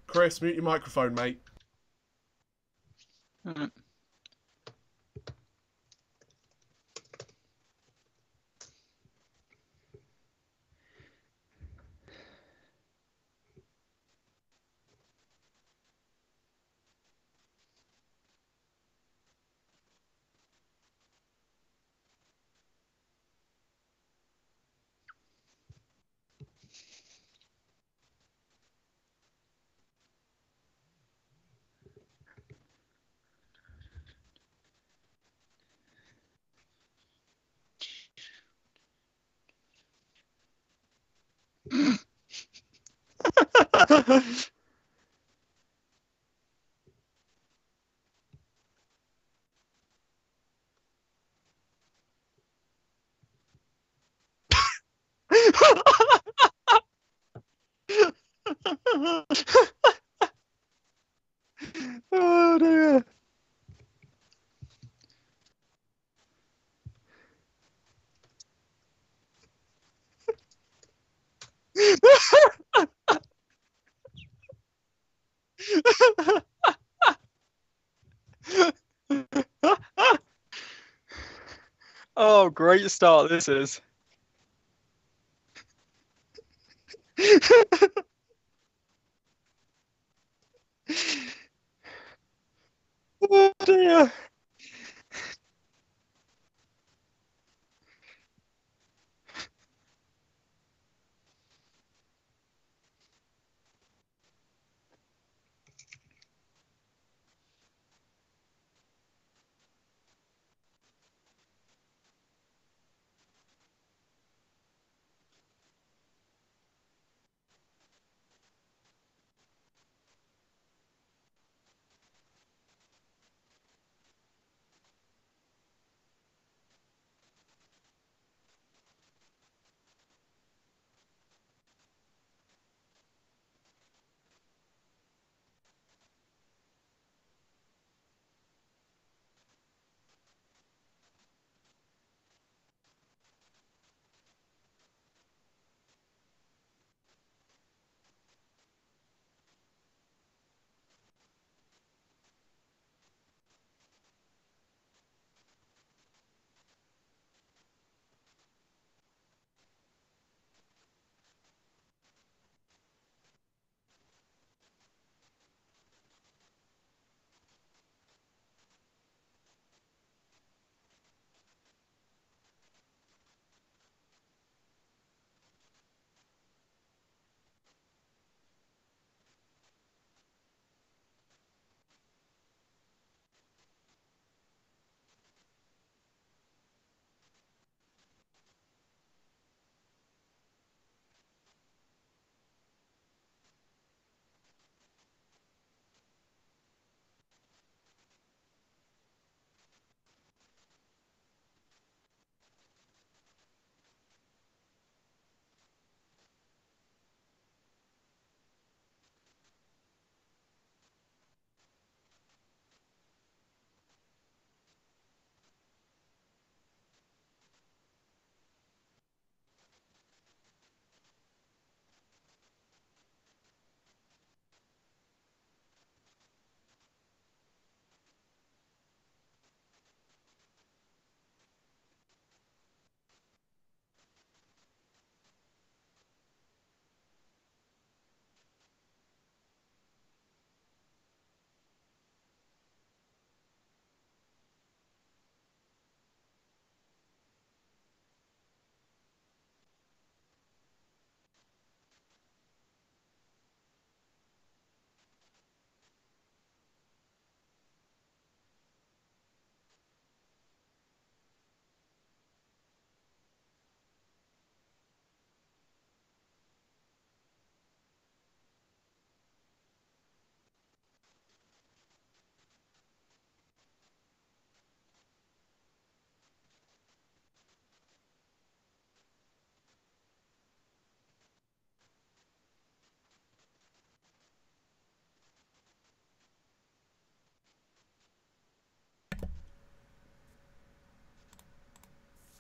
Chris, mute your microphone, mate. Oh dear. Oh, great start this is. Oh dear.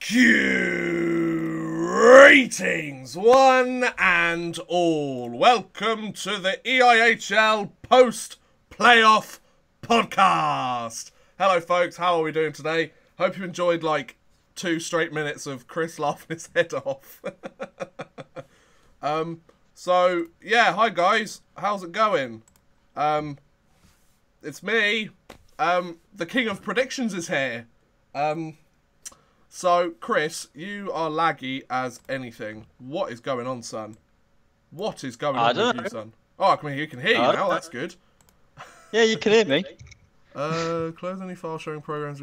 Great Greetings, one and all. Welcome to the EIHL Post-Playoff Podcast. Hello, folks. How are we doing today? Hope you enjoyed, 2 straight minutes of Chris laughing his head off. Hi, guys. How's it going? It's me. The king of predictions is here. So, Chris, you are laggy as anything. What is going on, son? What is going on with you, son? Oh, you can hear you now. That's good. Yeah, you can hear me. Close any file sharing programs.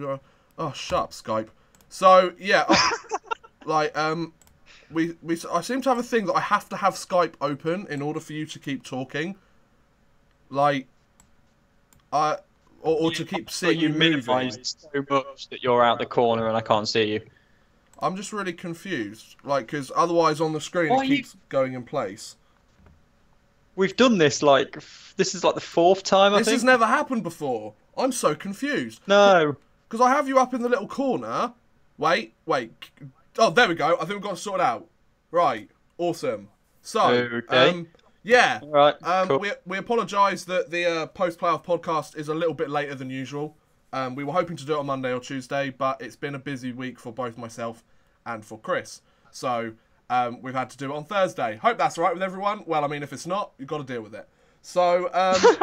Oh, shut up, Skype. So, yeah. I seem to have a thing that I have to have Skype open in order for you to keep talking. Or to keep seeing you moving. So much that you're out the corner and I can't see you. I'm just really confused. Because otherwise on the screen it keeps going in place. We've done this, this is the 4th time, I think. This has never happened before. I'm so confused. No. Because I have you up in the little corner. Wait. Oh, there we go. I think we've got it sorted out. Right. Awesome. So, okay. Yeah. All right. Cool. We apologise that the post-playoff podcast is a little bit later than usual. We were hoping to do it on Monday or Tuesday, but it's been a busy week for both myself and for Chris. So we've had to do it on Thursday. Hope that's all right with everyone. Well, I mean, if it's not, you've got to deal with it. So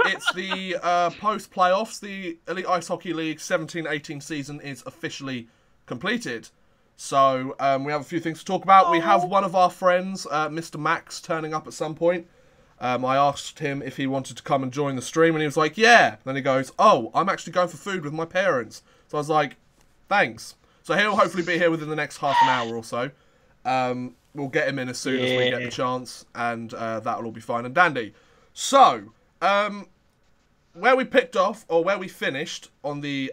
it's the post-playoffs. The Elite Ice Hockey League 17-18 season is officially completed. So we have a few things to talk about. We have one of our friends, Mr. Max, turning up at some point. I asked him if he wanted to come and join the stream, and he was like, yeah. Then he goes, oh, I'm actually going for food with my parents. So I was like, thanks. So he'll hopefully be here within the next half an hour or so. We'll get him in as soon as we get the chance, and that'll all be fine and dandy. So, where we picked off, or where we finished on the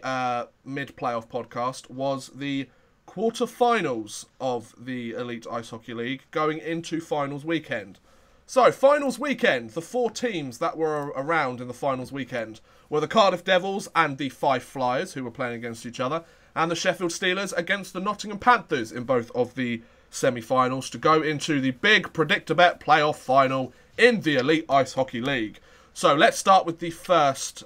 mid-playoff podcast, was the quarter-finals of the Elite Ice Hockey League going into finals weekend. So, finals weekend, the 4 teams that were around in the finals weekend were the Cardiff Devils and the Fife Flyers, who were playing against each other, and the Sheffield Steelers against the Nottingham Panthers in both of the semi-finals to go into the big Predictabet playoff final in the Elite Ice Hockey League. So, let's start with the first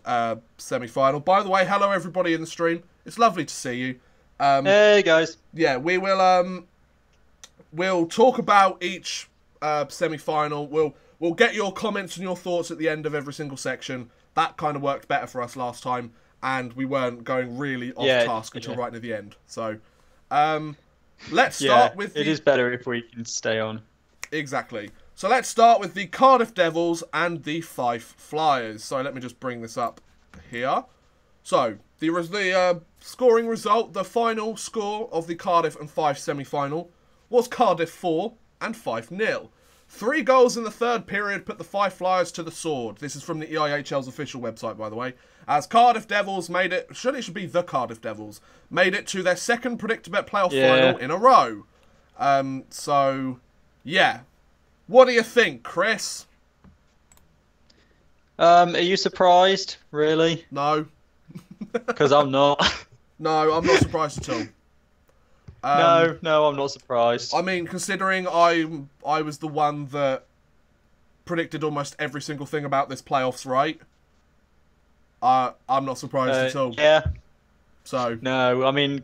semi-final. By the way, hello everybody in the stream. It's lovely to see you. Hey, guys. Yeah, we will we'll talk about each semi-final. We'll get your comments and your thoughts at the end of every single section. That kind of worked better for us last time, and we weren't going really off task until right near the end. So, let's start with it is better if we can stay on. Exactly. So let's start with the Cardiff Devils and the Fife Flyers. So let me just bring this up here. So the scoring result, the final score of the Cardiff and Fife semi-final was Cardiff 4 and Fife 0. 3 goals in the third period put the Fife Flyers to the sword. This is from the EIHL's official website, by the way. As Cardiff Devils made it, surely it should be the Cardiff Devils, made it to their second Predictabet playoff final in a row. Yeah. What do you think, Chris? Are you surprised, really? No. Because I'm not. No, I'm not surprised at all. No, I'm not surprised. I mean, considering I was the one that predicted almost every single thing about this playoffs right, I'm not surprised at all. Yeah. So. No, I mean,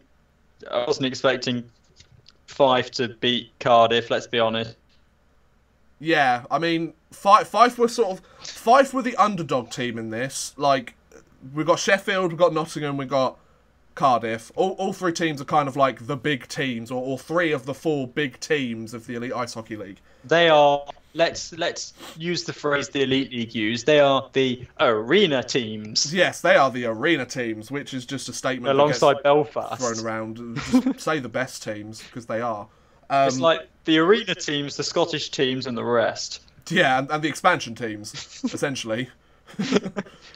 I wasn't expecting Fife to beat Cardiff, let's be honest. Yeah, I mean, Fife were the underdog team in this. We've got Sheffield, we've got Nottingham, we've got Cardiff. All 3 teams are kind of like the big teams, or 3 of the 4 big teams of the Elite Ice Hockey League. They are, let's use the phrase the Elite League used, they are the arena teams. Yes, they are the arena teams, which is just a statement alongside that gets Belfast thrown around. Just say the best teams, because they are. It's like the arena teams, the Scottish teams, and the rest. Yeah, and the expansion teams, essentially.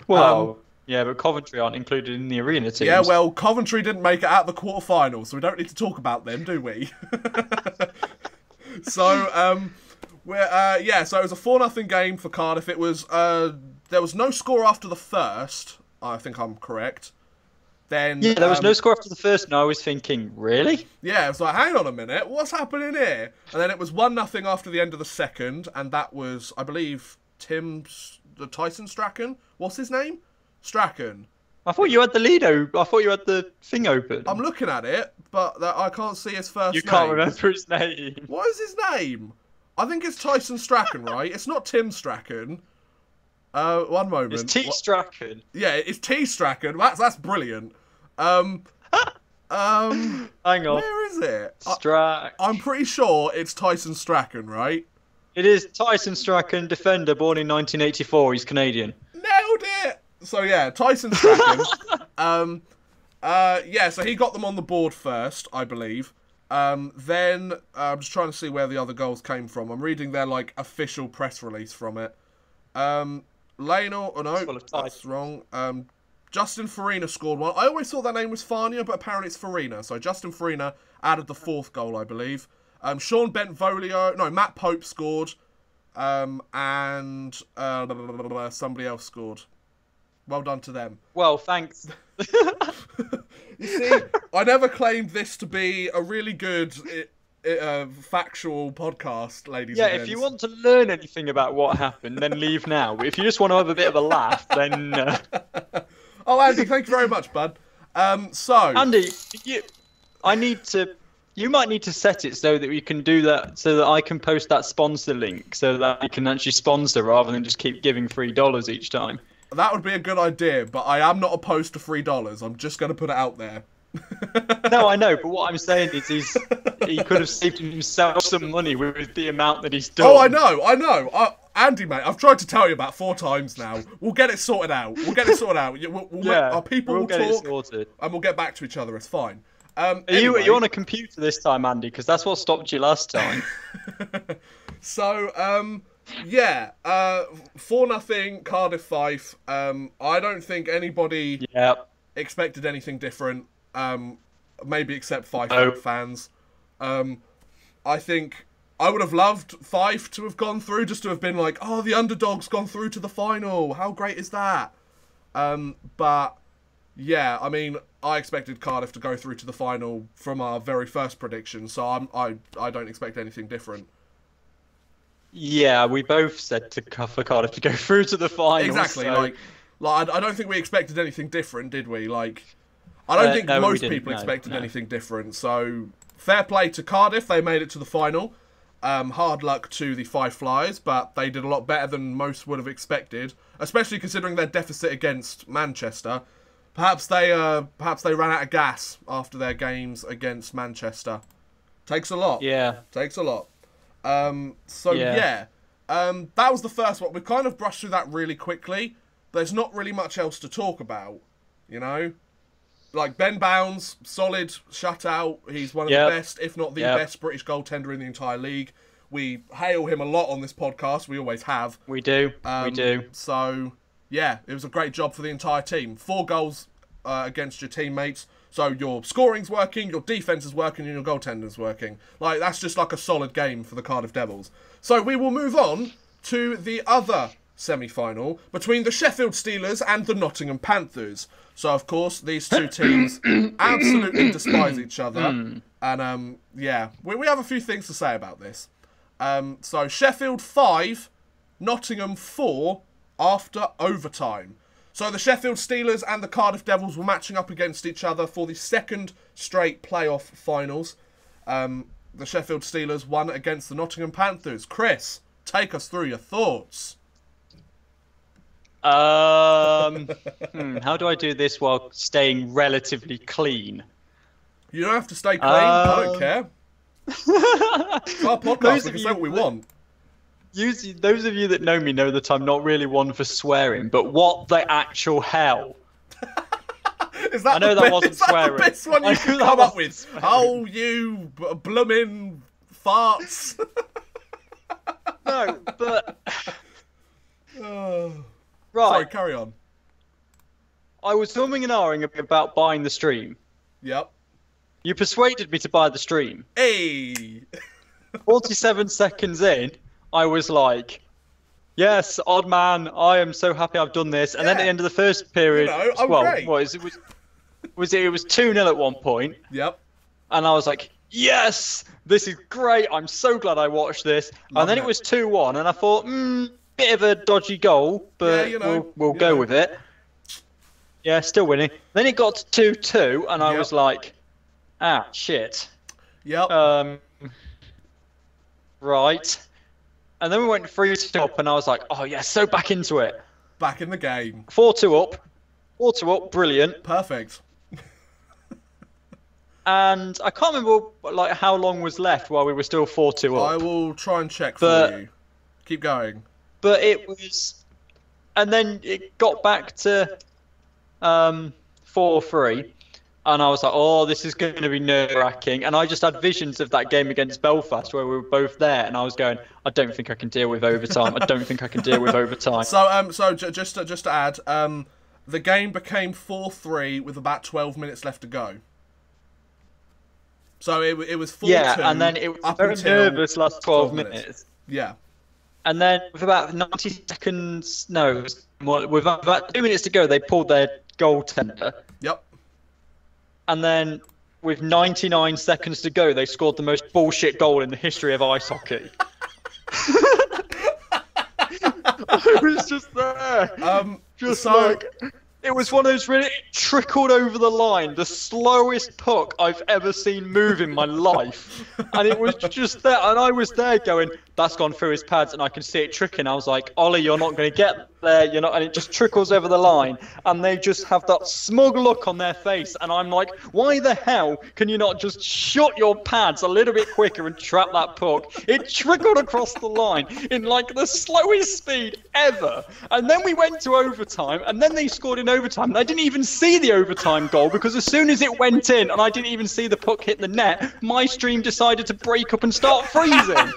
Well, yeah, but Coventry aren't included in the arena teams. Yeah, well, Coventry didn't make it out the quarterfinals, so we don't need to talk about them, do we? So, so it was a 4-0 game for Cardiff. It was there was no score after the first. I think I'm correct. Then Yeah, there was no score after the first, and I was thinking, really? Yeah, it was like, hang on a minute, what's happening here? And then it was 1-0 after the end of the second, and that was, I believe, Tyson Strachan. What's his name? Strachan. I thought you had the lead. I thought you had the thing open. I'm looking at it, but I can't see his first name. You can't remember his name. What is his name? I think it's Tyson Strachan, right? It's not Tim Strachan. One moment. It's T. Strachan. Yeah, it's T. Strachan. That's brilliant. Hang on. Where is it? I'm pretty sure it's Tyson Strachan, right? It is Tyson Strachan, defender, born in 1984. He's Canadian. Nailed it! So yeah, Tyson Strachan. Yeah, so he got them on the board first, I believe. Then I'm just trying to see where the other goals came from. I'm reading their like official press release from it. Lionel, oh no, that's wrong. Justin Farina scored one. I always thought that name was Farnia, but apparently it's Farina. So Justin Farina added the 4th goal, I believe. Sean Bentvolio, no, Matt Pope scored. And somebody else scored. Well done to them. Well, thanks. You see, I never claimed this to be a really good factual podcast, ladies and gents. Yeah, if you want to learn anything about what happened, then leave now. But if you just want to have a bit of a laugh, then... Oh, Andy, thank you very much, bud. So... Andy, you might need to set it so that we can do that, so that I can post that sponsor link, so that you can actually sponsor rather than just keep giving $3 each time. That would be a good idea, but I am not opposed to $3. I'm just going to put it out there. No, I know, but what I'm saying is he could have saved himself some money with the amount that he's done. Oh, I know. Andy, mate, I've tried to tell you about 4 times now. We'll get it sorted out. Our people will get talk, it sorted. And we'll get back to each other. It's fine. Are you on a computer this time, Andy? Because that's what stopped you last time. So, yeah, 4-0 Cardiff Fife. I don't think anybody expected anything different. Maybe except Fife fans. I think I would have loved Fife to have gone through, just to have been like, oh, the underdog's gone through to the final. How great is that? But yeah, I mean, I expected Cardiff to go through to the final from our very first prediction, so I don't expect anything different. Yeah, we both said for Cardiff to go through to the final. Exactly. So... Like I don't think we expected anything different, did we? Like, I don't think most people expected anything different. So fair play to Cardiff; they made it to the final. Hard luck to the Fife Flyers, but they did a lot better than most would have expected, especially considering their deficit against Manchester. Perhaps they ran out of gas after their games against Manchester. Takes a lot. Yeah. Takes a lot. That was the first one. We kind of brushed through that really quickly. There's not really much else to talk about, you know? Like, Ben Bounds, solid shutout. He's one of the best, if not the best, British goaltender in the entire league. We hail him a lot on this podcast. We always have. We do. We do. So, yeah, it was a great job for the entire team. 4 goals against your teammates. So your scoring's working, your defence is working, and your goaltender's working. Like, that's just like a solid game for the Cardiff Devils. So we will move on to the other semi-final between the Sheffield Steelers and the Nottingham Panthers. So, of course, these two teams absolutely despise each other. And, yeah, we have a few things to say about this. So, Sheffield 5, Nottingham 4 after overtime. So, the Sheffield Steelers and the Cardiff Devils were matching up against each other for the 2nd straight playoff finals. The Sheffield Steelers won against the Nottingham Panthers. Chris, take us through your thoughts. How do I do this while staying relatively clean? You don't have to stay clean. I don't care. It's our podcast. We can say what we want. Those of you that know me know that I'm not really one for swearing, but what the actual hell? I know that wasn't swearing. That's the best one you can come up with. Swearing. Oh, you blooming farts. No, but... Right. Sorry, carry on. I was filming and ahhing about buying the stream. Yep. You persuaded me to buy the stream. Hey! 47 seconds in, I was like, yes, odd man, I am so happy I've done this. And then at the end of the first period, I'm great. it was 2-0 at one point, Yep. and I was like, yes, this is great. I'm so glad I watched this. And then it was 2-1, and I thought, bit of a dodgy goal, but we'll go with it. Yeah, still winning. Then it got to 2-2, and I was like, shit. Yep. Right. And then we went 3-2 up, and I was like, oh yeah, so back into it. Back in the game. 4-2 up. 4-2 up, brilliant. Perfect. And I can't remember like how long was left while we were still 4-2 up. I will try and check for you. Keep going. But it was, and then it got back to 4-3, and I was like, oh, this is going to be nerve-wracking. And I just had visions of that game against Belfast where we were both there, and I was going, I don't think I can deal with overtime. I don't think I can deal with overtime. So just to add, the game became 4-3 with about 12 minutes left to go. So it was 4-2. Yeah, and then it was very nervous last 12 minutes. Yeah. And then with about 90 seconds, with about 2 minutes to go, they pulled their goaltender. Yep. And then with 99 seconds to go, they scored the most bullshit goal in the history of ice hockey. I was just there. It was one of those really, it trickled over the line, the slowest puck I've ever seen move in my life. And it was just there, and I was there going, that's gone through his pads, and I can see it tricking. I was like, Ollie, you're not going to get there, you're not, and it just trickles over the line. And they just have that smug look on their face, and I'm like, why the hell can you not just shut your pads a little bit quicker and trap that puck? It trickled across the line in like the slowest speed ever. And then we went to overtime, and then they scored in overtime, and I didn't even see the overtime goal, because as soon as it went in and I didn't even see the puck hit the net, my stream decided to break up and start freezing.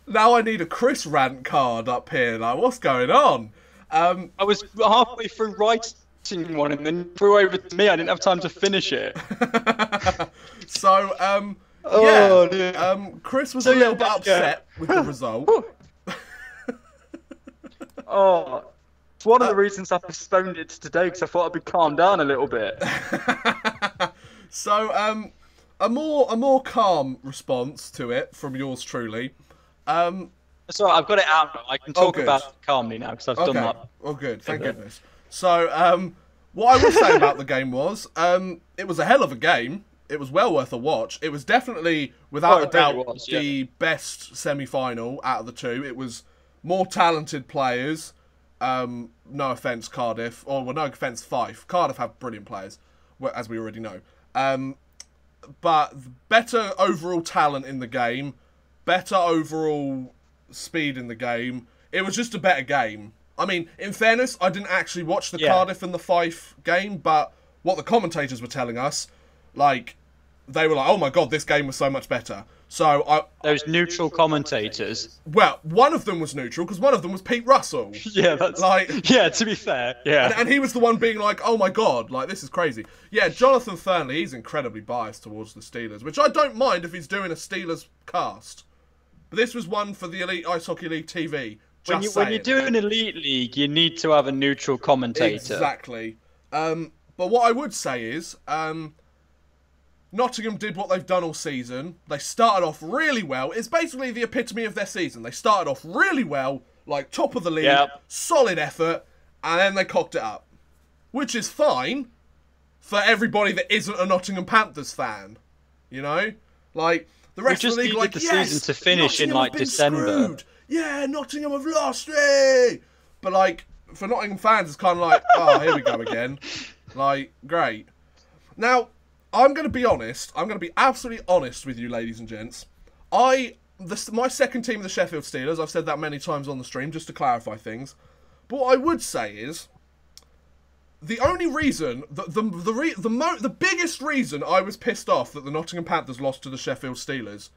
Now I need a Chris rant card up here. Like, what's going on? I was halfway through writing one, and then threw over to me. I didn't have time to finish it. So, Chris was a little bit upset with the result. It's one of the reasons I postponed it to today, because I thought I'd be calmed down a little bit. So, a more calm response to it from yours truly. It's alright, I've got it out now. I can talk about it calmly now, because I've done that. Oh, good. Thank goodness. So, what I will say about the game was, it was a hell of a game. It was well worth a watch. It was definitely, without a doubt, the best semi-final out of the two. It was more talented players. No offence, Cardiff. No offence, Fife. Cardiff have brilliant players, as we already know. But better overall talent in the game. Better overall speed in the game. It was just a better game. I mean, in fairness, I didn't actually watch the Cardiff and the Fife game, but what the commentators were telling us, like, they were like, oh my god, this game was so much better. So those neutral commentators. Well, one of them was neutral, because one of them was Pete Russell. Yeah, that's like. Yeah, to be fair, yeah. And he was the one being like, "Oh my god, like this is crazy." Yeah, Jonathan Thurnley, he's incredibly biased towards the Steelers, which I don't mind if he's doing a Steelers cast. But this was one for the Elite Ice Hockey League TV. When you do an Elite League, you need to have a neutral commentator. Exactly. But what I would say is, Nottingham did what they've done all season. They started off really well. It's basically the epitome of their season. They started off really well, like top of the league, solid effort, and then they cocked it up. Which is fine for everybody that isn't a Nottingham Panthers fan. You know? Like, the rest of the league, like, the season to finish in, like, December. Screwed. Yeah, Nottingham have lost it! But, like, for Nottingham fans, it's kind of like, oh, here we go again. Like, great. Now, I'm going to be honest. I'm going to be absolutely honest with you, ladies and gents. My second team, the Sheffield Steelers, I've said that many times on the stream, just to clarify things. But what I would say is, the only reason, the biggest reason I was pissed off that the Nottingham Panthers lost to the Sheffield Steelers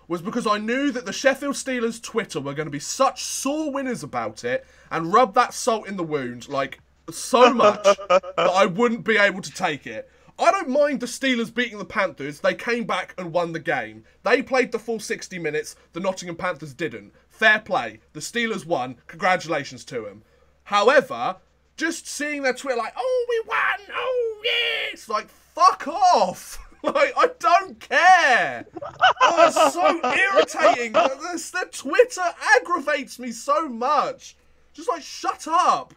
was because I knew that the Sheffield Steelers' Twitter were going to be such sore winners about it and rub that salt in the wound, like, so much that I wouldn't be able to take it. I don't mind the Steelers beating the Panthers. They came back and won the game. They played the full 60 minutes. The Nottingham Panthers didn't. Fair play. The Steelers won. Congratulations to them. However, just seeing their Twitter like, oh, we won, oh, yes, like, fuck off. Like, I don't care. Oh, it's so irritating. The Twitter aggravates me so much. Just like, shut up.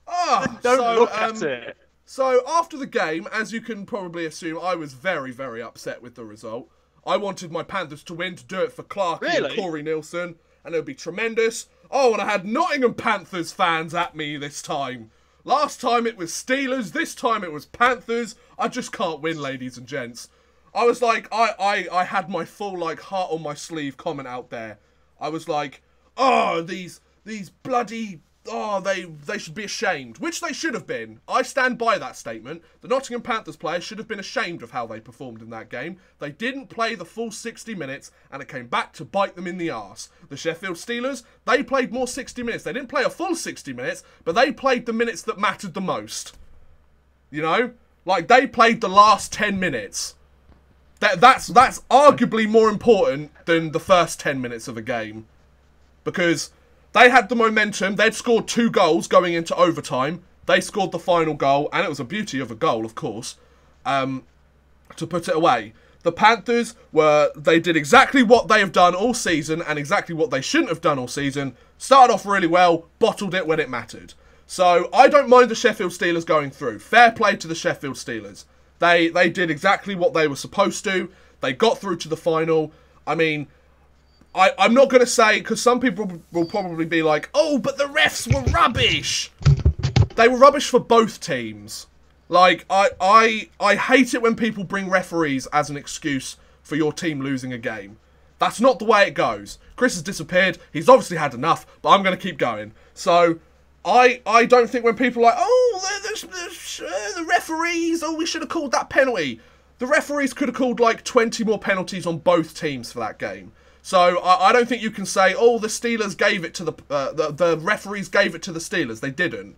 Oh, Don't look at it. So, after the game, as you can probably assume, I was very, very upset with the result. I wanted my Panthers to win, to do it for Clarkey and Corey Nielsen, and it would be tremendous. Oh, and I had Nottingham Panthers fans at me this time. Last time it was Steelers, this time it was Panthers. I just can't win, ladies and gents. I was like, I had my full, like, heart on my sleeve comment out there. I was like, oh, these bloody... Oh, they should be ashamed. Which they should have been. I stand by that statement. The Nottingham Panthers players should have been ashamed of how they performed in that game. They didn't play the full 60 minutes, and it came back to bite them in the arse. The Sheffield Steelers, they played more 60 minutes. They didn't play a full 60 minutes, but they played the minutes that mattered the most. You know? Like, they played the last 10 minutes. That's arguably more important than the first 10 minutes of a game. Because... they had the momentum. They'd scored 2 goals going into overtime. They scored the final goal, and it was a beauty of a goal, of course, to put it away. The Panthers they did exactly what they have done all season and exactly what they shouldn't have done all season. Started off really well, bottled it when it mattered. So, I don't mind the Sheffield Steelers going through. Fair play to the Sheffield Steelers. They did exactly what they were supposed to. They got through to the final. I mean... I'm not going to say, because some people will probably be like, oh, but the refs were rubbish. They were rubbish for both teams. Like, I hate it when people bring referees as an excuse for your team losing a game. That's not the way it goes. Chris has disappeared. He's obviously had enough, but I'm going to keep going. So, I don't think when people are like, oh, the referees, oh, we should have called that penalty. The referees could have called like 20 more penalties on both teams for that game. So, I don't think you can say, oh, the Steelers gave it to the referees gave it to the Steelers. They didn't.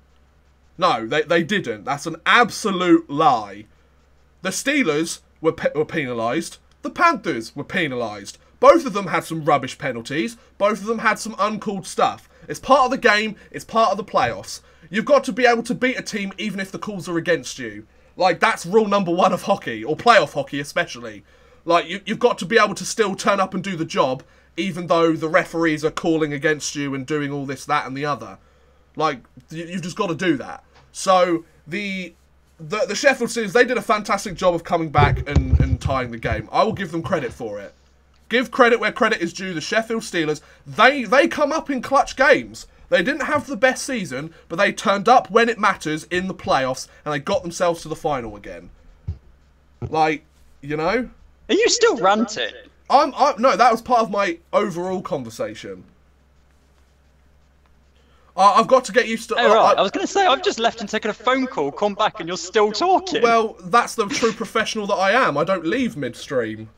No, they didn't. That's an absolute lie. The Steelers were penalised. The Panthers were penalised. Both of them had some rubbish penalties. Both of them had some uncalled stuff. It's part of the game. It's part of the playoffs. You've got to be able to beat a team even if the calls are against you. Like, that's rule number 1 of hockey, or playoff hockey especially. Like, you've got to be able to still turn up and do the job, even though the referees are calling against you and doing all this, that, and the other. Like, you've just got to do that. So, the Sheffield Steelers, they did a fantastic job of coming back and tying the game. I will give them credit for it. Give credit where credit is due. The Sheffield Steelers, they come up in clutch games. They didn't have the best season, but they turned up when it matters in the playoffs, and they got themselves to the final again. Like, you know... Are you still ranting? No, that was part of my overall conversation. I've got to get used to... Oh, right. I was going to say, I've just left and taken a phone call, come back and you're still talking. Well, that's the true professional that I am. I don't leave midstream.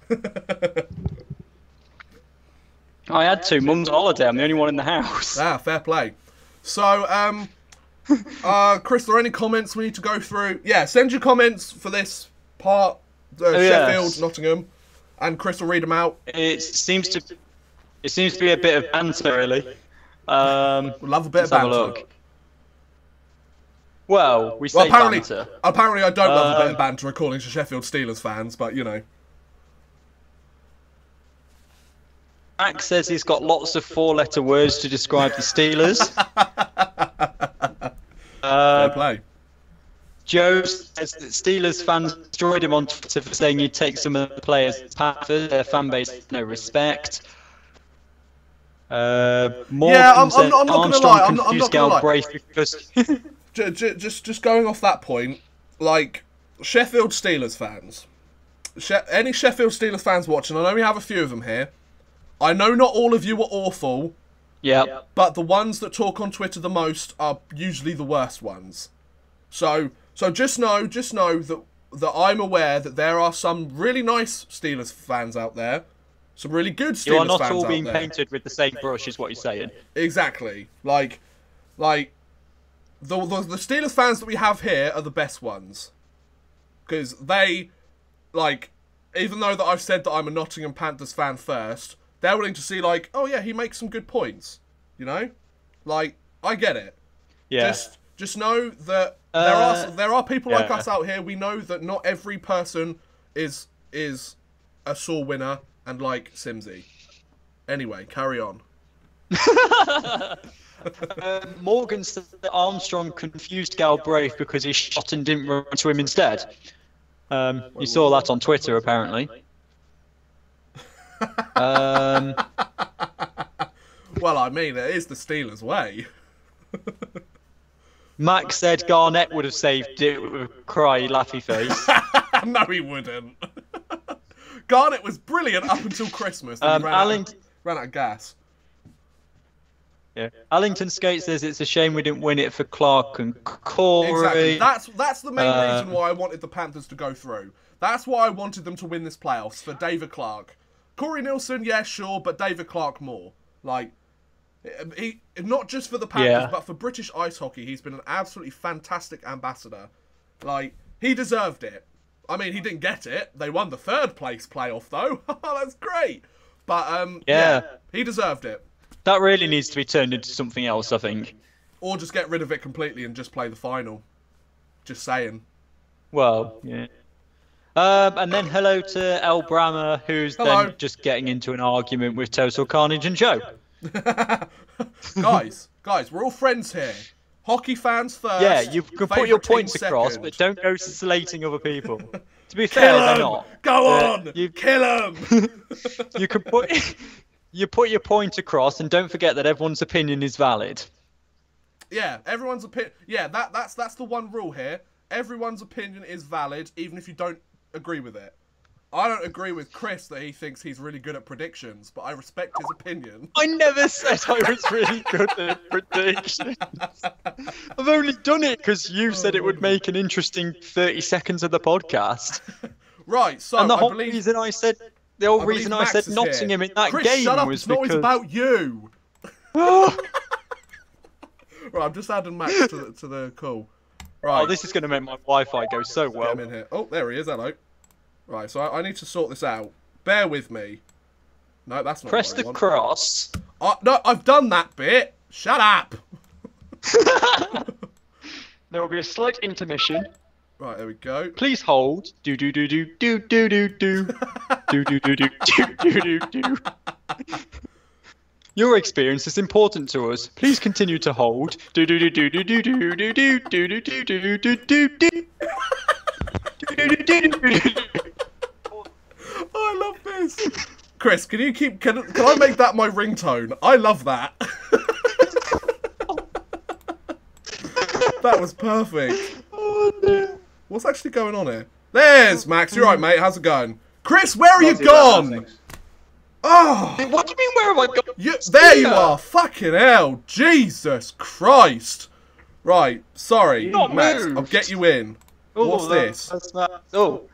I had to. Mum's on holiday. I'm the only one in the house. Ah, fair play. So, Chris, are there any comments we need to go through? Yeah, send your comments for this part. Sheffield, yes. Nottingham, and Chris will read them out. It seems to be a bit of banter, really. We love a bit of banter. Have a look. Well, we say banter. Apparently, I don't love a bit of banter according to Sheffield Steelers fans, but you know. Max says he's got lots of 4-letter words to describe the Steelers. Fair play. Joe says that Steelers fans destroyed him on Twitter for saying he'd take some of the players to Panthers. Their fan base has no respect. Yeah, I'm not going to lie. I'm not going to lie. Because... just going off that point, like, Sheffield Steelers fans. Any Sheffield Steelers fans watching, I know we have a few of them here. I know not all of you are awful. Yeah. But the ones that talk on Twitter the most are usually the worst ones. So just know that I'm aware that there are some really nice Steelers fans out there, some really good Steelers fans out there. You are not all being painted with the same brush, is what you're saying. Exactly. Like the Steelers fans that we have here are the best ones, because they, like, even though that I've said that I'm a Nottingham Panthers fan first, they're willing to see, like, oh yeah, he makes some good points, you know, like, I get it. Yeah. Just know that there are people like us out here. We know that not every person is a sore winner and like Simsy. Anyway, carry on. Morgan said that Armstrong confused Galbraith because he shot and didn't run to him instead. You saw that on Twitter, apparently. Well, I mean, it is the Steelers' way. Max said Garnett would have saved it with a cry, laughy face. No, he wouldn't. Garnett was brilliant up until Christmas. And ran out of gas. Yeah. Allington Skate says it's a shame we didn't win it for Clark and Corey. Exactly. That's the main reason why I wanted the Panthers to go through. That's why I wanted them to win this playoffs, for David Clark. Corey Nielsen, yeah, sure, but David Clark more. Like, he not just for the Panthers, but for British ice hockey, he's been an absolutely fantastic ambassador. Like, he deserved it. I mean, he didn't get it. They won the 3rd place playoff, though. That's great. But, yeah, he deserved it. That really needs to be turned into something else, I think. Or just get rid of it completely and just play the final. Just saying. Well, yeah. And then hello to El Brammer, who's then just getting into an argument with Total Carnage and Joe. Guys, we're all friends here. Hockey fans first. Yeah, you can put your points across, but don't go slating other people. To be fair, they're not. Go on! Kill them! You put your point across, and don't forget that everyone's opinion is valid. Yeah, everyone's opinion. Yeah, that's the one rule here. Everyone's opinion is valid, even if you don't agree with it. I don't agree with Chris that he thinks he's really good at predictions, but I respect his opinion. I never said I was really good at predictions. I've only done it because you said it would make an interesting 30 seconds of the podcast. Right, so and the whole reason I said Nottingham in that Chris, game shut up, was it's not always about you. Right, I'm just adding Max to the call. Right. Oh, this is going to make my Wi-Fi go so well. Get him in here. Oh, there he is. Hello. Right, so I need to sort this out. Bear with me. No, that's not Press the cross. No, I've done that bit. Shut up. There will be a slight intermission. Right, there we go. Please hold. Do do do do do do do do do do do do do do do. Your experience is important to us. Please continue to hold. Do do do do do do do do do do do do do do do. I love this. Chris, can I make that my ringtone? I love that. That was perfect. Oh, no. What's actually going on here? There's Max. You're right, mate. How's it going? Chris, where are you gone? Oh. What do you mean, where have I gone? There you are. Fucking hell. Jesus Christ. Right. Sorry, Max. I'll get you in. What's this? Oh,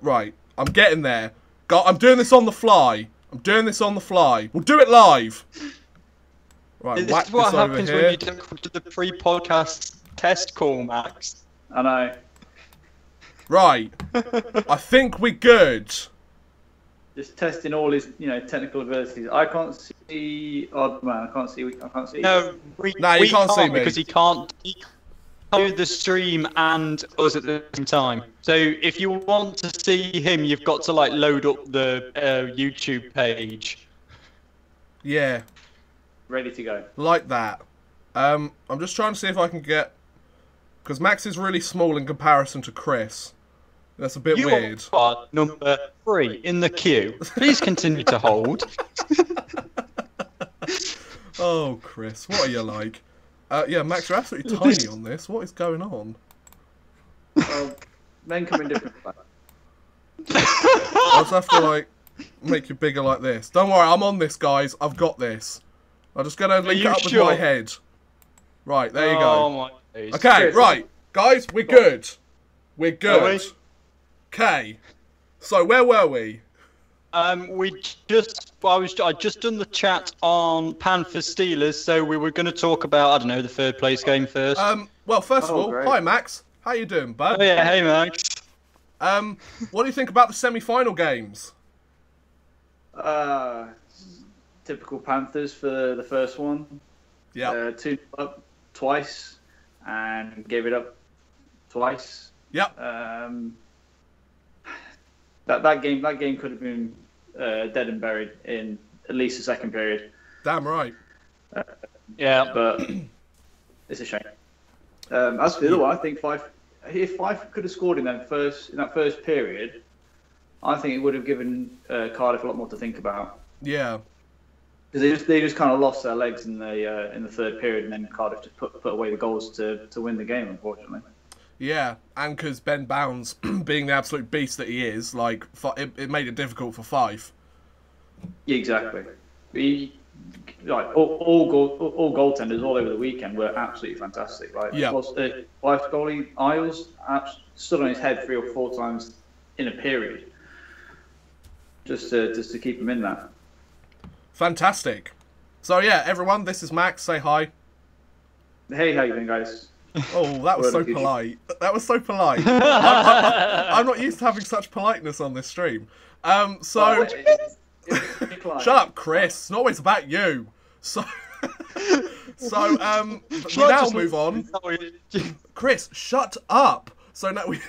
right. I'm getting there. I'm doing this on the fly. We'll do it live. Right, this is what happens when you don't come to the pre-podcast test call, Max. I know. Right. I think we're good. Just testing all his, technical abilities. I can't see Oddman. I can't see. No, you can't see me because he can't do the stream and us at the same time. So if you want to see him, you've got to load up the YouTube page. Yeah. Ready to go. Like that. I'm just trying to see if I can get, because Max is really small in comparison to Chris. That's a bit weird. You are number 3 in the queue. Please continue to hold. Oh, Chris, what are you like? Yeah, Max, you're absolutely tiny on this. What is going on? Well, men come in different ways. I'll just have to, make you bigger like this. Don't worry, I'm on this, guys. I've got this. I'm just going to link it up with my head. Right, there you go. My days. Okay, right. Guys, we're good. We're good. Okay. So, where were we? I just done the chat on Panthers Steelers, so we were going to talk about, I don't know, the 3rd place game first. Well, first of all, great. hi Max. How you doing, bud? Oh yeah, hey Max. What do you think about the semi-final games? Typical Panthers for the first one. Yeah. 2 up twice. and gave it up twice. Yep. That game could have been dead and buried in at least the second period. Damn right. But it's a shame. As for the other one, I think if Fife could have scored in that first period, I think it would have given Cardiff a lot more to think about. Yeah. Because they just kind of lost their legs in the third period, and then Cardiff just put away the goals to win the game, unfortunately. Yeah, and because Ben Bounds, being the absolute beast that he is, like it made it difficult for Fife. Yeah, exactly. All goaltenders all over the weekend were absolutely fantastic. Like, yeah. Fife's goalie Isles stood on his head 3 or 4 times in a period, just to keep him in that. Fantastic. So yeah, everyone, this is Max. Say hi. Hey, how you doing, guys? Oh, that was so polite. That was so polite. I'm not used to having such politeness on this stream. Shut up, Chris. It's not always about you. We now move on. Chris, shut up. So now we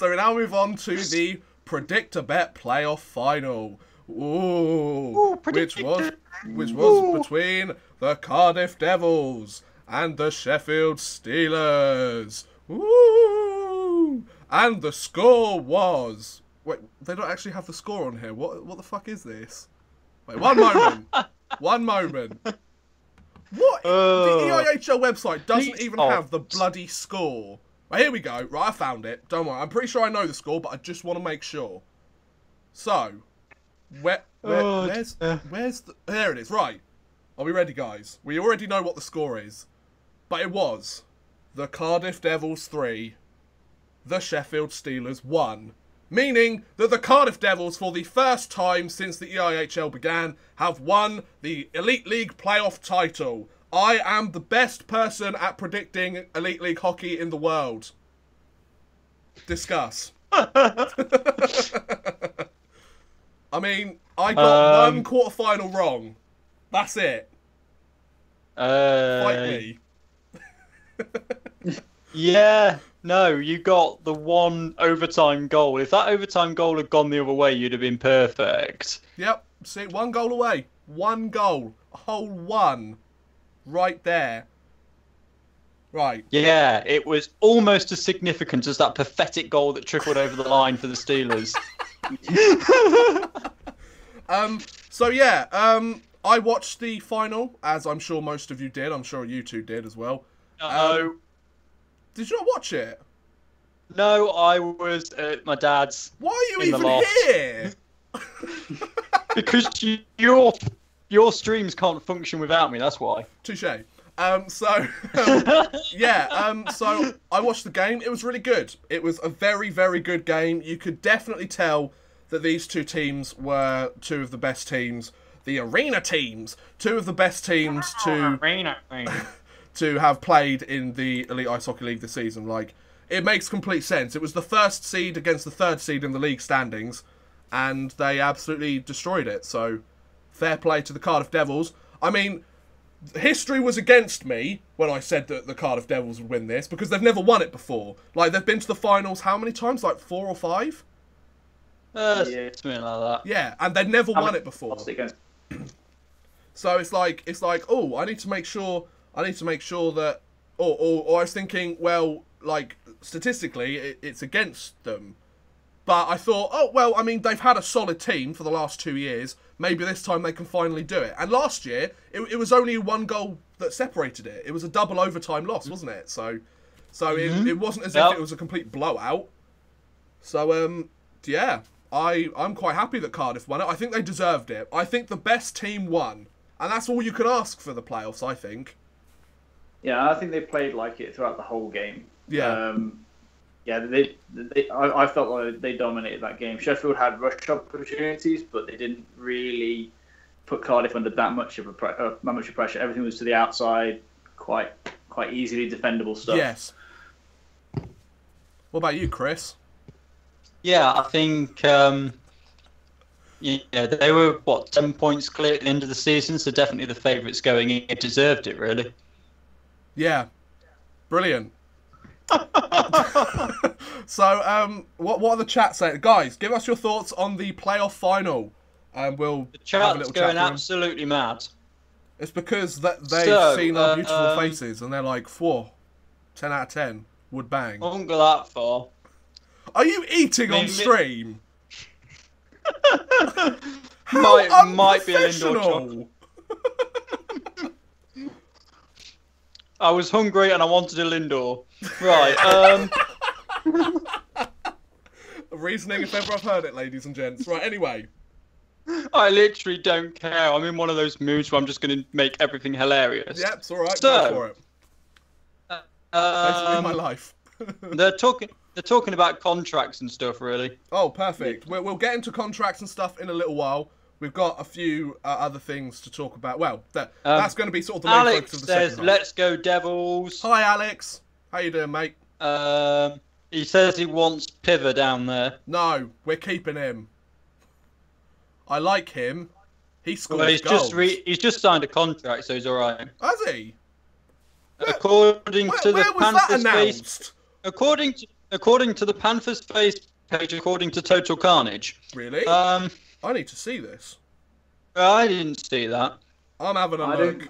now move on to the Predict-A-Bet playoff final. Ooh, which was between the Cardiff Devils and the Sheffield Steelers. Ooh, and the score was... Wait, they don't actually have the score on here. What the fuck is this? Wait, one moment. One moment. What? The EIHL website doesn't even have the bloody score. Right, here we go. Right, I found it. Don't worry. I'm pretty sure I know the score, but I just want to make sure. So, where's the... There it is. Right. Are we ready, guys? We already know what the score is. But it was the Cardiff Devils 3, the Sheffield Steelers 1. Meaning that the Cardiff Devils, for the first time since the EIHL began, have won the Elite League playoff title. I am the best person at predicting Elite League hockey in the world. Discuss. I mean, I got one quarterfinal wrong. That's it. Fight me. Yeah, no, you got the one overtime goal. If that overtime goal had gone the other way, you'd have been perfect. Yep, see, 1 goal away. 1 goal. A whole 1. Right there. Right. Yeah, it was almost as significant as that pathetic goal that trickled over the line for the Steelers. I watched the final, as I'm sure most of you did. I'm sure you two did as well. No. Did you not watch it? No, I was at my dad's. Why are you even here? Because your streams can't function without me, that's why. Touche. So I watched the game. It was really good. It was a very, very good game. You could definitely tell that these two teams were two of the best teams. The arena teams, two of the best teams to have played in the Elite Ice Hockey League this season. Like, it makes complete sense. It was the first seed against the third seed in the league standings, and they absolutely destroyed it. So, fair play to the Cardiff Devils. I mean, history was against me when I said that the Cardiff Devils would win this, because they've never won it before. Like, they've been to the finals how many times? Like 4 or 5? Yeah, something like that. Yeah, and they'd never won it before. So it's like, oh, I need to make sure that, or I was thinking, well, like, statistically, it's against them. But I thought, oh, well, I mean, they've had a solid team for the last 2 years. Maybe this time they can finally do it. And last year, it was only 1 goal that separated it. It was a double overtime loss, wasn't it? So it wasn't as if it was a complete blowout. So, yeah, I'm quite happy that Cardiff won it. I think they deserved it. I think the best team won. And that's all you could ask for the playoffs, I think. Yeah, I think they played like it throughout the whole game. Yeah. I felt like they dominated that game. Sheffield had rush opportunities, but they didn't really put Cardiff under that much of pressure. Everything was to the outside, quite easily defendable stuff. Yes. What about you, Chris? Yeah, I think they were 10 points clear at the end of the season, so definitely the favourites going in. It deserved it, really. Yeah. Brilliant. So, what are the chat saying? Guys, give us your thoughts on the playoff final. And we'll The have a chat's little going chat. absolutely mad. It's because they've seen our beautiful faces and they're like, 10 out of 10 would bang. I won't go that far. Are you eating on stream? might be a Lindor chocolate. I was hungry and I wanted a Lindor. Right. Reasoning if ever I've heard it, ladies and gents. Right, anyway. I literally don't care. I'm in one of those moods where I'm just going to make everything hilarious. Yep, it's alright. So, go for it. Basically my life. they're talking about contracts and stuff, really. Oh, perfect. We'll get into contracts and stuff in a little while. We've got a few other things to talk about. Well, that's going to be sort of the main focus of the second half. Let's go Devils. Hi, Alex. How you doing, mate? He says he wants Piver down there. No, we're keeping him. I like him. He scores goals. He's just signed a contract, so he's all right. Has he? According to the Panthers face, according to the Panthers face page, according to Total Carnage. Really? I need to see this. I didn't see that. I'm having a look.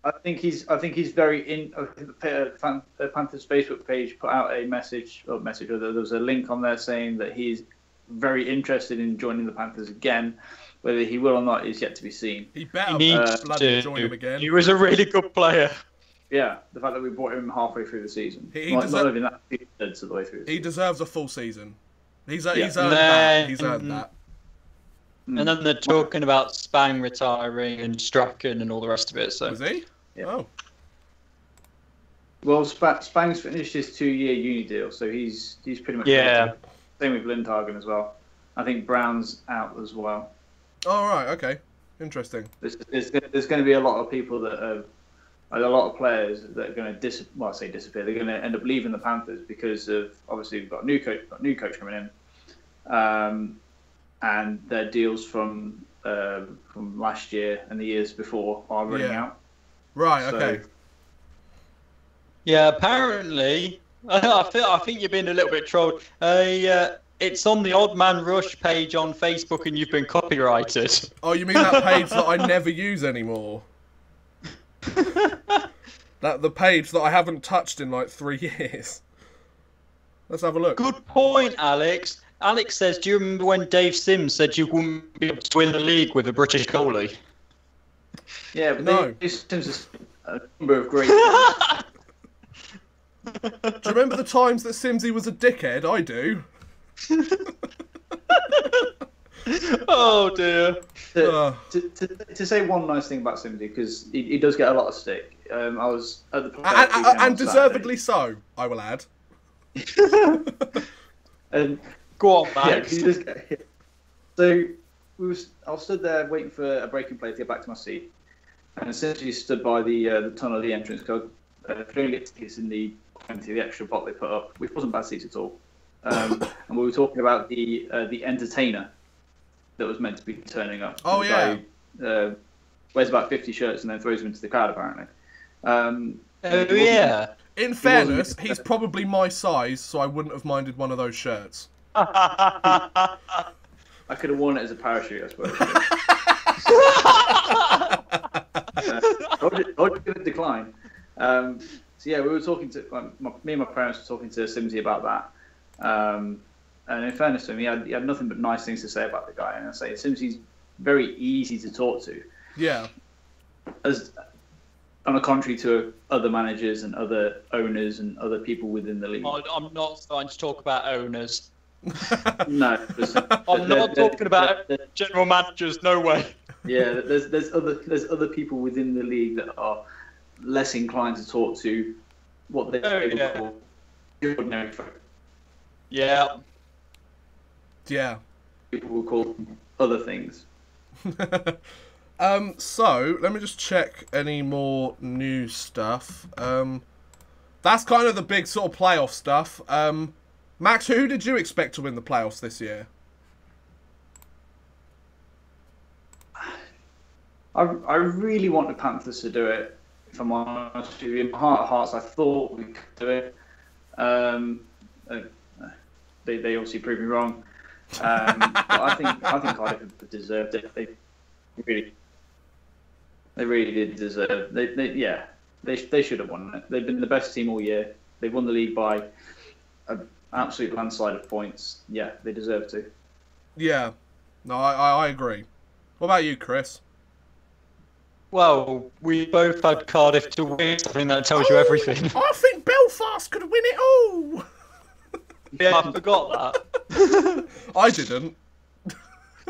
I think he's very in. The Panthers Facebook page put out a message, or there was a link on there saying that he's very interested in joining the Panthers again. Whether he will or not is yet to be seen. He better bloody join him again. He was a really good player. Yeah, the fact that we bought him halfway through the season. Not even that, thirds of the way through. He deserves a full season. He's earned that. He's earned that. And then they're talking about Spang retiring and Strachan and all the rest of it. So is he? Yeah. Oh. Well, Spang's finished his 2-year uni deal, so he's pretty much same with Lindhagen as well. I think Brown's out as well. Oh right, okay, interesting. There's going to be a lot of people that are a lot of players that are going to disappear. They're going to end up leaving the Panthers because of obviously we've got a new coach coming in, and their deals from last year and the years before are running out. Right. Okay. Yeah. Apparently, I think you're being a little bit trolled. It's on the Odd Man Rush page on Facebook, and you've been copyrighted. Oh, you mean that page that I never use anymore? The page that I haven't touched in like 3 years. Let's have a look. Good point, Alex. Alex says, do you remember when Dave Sims said you wouldn't be able to win the league with a British goalie? Yeah, but no. Dave Sims is a number of great... Do you remember the times that Simsy was a dickhead? I do. Oh dear. To say one nice thing about Simsy, because he does get a lot of stick. I was at the and deservedly so, I will add. And go on, Max. So I was stood there waiting for a breaking play to get back to my seat, and essentially stood by the tunnel of the entrance code, trying to get tickets in the extra bot they put up, which wasn't bad seats at all. And we were talking about the entertainer that was meant to be turning up. Oh yeah. Guy, wears about 50 shirts and then throws them into the crowd apparently. Yeah. In fairness, he's probably my size, so I wouldn't have minded one of those shirts. I could have worn it as a parachute, I suppose. I would decline. So yeah, we were talking to me and my parents were talking to Simsy about that. And in fairness to him, he had nothing but nice things to say about the guy. And I say Simsy's very easy to talk to. Yeah. As on a contrary to other managers and other owners and other people within the league. I'm not starting to talk about owners. No, I'm not talking about general managers. No way. Yeah, there's other people within the league that are less inclined to talk to what they would call ordinary folk. Yeah. Yeah. People will call them other things. So let me just check any more new stuff. That's kind of the big sort of playoff stuff. Max, who did you expect to win the playoffs this year? I really want the Panthers to do it if I'm honest with you, in my heart of hearts, I thought we could do it. They obviously proved me wrong. But I think Cardiff deserved it. They really did deserve. They should have won it. They've been the best team all year. They won the league by an absolute landslide of points. Yeah, they deserve to. Yeah, no, I agree. What about you, Chris? Well, we both had Cardiff to win. I think that tells you everything. I think Belfast could win it all. Yeah, I forgot that. I didn't.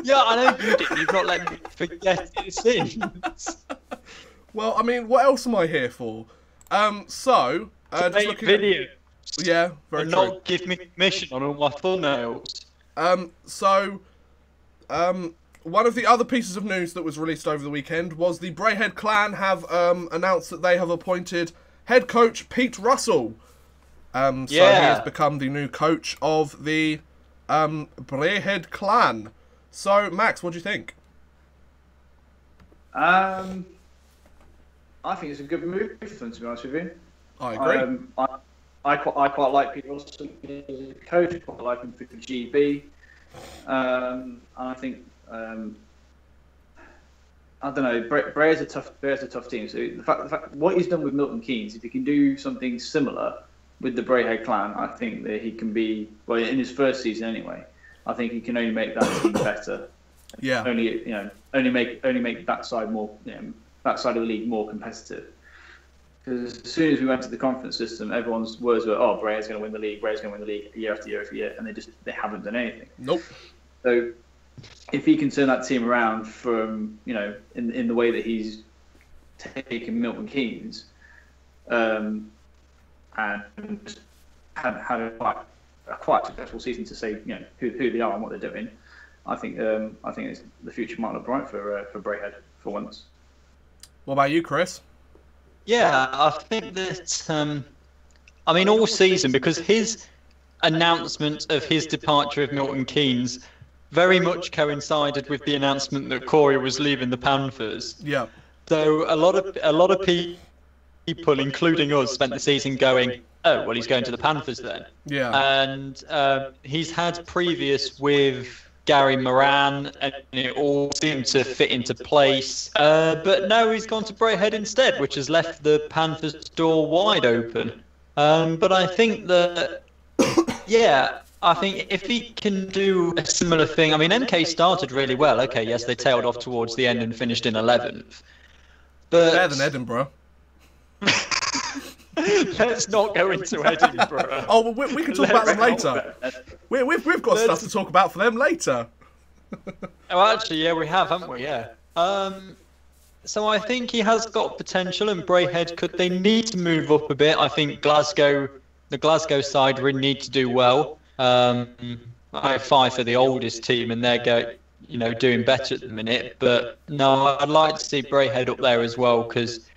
Yeah, I know you did. You've not let me forget it since. Well, I mean, what else am I here for? Just make videos. Yeah, very and true. Not give me commission on all my thumbnails. One of the other pieces of news that was released over the weekend was the Braehead clan have announced that they have appointed head coach Pete Russell. So he has become the new coach of the Braehead clan. So, Max, what do you think? I think it's a good move for them, to be honest with you. I agree. I quite like Pete Russell as a coach. I quite like him for GB. And I think I don't know. Braehead's a tough team. So the fact what he's done with Milton Keynes, if he can do something similar with the Braehead clan, I think that he can be in his first season anyway. I think he can only make that team better. Yeah. Only make that side more. That side of the league more competitive. Because as soon as we went to the conference system, everyone's words were, "Oh, Braehead's going to win the league. Braehead's going to win the league year after year after year," and they haven't done anything. Nope. So if he can turn that team around from in the way that he's taken Milton Keynes, and had a quite successful season to say who they are and what they're doing, I think the future might look bright for Braehead for once. What about you, Chris? Yeah, I think that all season, because his announcement of his departure of Milton Keynes very much coincided with the announcement that Corey was leaving the Panthers. Yeah. So a lot of people, including us, spent the season going, "Oh, well, he's going to the Panthers then." Yeah. And he's had previous with Gary Moran, and it all seemed to fit into place. But now he's gone to Braehead instead, which has left the Panthers' door wide open. But I think that, I think if he can do a similar thing, MK started really well. Okay, yes, they tailed off towards the end and finished in 11th. But better than Edinburgh. Let's not go into Edinburgh. Oh, well, we can talk about them later. We've got stuff to talk about for them later. Oh, actually, yeah, we have, haven't we? Yeah. So I think he has got potential, and Braehead they need to move up a bit. I think the Glasgow side really need to do well. I fight for the oldest team, and they're doing better at the minute. But no, I'd like to see Braehead up there as well, because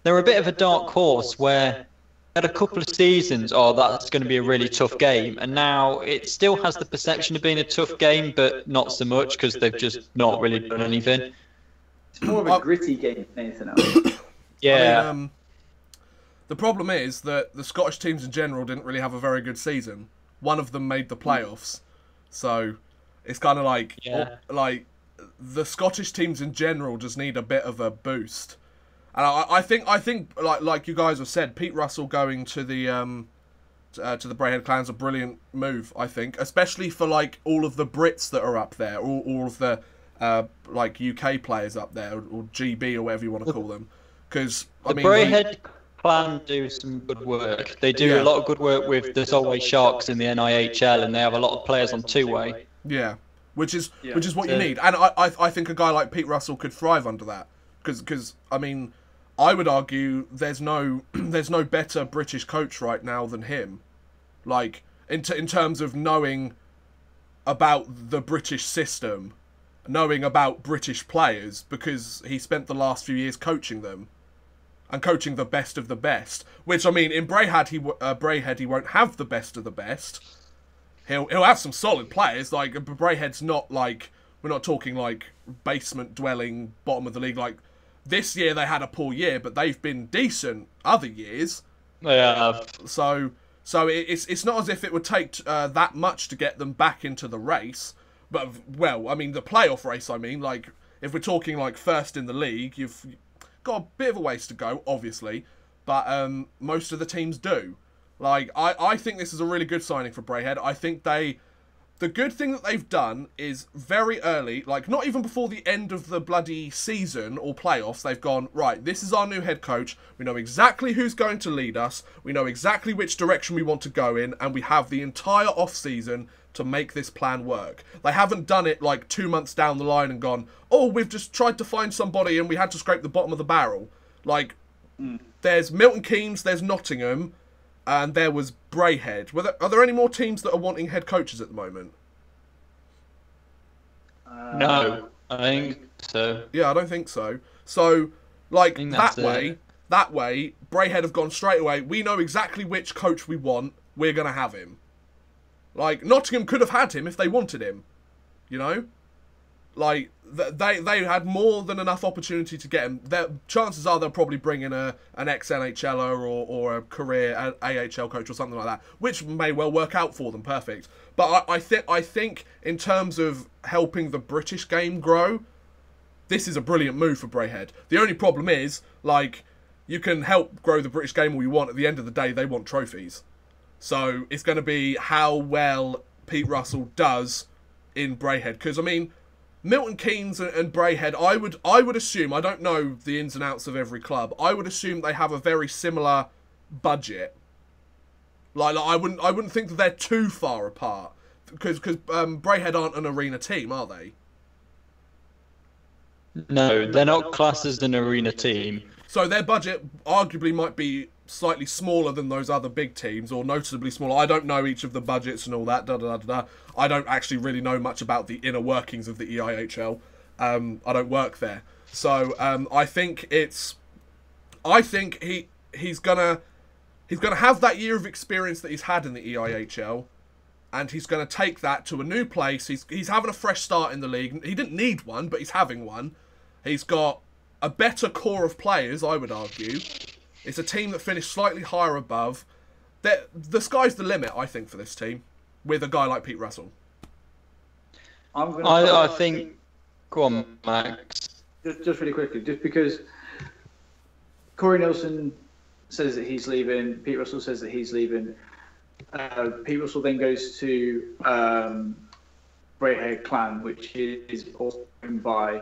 they're a bit of a dark horse where at a couple of seasons, that's going to be a really tough game. And now it still has the perception of being a tough game, but not so much because they've just not really done anything. It's more of a gritty game than anything else. Yeah. The problem is that the Scottish teams in general didn't really have a very good season. One of them made the playoffs. So it's kind of like the Scottish teams in general just need a bit of a boost. And I think like you guys have said, Pete Russell going to the Braehead clan's a brilliant move. I think, especially for all of the Brits that are up there, all of the UK players up there, or GB or whatever you want to call them. Because Braehead clan do some good work. They do a lot of good work with the Solway Sharks in the EIHL, and they have a lot of players on two-way. Yeah, which is what you need. And I think a guy like Pete Russell could thrive under that. Because I would argue there's no better British coach right now than him. In terms of knowing about the British system, knowing about British players, because he spent the last few years coaching them and coaching the best of the best. Which in Braehead he won't have the best of the best. He'll have some solid players. Braehead's not we're not talking basement dwelling bottom of the league. this year they had a poor year, but they've been decent other years. Yeah. So it's not as if it would take that much to get them back into the race. But, well, I mean, the playoff race, I mean, like, if we're talking, like, first in the league, you've got a bit of a ways to go, obviously. But most of the teams do. Like, I think this is a really good signing for Braehead. I think the good thing that they've done is very early, like, not even before the end of the bloody season or playoffs, they've gone, right, this is our new head coach. We know exactly who's going to lead us. We know exactly which direction we want to go in. And we have the entire off-season to make this plan work. They haven't done it, like, 2 months down the line and gone, oh, we've just tried to find somebody and we had to scrape the bottom of the barrel. Like, there's Milton Keynes, there's Nottingham, and there was Braehead. Are there any more teams that are wanting head coaches at the moment? No, I think so. Yeah, I don't think so. So, like, that way, Braehead have gone straight away. We know exactly which coach we want. We're going to have him. Like, Nottingham could have had him if they wanted him. You know? Like, they had more than enough opportunity to get him. Chances are they'll probably bring in an ex-NHLer or a career AHL coach or something like that, which may well work out for them. Perfect. But I think in terms of helping the British game grow, this is a brilliant move for Braehead. The only problem is, like, you can help grow the British game all you want. At the end of the day, they want trophies. So it's going to be how well Pete Russell does in Braehead. Because, I mean, Milton Keynes and Braehead, I would assume, I don't know the ins and outs of every club, I would assume they have a very similar budget. Like I wouldn't think that they're too far apart. Because Braehead aren't an arena team, are they? No, they're not classed as an arena team. So their budget arguably might be slightly smaller than those other big teams, or noticeably smaller. I don't know each of the budgets and all that. I don't actually really know much about the inner workings of the EIHL. I don't work there, so I think he's gonna have that year of experience that he's had in the EIHL, and he's gonna take that to a new place. He's having a fresh start in the league. He didn't need one, but he's having one. He's got a better core of players, I would argue. It's a team that finished slightly higher above. The sky's the limit, I think, for this team, with a guy like Pete Russell. I think... Go on, Max. Just really quickly, just because Corey Nielsen says that he's leaving, Pete Russell says that he's leaving. Pete Russell then goes to Braehead Clan, which is also owned by,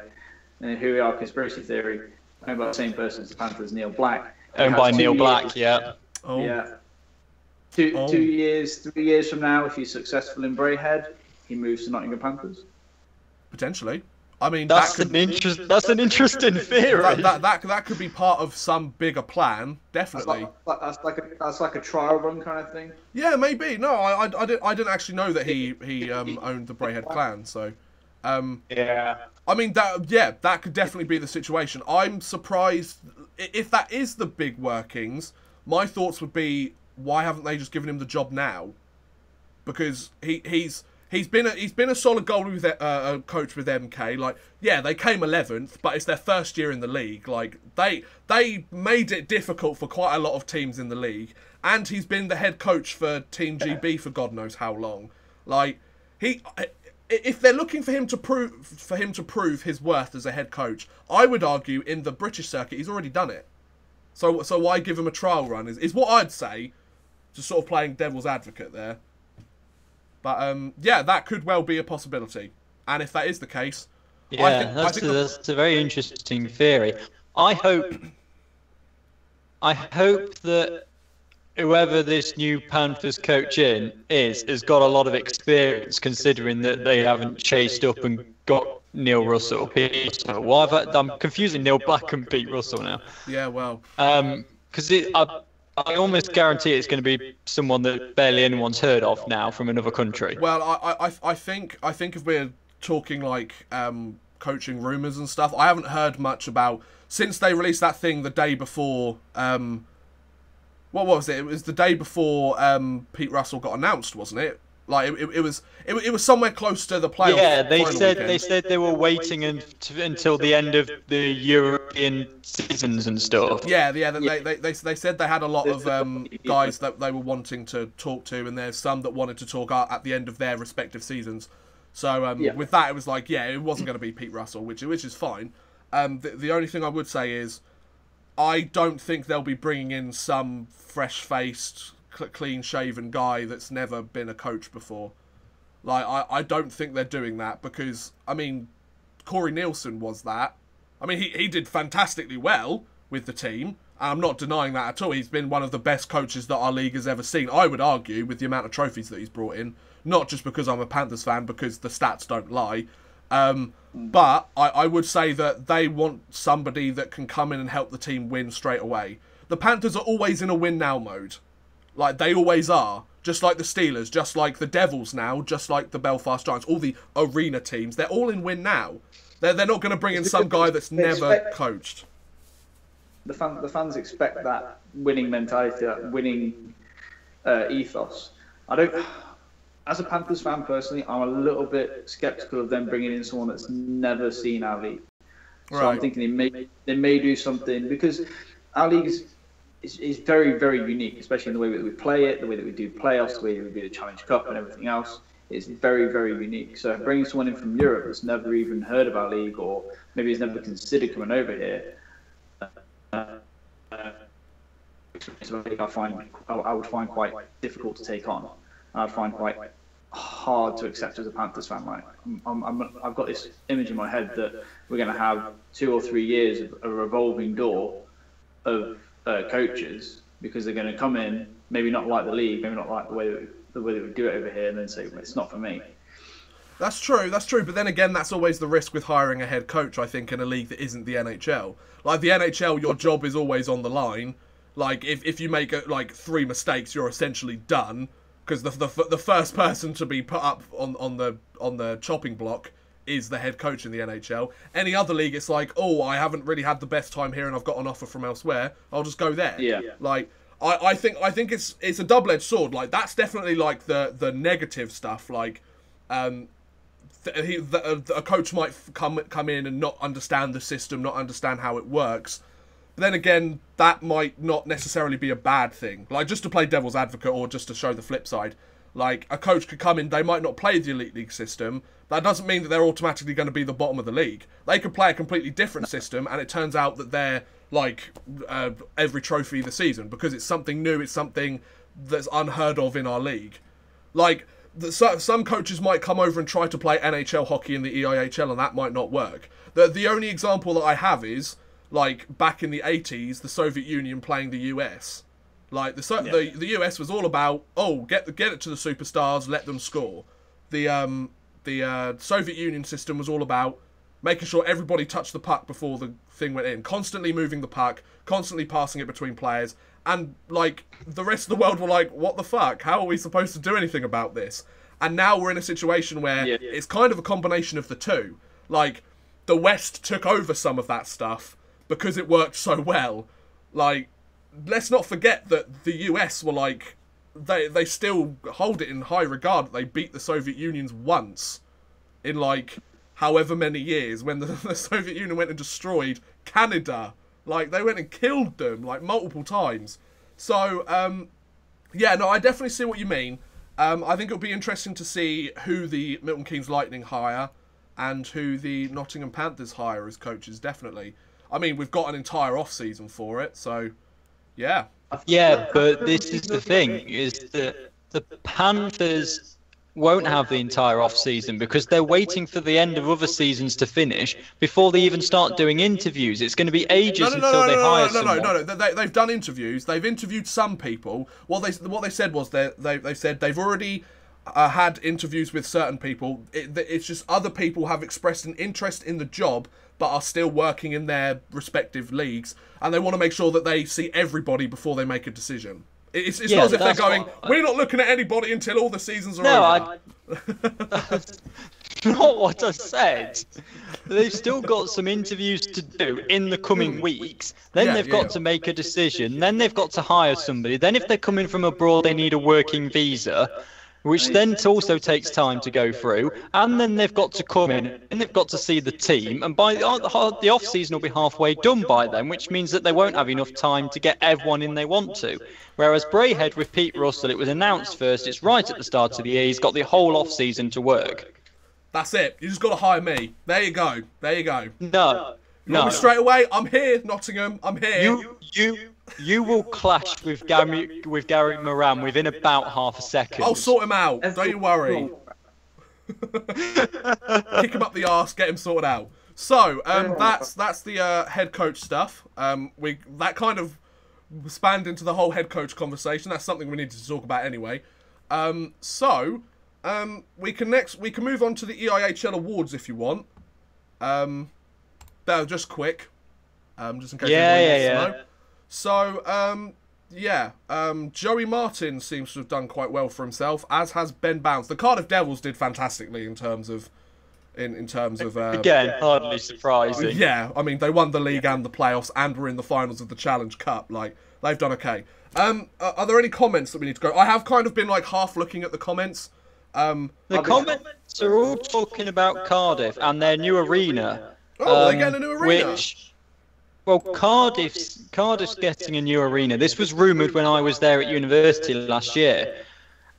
who we are, conspiracy theory, owned by the same person as the Panthers, Neil Black. Owned by Neil Black, yeah. Oh. Yeah. 3 years from now, if he's successful in Braehead, he moves to Nottingham Panthers. Potentially. I mean, that's an interesting theory. That could be part of some bigger plan, definitely. That's like a trial run kind of thing. Yeah, maybe. No, I didn't actually know that he owned the Braehead clan. So, yeah. I mean that could definitely be the situation. I'm surprised if that is the big workings. My thoughts would be, why haven't they just given him the job now? Because he's been a solid goalie with coach with MK. Like, yeah, they came 11th, but it's their first year in the league. Like, they made it difficult for quite a lot of teams in the league, and he's been the head coach for Team GB for God knows how long. Like, if they're looking for him to prove his worth as a head coach, I would argue in the British circuit he's already done it. So why give him a trial run? Is what I'd say. Just sort of playing devil's advocate there. But yeah, that could well be a possibility. And if that is the case, yeah, that's a very interesting theory. I hope that whoever this new Panthers coach has got a lot of experience, considering that they haven't chased up and got Neil Russell, Pete Russell. I'm confusing Neil Black and Pete Russell now. Yeah, well, because I almost guarantee it's going to be someone that barely anyone's heard of now from another country. Well, I think if we're talking like coaching rumours and stuff, I haven't heard much about since they released that thing the day before. What was it? It was the day before Pete Russell got announced, wasn't it? Like it was somewhere close to the playoff. Yeah, weekend. they said they were waiting until the end of the European seasons and stuff. Yeah. They said they had a lot of guys that they were wanting to talk to, and there's some that wanted to talk at the end of their respective seasons. So with that, it was like, yeah, it wasn't going to be Pete Russell, which is fine. The only thing I would say is, I don't think they'll be bringing in some fresh-faced, clean-shaven guy that's never been a coach before. Like, I don't think they're doing that because, I mean, Corey Nielsen was that. I mean, he did fantastically well with the team. I'm not denying that at all. He's been one of the best coaches that our league has ever seen, I would argue, with the amount of trophies that he's brought in. Not just because I'm a Panthers fan, because the stats don't lie. But I would say that they want somebody that can come in and help the team win straight away. The Panthers are always in a win-now mode. Like, they always are. Just like the Steelers, just like the Devils now, just like the Belfast Giants, all the arena teams, they're all in win-now. They're not going to bring in some guy that's never coached. The fans expect that winning mentality, that winning ethos. As a Panthers fan personally, I'm a little bit sceptical of them bringing in someone that's never seen our league. So right. I'm thinking they may do something, because our league is very, very unique, especially in the way that we play it, the way that we do playoffs, the way that we do the Challenge Cup and everything else. It's very, very unique. So bringing someone in from Europe that's never even heard of our league, or maybe has never considered coming over here, I would find quite difficult to take on. I'd find quite hard to accept as a Panthers fan. Like, I've got this image in my head that we're going to have 2 or 3 years of a revolving door of coaches, because they're going to come in, maybe not like the league, maybe not like the way that we do it over here, and then say, well, it's not for me. That's true. But then again, that's always the risk with hiring a head coach, I think, in a league that isn't the NHL. Like, the NHL, your job is always on the line. Like, if you make, 3 mistakes, you're essentially done. Because the first person to be put up on the chopping block is the head coach in the NHL. Any other league, it's like, oh, I haven't really had the best time here and I've got an offer from elsewhere. I'll just go there. Yeah. Like, I think it's a double-edged sword. Like, that's definitely like the negative stuff. Like, a coach might come in and not understand the system, not understand how it works. But then again, that might not necessarily be a bad thing. Like, just to play devil's advocate, or just to show the flip side, like, a coach could come in, they might not play the Elite League system. That doesn't mean that they're automatically going to be the bottom of the league. They could play a completely different system, and it turns out that they're, like, every trophy this season, because it's something new, it's something that's unheard of in our league. Like, some coaches might come over and try to play NHL hockey in the EIHL, and that might not work. The only example that I have is, like, back in the 80s, the Soviet Union playing the US. Like, the US was all about, get it to the superstars, let them score. The Soviet Union system was all about making sure everybody touched the puck before the thing went in, constantly moving the puck, constantly passing it between players, and, like, the rest of the world were like, what the fuck? How are we supposed to do anything about this? And now we're in a situation where it's kind of a combination of the two. Like, the West took over some of that stuff because it worked so well. Like, let's not forget that the US were like, they still hold it in high regard. They beat the Soviet Union once in, like, however many years, when the Soviet Union went and destroyed Canada. Like, they went and killed them, like, multiple times. So, I definitely see what you mean. I think it'll be interesting to see who the Milton Keynes Lightning hire and who the Nottingham Panthers hire as coaches, definitely. I mean, we've got an entire off-season for it, so, yeah. Yeah, but this is the thing, is that the Panthers won't have the entire off-season because they're waiting for the end of other seasons to finish before they even start doing interviews. It's going to be ages until they hire someone. No. They've done interviews. They've interviewed some people. What they said was they said they've already had interviews with certain people. It's just other people have expressed an interest in the job but are still working in their respective leagues, and they want to make sure that they see everybody before they make a decision. It's not as if they're going, we're not looking at anybody until all the seasons are over. That's not what I said. They've still got some interviews to do in the coming weeks. Then they've got to make a decision. Then they've got to hire somebody. Then if they're coming from abroad, they need a working visa. which then also takes time to go through, and then they've got to come in and they've got to see the team, and by the off-season will be halfway done by then, which means that they won't have enough time to get everyone in they want to. Whereas Braehead with Pete Russell, it was announced first, it's right at the start of the year, he's got the whole off-season to work. That's it. You just got to hire me. There you go. There you go. No. Straight away, I'm here, Nottingham. I'm here. You will clash with Gary Moran within about half a second. I'll sort him out. Don't you worry. Kick him up the arse, get him sorted out. So that's the head coach stuff. That kind of spanned into the whole head coach conversation. That's something we needed to talk about anyway. We can move on to the EIHL awards if you want. They're just quick. Just in case anyone wants to know. So, Joey Martin seems to have done quite well for himself, as has Ben Bounds. The Cardiff Devils did fantastically in terms of again, hardly surprising. Yeah, I mean they won the league and the playoffs and were in the finals of the Challenge Cup. Like they've done okay. Are there any comments that we need to go? I have kind of been like half looking at the comments. The comments are all talking about Cardiff and their new arena. Oh, they're getting a new arena. Cardiff's getting a new arena. This was rumoured when I was there at university last year.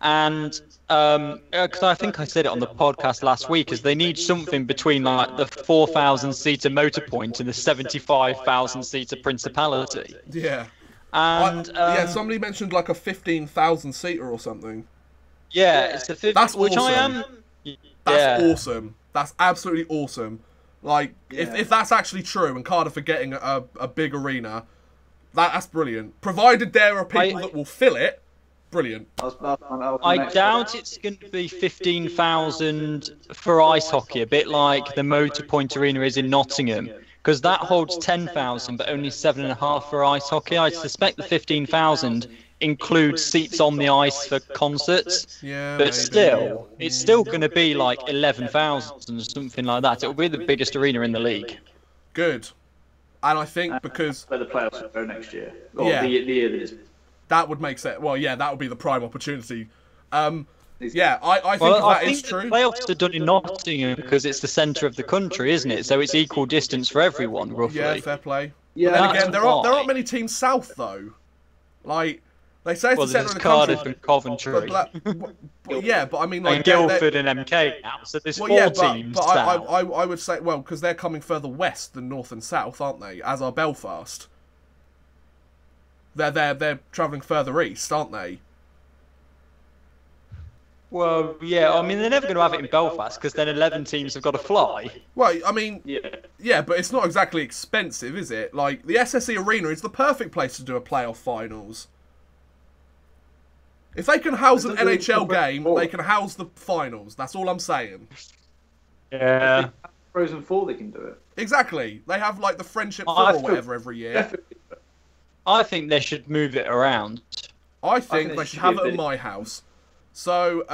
And because I think I said it on the podcast last week, is they need something between like the 4,000-seater Motorpoint and the 75,000-seater Principality. Yeah. And somebody mentioned like a 15,000-seater or something. Yeah, it's a that's which awesome. I am. That's awesome. That's absolutely awesome. Like, if that's actually true and Cardiff are getting a big arena, that's brilliant. Provided there are people that will fill it, brilliant. I doubt it's going to be 15,000 for ice hockey, a bit like the Motorpoint Arena is in Nottingham, because that holds 10,000 but only 7.5 for ice hockey. I suspect the 15,000 includes seats on the ice for concerts, but maybe. Still, it's still going to be like 11,000 or something like that. It will be the biggest arena in the league. Good, and I think because where the playoffs will go next year, or the year that is. That would make sense. Well, yeah, that would be the prime opportunity. I think that is true. The playoffs are done in Nottingham because it's the centre of the country, isn't it? So it's equal distance for everyone, roughly. Yeah, fair play. Yeah. But then again, there aren't many teams south though. Like. They say it's the centre of the Cardiff country. and Coventry. But I mean, like and Guildford and MK now, so there's four teams. But I would say, well, because they're coming further west than north and south, aren't they? As are Belfast. They're travelling further east, aren't they? Well, yeah. I mean, they're never going to have it in Belfast because then 11 teams have got to fly. Well, I mean, yeah, but it's not exactly expensive, is it? Like the SSE Arena is the perfect place to do a playoff finals. If they can house an NHL game, they can house the finals. That's all I'm saying. Yeah. Frozen Four, they can do it. Exactly. They have like the Friendship Four or whatever every year. I think they should move it around. I think they should have it at my house. So,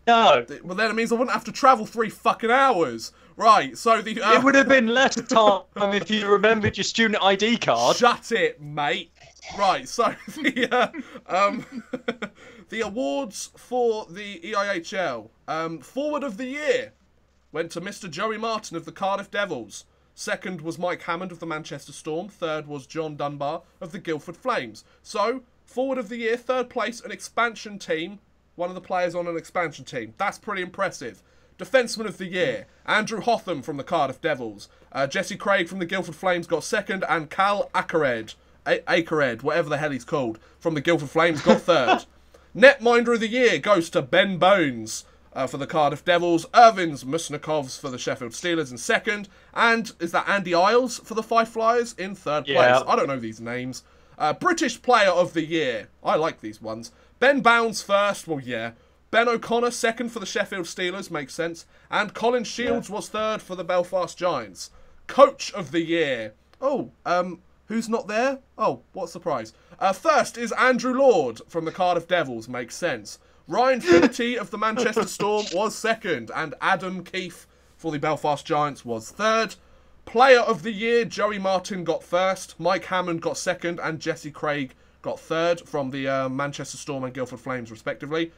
no. Well, then it means I wouldn't have to travel 3 fucking hours. Right, so the... It would have been less time if you remembered your student ID card. Shut it, mate. Right, so the the awards for the EIHL. Forward of the Year went to Mr. Joey Martin of the Cardiff Devils. Second was Mike Hammond of the Manchester Storm. Third was John Dunbar of the Guildford Flames. So, Forward of the Year, third place, an expansion team. One of the players on an expansion team. That's pretty impressive. Defenceman of the Year, Andrew Hotham from the Cardiff Devils. Jesse Craig from the Guildford Flames got second, and Cal Akered, whatever the hell he's called, from the Guildford Flames got third. Netminder of the Year goes to Ben Bones for the Cardiff Devils. Irvins Musnikovs for the Sheffield Steelers in second. And is that Andy Isles for the Fife Flyers in third place? I don't know these names. British Player of the Year. I like these ones. Ben Bounds first. Well, yeah. Ben O'Connor second for the Sheffield Steelers. Makes sense. And Colin Shields was third for the Belfast Giants. Coach of the Year. Oh, who's not there? Oh, what a surprise. First is Andrew Lord from the Cardiff Devils. Makes sense. Ryan Finnerty of the Manchester Storm was second. And Adam Keefe for the Belfast Giants was third. Player of the Year, Joey Martin got first. Mike Hammond got second. And Jesse Craig got third from the Manchester Storm and Guildford Flames, respectively.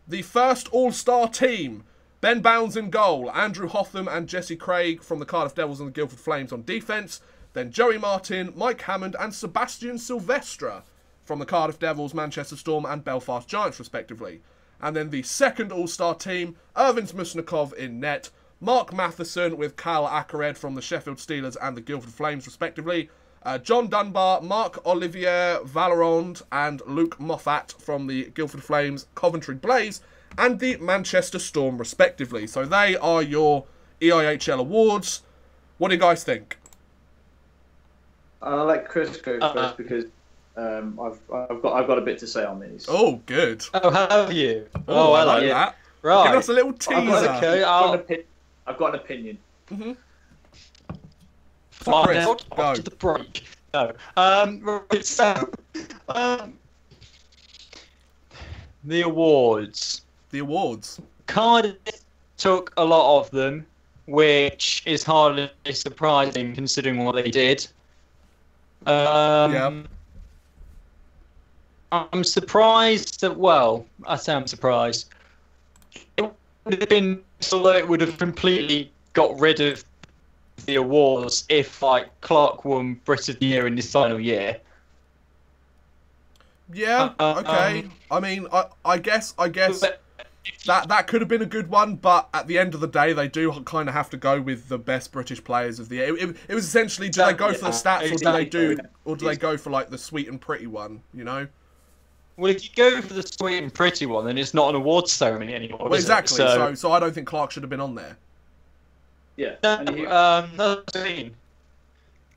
the first All-Star team. Ben Bounds in goal, Andrew Hotham and Jesse Craig from the Cardiff Devils and the Guildford Flames on defence. Then Joey Martin, Mike Hammond and Sebastian Silvestre from the Cardiff Devils, Manchester Storm and Belfast Giants respectively. And then the second All-Star team, Irvin Musnikov in net, Mark Matheson with Kyle Akered from the Sheffield Steelers and the Guildford Flames respectively, John Dunbar, Marc Olivier Valorand and Luke Moffat from the Guildford Flames, Coventry Blaze and the Manchester Storm respectively. So they are your EIHL awards. What do you guys think? I'll let Chris go first because I've got a bit to say on these. Oh, good. Oh, have you? Oh, I like that. Right. Give us a little teaser. I've got an opinion. Mm-hmm. Fine. Chris, After the break. No. Right, so, the awards. The awards. Cardiff took a lot of them, which is hardly surprising considering what they did. Yeah. I'm surprised that, well, I say I'm surprised. It would have been so that it would have completely got rid of the awards if, like, Clark won Brit of the Year in his final year. Yeah, okay. I mean, I guess that could have been a good one, but at the end of the day, they do kind of have to go with the best British players of the year. It was essentially, do they go for the stats, or do they go for like the sweet and pretty one? You know. Well, if you go for the sweet and pretty one, then it's not an awards ceremony anymore. Well, exactly. So I don't think Clark should have been on there. Yeah. That's what I mean.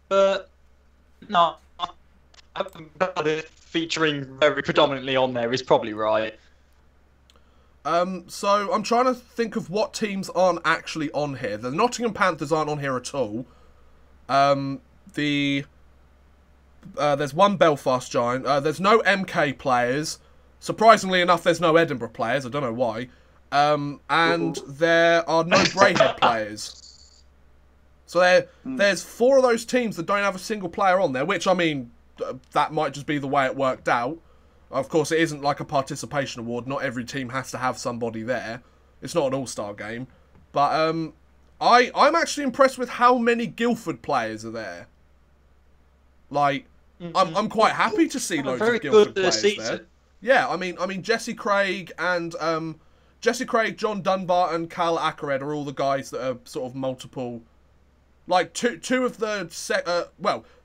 But no, featuring very predominantly on there is probably right. So I'm trying to think of what teams aren't actually on here. The Nottingham Panthers aren't on here at all. There's one Belfast Giant. There's no MK players. Surprisingly enough, there's no Edinburgh players. I don't know why. And there are no Braehead players. So there's 4 of those teams that don't have a single player on there, which, I mean, that might just be the way it worked out. Of course, it isn't like a participation award. Not every team has to have somebody there. It's not an all-star game. But I'm actually impressed with how many Guildford players are there. Like, I'm quite happy to see loads of Guildford players there. Yeah, I mean Jesse Craig and John Dunbar and Kyle Akered are all the guys that are sort of multiple. Like two of the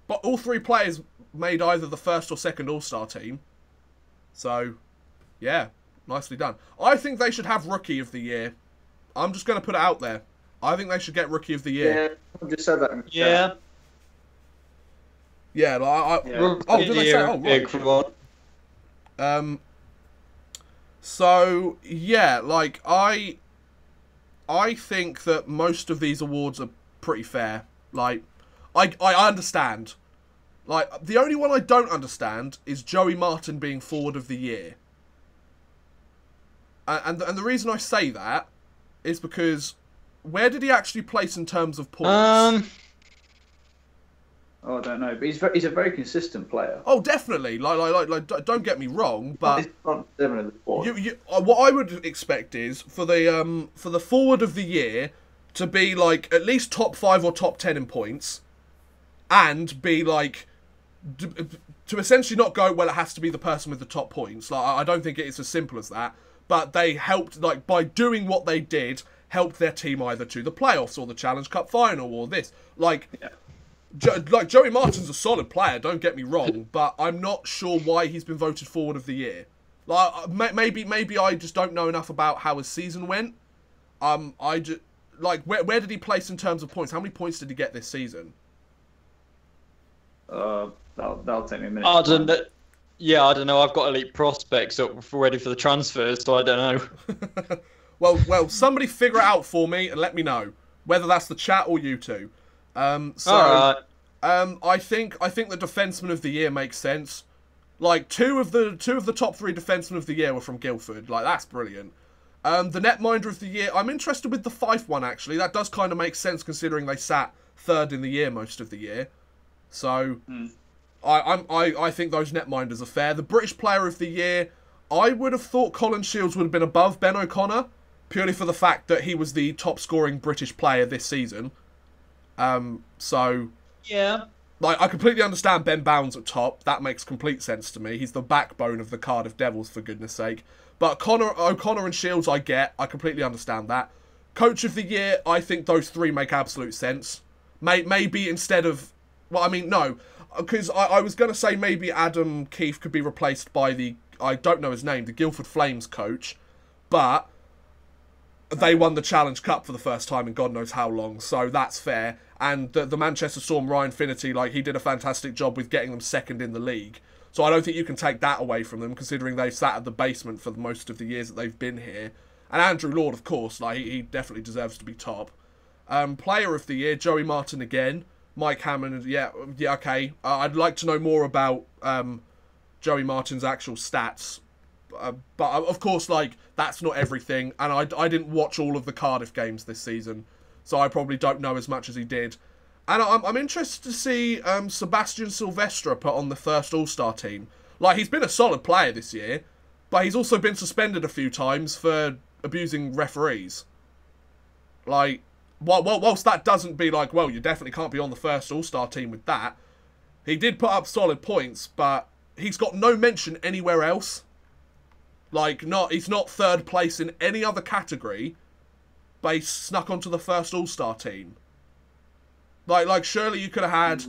but all 3 players made either the first or second all-star team. So, yeah, nicely done. I think they should have Rookie of the Year. I'm just going to put it out there. I think they should get Rookie of the Year. Yeah, I just said that. Yeah. Yeah, like did they say? Oh, right. So yeah, like I think that most of these awards are pretty fair. Like, I understand. Like, the only one I don't understand is Joey Martin being Forward of the Year. And the reason I say that is because where did he actually place in terms of points? Oh, I don't know, but he's a very consistent player. Oh, definitely. Like don't get me wrong, but what I would expect is for the Forward of the Year to be like at least top 5 or top 10 in points, and be like to essentially not go, well, it has to be the person with the top points. Like, I don't think it is as simple as that. But they helped, like, by doing what they did, helped their team either to the playoffs or the Challenge Cup final or this. Like, Joey Martin's a solid player, don't get me wrong, but I'm not sure why he's been voted Forward of the Year. Like, maybe I just don't know enough about how his season went. Where did he place in terms of points? How many points did he get this season? That'll take me a minute. I don't know. Yeah, I don't know. I've got elite prospects up ready for the transfers, so I don't know. well, somebody figure it out for me and let me know whether that's the chat or you two. I think the defenseman of the year makes sense. Like two of the top 3 defensemen of the year were from Guildford. Like, that's brilliant. The netminder of the year, I'm interested with the Fife one actually. That does kind of make sense considering they sat 3rd in the year most of the year. So I think those netminders are fair. The British Player of the Year, I would have thought Colin Shields would have been above Ben O'Connor, purely for the fact that he was the top scoring British player this season. So yeah, like I completely understand Ben Bounds at top. That makes complete sense to me. He's the backbone of the Cardiff Devils, for goodness sake. But O'Connor and Shields, I completely understand that. Coach of the Year, I think those three make absolute sense. Maybe instead of... Well, I mean, no. Because I was going to say maybe Adam Keefe could be replaced by the... I don't know his name, the Guildford Flames coach. But they won the Challenge Cup for the first time in God knows how long. So that's fair. And the Manchester Storm, Ryan Finnerty, like, he did a fantastic job with getting them second in the league. So I don't think you can take that away from them, considering they've sat at the basement for most of the years that they've been here. And Andrew Lord, of course, like he definitely deserves to be top. Player of the Year, Joey Martin again. Mike Hammond, yeah, okay. I'd like to know more about Joey Martin's actual stats. But of course, like, that's not everything. And I didn't watch all of the Cardiff games this season, so I probably don't know as much as he did. And I'm interested to see Sebastian Silvestre put on the first All-Star team. Like, he's been a solid player this year, but he's also been suspended a few times for abusing referees. Like, whilst that doesn't be like, well, you definitely can't be on the first All-Star team with that, he did put up solid points, but he's got no mention anywhere else. Like, he's not third place in any other category, but he snuck onto the first All-Star team. Like surely you could have had,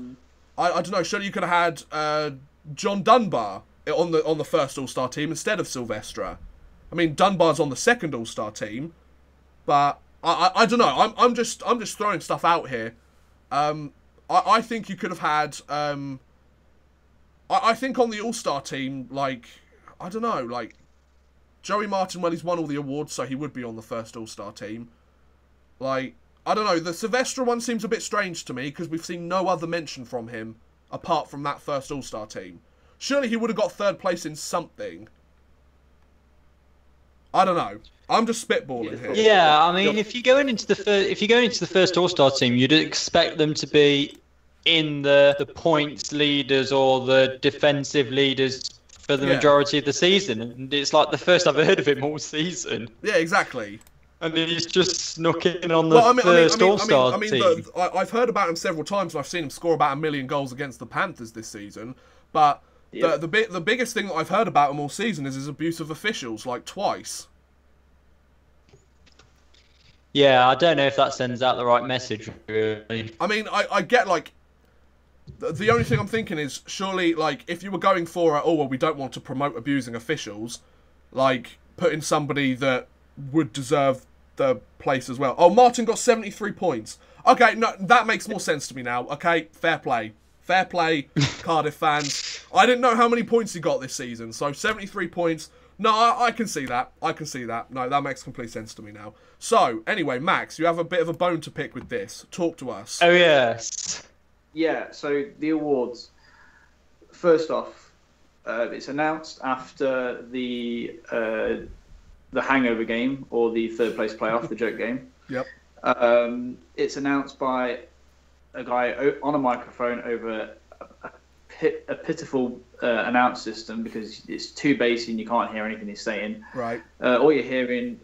I don't know, surely you could have had John Dunbar on the first All-Star team instead of Silvestre. I mean, Dunbar's on the second All-Star team, but I don't know. I'm just throwing stuff out here. I think you could have had. I think on the All-Star team, like, I don't know, like Joey Martin. Well, he's won all the awards, so he would be on the first All-Star team. Like, I don't know. The Silvestre one seems a bit strange to me because we've seen no other mention from him apart from that first All-Star team. Surely he would have got third place in something. I don't know. I'm just spitballing here. Yeah, I mean, if you're going into the first All-Star team, you'd expect them to be in the points leaders or the defensive leaders for the majority of the season, and it's like the first I've heard of him all season. Yeah, exactly. And then he's just snuck in on the first All-Star team. I've heard about him several times, and I've seen him score about 1 million goals against the Panthers this season. But the biggest thing that I've heard about him all season is his abuse of officials, like twice. Yeah, I don't know if that sends out the right message, really. I mean, I get, like... The only thing I'm thinking is, surely, like, if you were going for, we don't want to promote abusing officials, like, put in somebody that would deserve the place as well. Oh, Martin got 73 points. Okay, no, that makes more sense to me now. Okay, fair play. Fair play, Cardiff fans. I didn't know how many points he got this season, so 73 points. No, I can see that. I can see that. No, that makes complete sense to me now. So, anyway, Max, you have a bit of a bone to pick with this. Talk to us. Oh, yes. Yeah, so the awards. First off, it's announced after the hangover game, or the third place playoff, the joke game. Yep. It's announced by a guy on a microphone over a pitiful announce system because it's too bassy and you can't hear anything he's saying. Right. All you're hearing,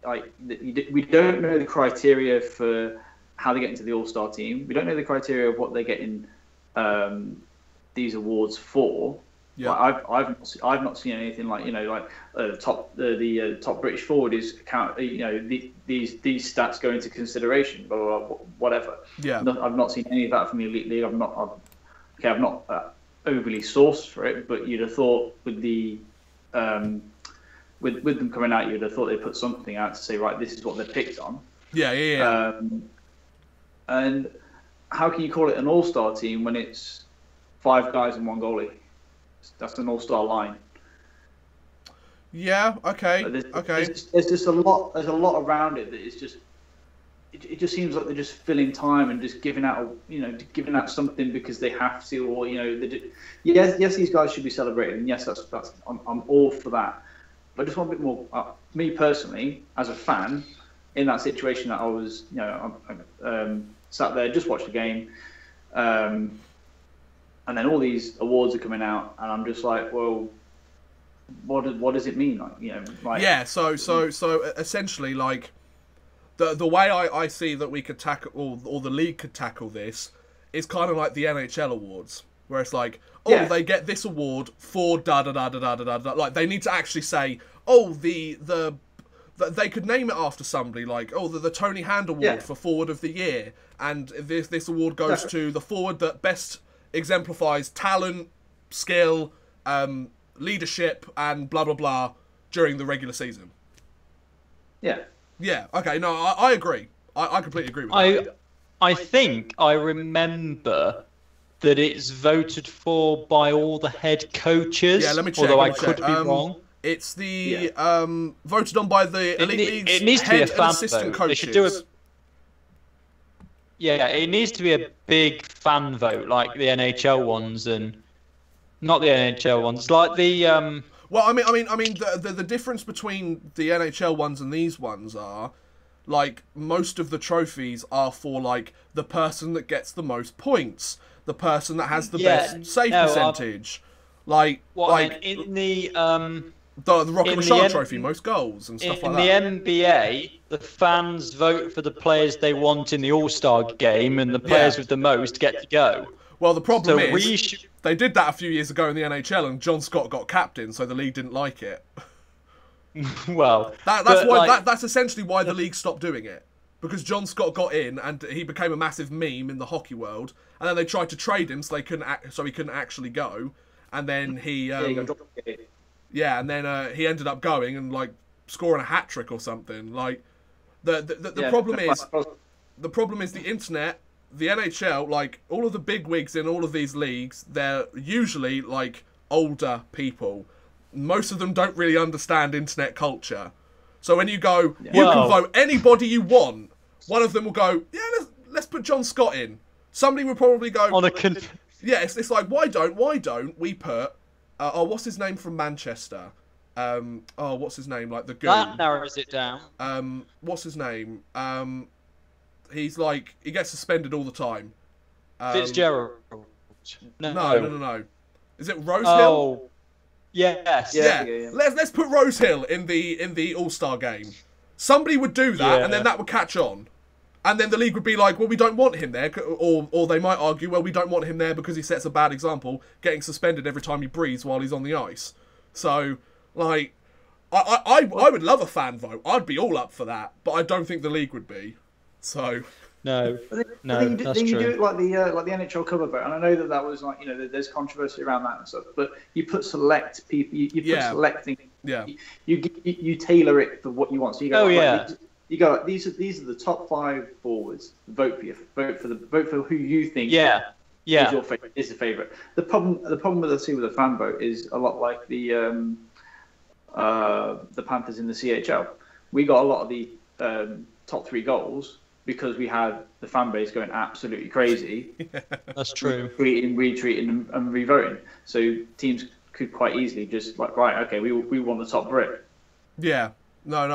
like, we don't know the criteria for how they get into the All-Star team. We don't know the criteria of what they're getting these awards for. Yeah. Like, I've not seen anything like, the top British forward is these stats go into consideration, blah, blah, blah, whatever. Yeah. I've not seen any of that from the Elite League. I've not overly sourced for it, but you'd have thought with the with them coming out, you'd have thought they'd put something out to say, right, this is what they're picked on. Yeah. And how can you call it an all-star team when it's 5 guys and 1 goalie? That's an all-star line. Yeah. Okay. There's just a lot. There's a lot around it that is just. It just seems like they're just filling time and just giving out, giving out something because they have to, or yes, these guys should be celebrated, and yes, that's I'm all for that. But I just want a bit more. Me personally, as a fan, in that situation that I was, sat there, just watched the game, and then all these awards are coming out, and I'm just like, well, what does it mean? Like, you know, like yeah. So essentially, like the way I see that we could tackle, or the league could tackle this, is kind of like the NHL awards, where it's like, oh, they get this award for da da da da da da da. Like they need to actually say, oh, they could name it after somebody, like, oh, the Tony Hand Award for Forward of the Year, and this award goes to the forward that best exemplifies talent, skill, leadership, and blah blah blah during the regular season. Yeah. Yeah. Okay. No, I agree. I completely agree with that. I think I remember that it's voted for by all the head coaches. Yeah. Let me check. Although I could be wrong. It's the voted on by the elite league's it needs to head be a fan and assistant vote. coaches. They should do a it needs to be a big fan vote, like the NHL ones, and not the NHL ones, like the. Well, I mean, the difference between the NHL ones and these ones are, like, most of the trophies are for like the person that gets the most points, the person that has the best save percentage, like in the the Rocket Richard Trophy, most goals and stuff like that. In the NBA, the fans vote for the players they want in the All-Star game, and the players with the most get to go. Well, the problem is they did that a few years ago in the NHL, and John Scott got captain, so the league didn't like it. Well, that's essentially why the league stopped doing it, because John Scott got in and he became a massive meme in the hockey world, and then they tried to trade him so he couldn't actually go, and then he and then he ended up going and like scoring a hat trick or something. Like the problem is the internet, the NHL, like all of the big wigs in all of these leagues, they're usually like older people. Most of them don't really understand internet culture. So when you go, you can vote anybody you want, one of them will go, yeah, let's put John Scott in. Somebody will probably go, it's like, why don't we put, what's his name from Manchester? What's his name? Like the goon. That narrows it down. What's his name? He's like, he gets suspended all the time. Fitzgerald. No. Is it Rosehill? Oh. Yes. Yeah. Let's put Rosehill in the All-Star game. Somebody would do that, and then that would catch on. And then the league would be like, well, we don't want him there. Or they might argue, well, we don't want him there because he sets a bad example, getting suspended every time he breathes while he's on the ice. So, like, I would love a fan vote. I'd be all up for that. But I don't think the league would be. So... No, then that's you true. do it like the NHL cover vote, and I know that was like, you know, there's controversy around that and stuff. But you put select people, you put selecting, you tailor it for what you want. So you go, these are the top 5 forwards. Vote for who you think. is your favorite, is the favorite. The problem with the fan vote is a lot like the Panthers in the CHL. We got a lot of the top 3 goals because we had the fan base going absolutely crazy. That's true. Retweeting, and re-voting. So teams could quite easily just like, right, okay, we want the top Brit. Yeah. No.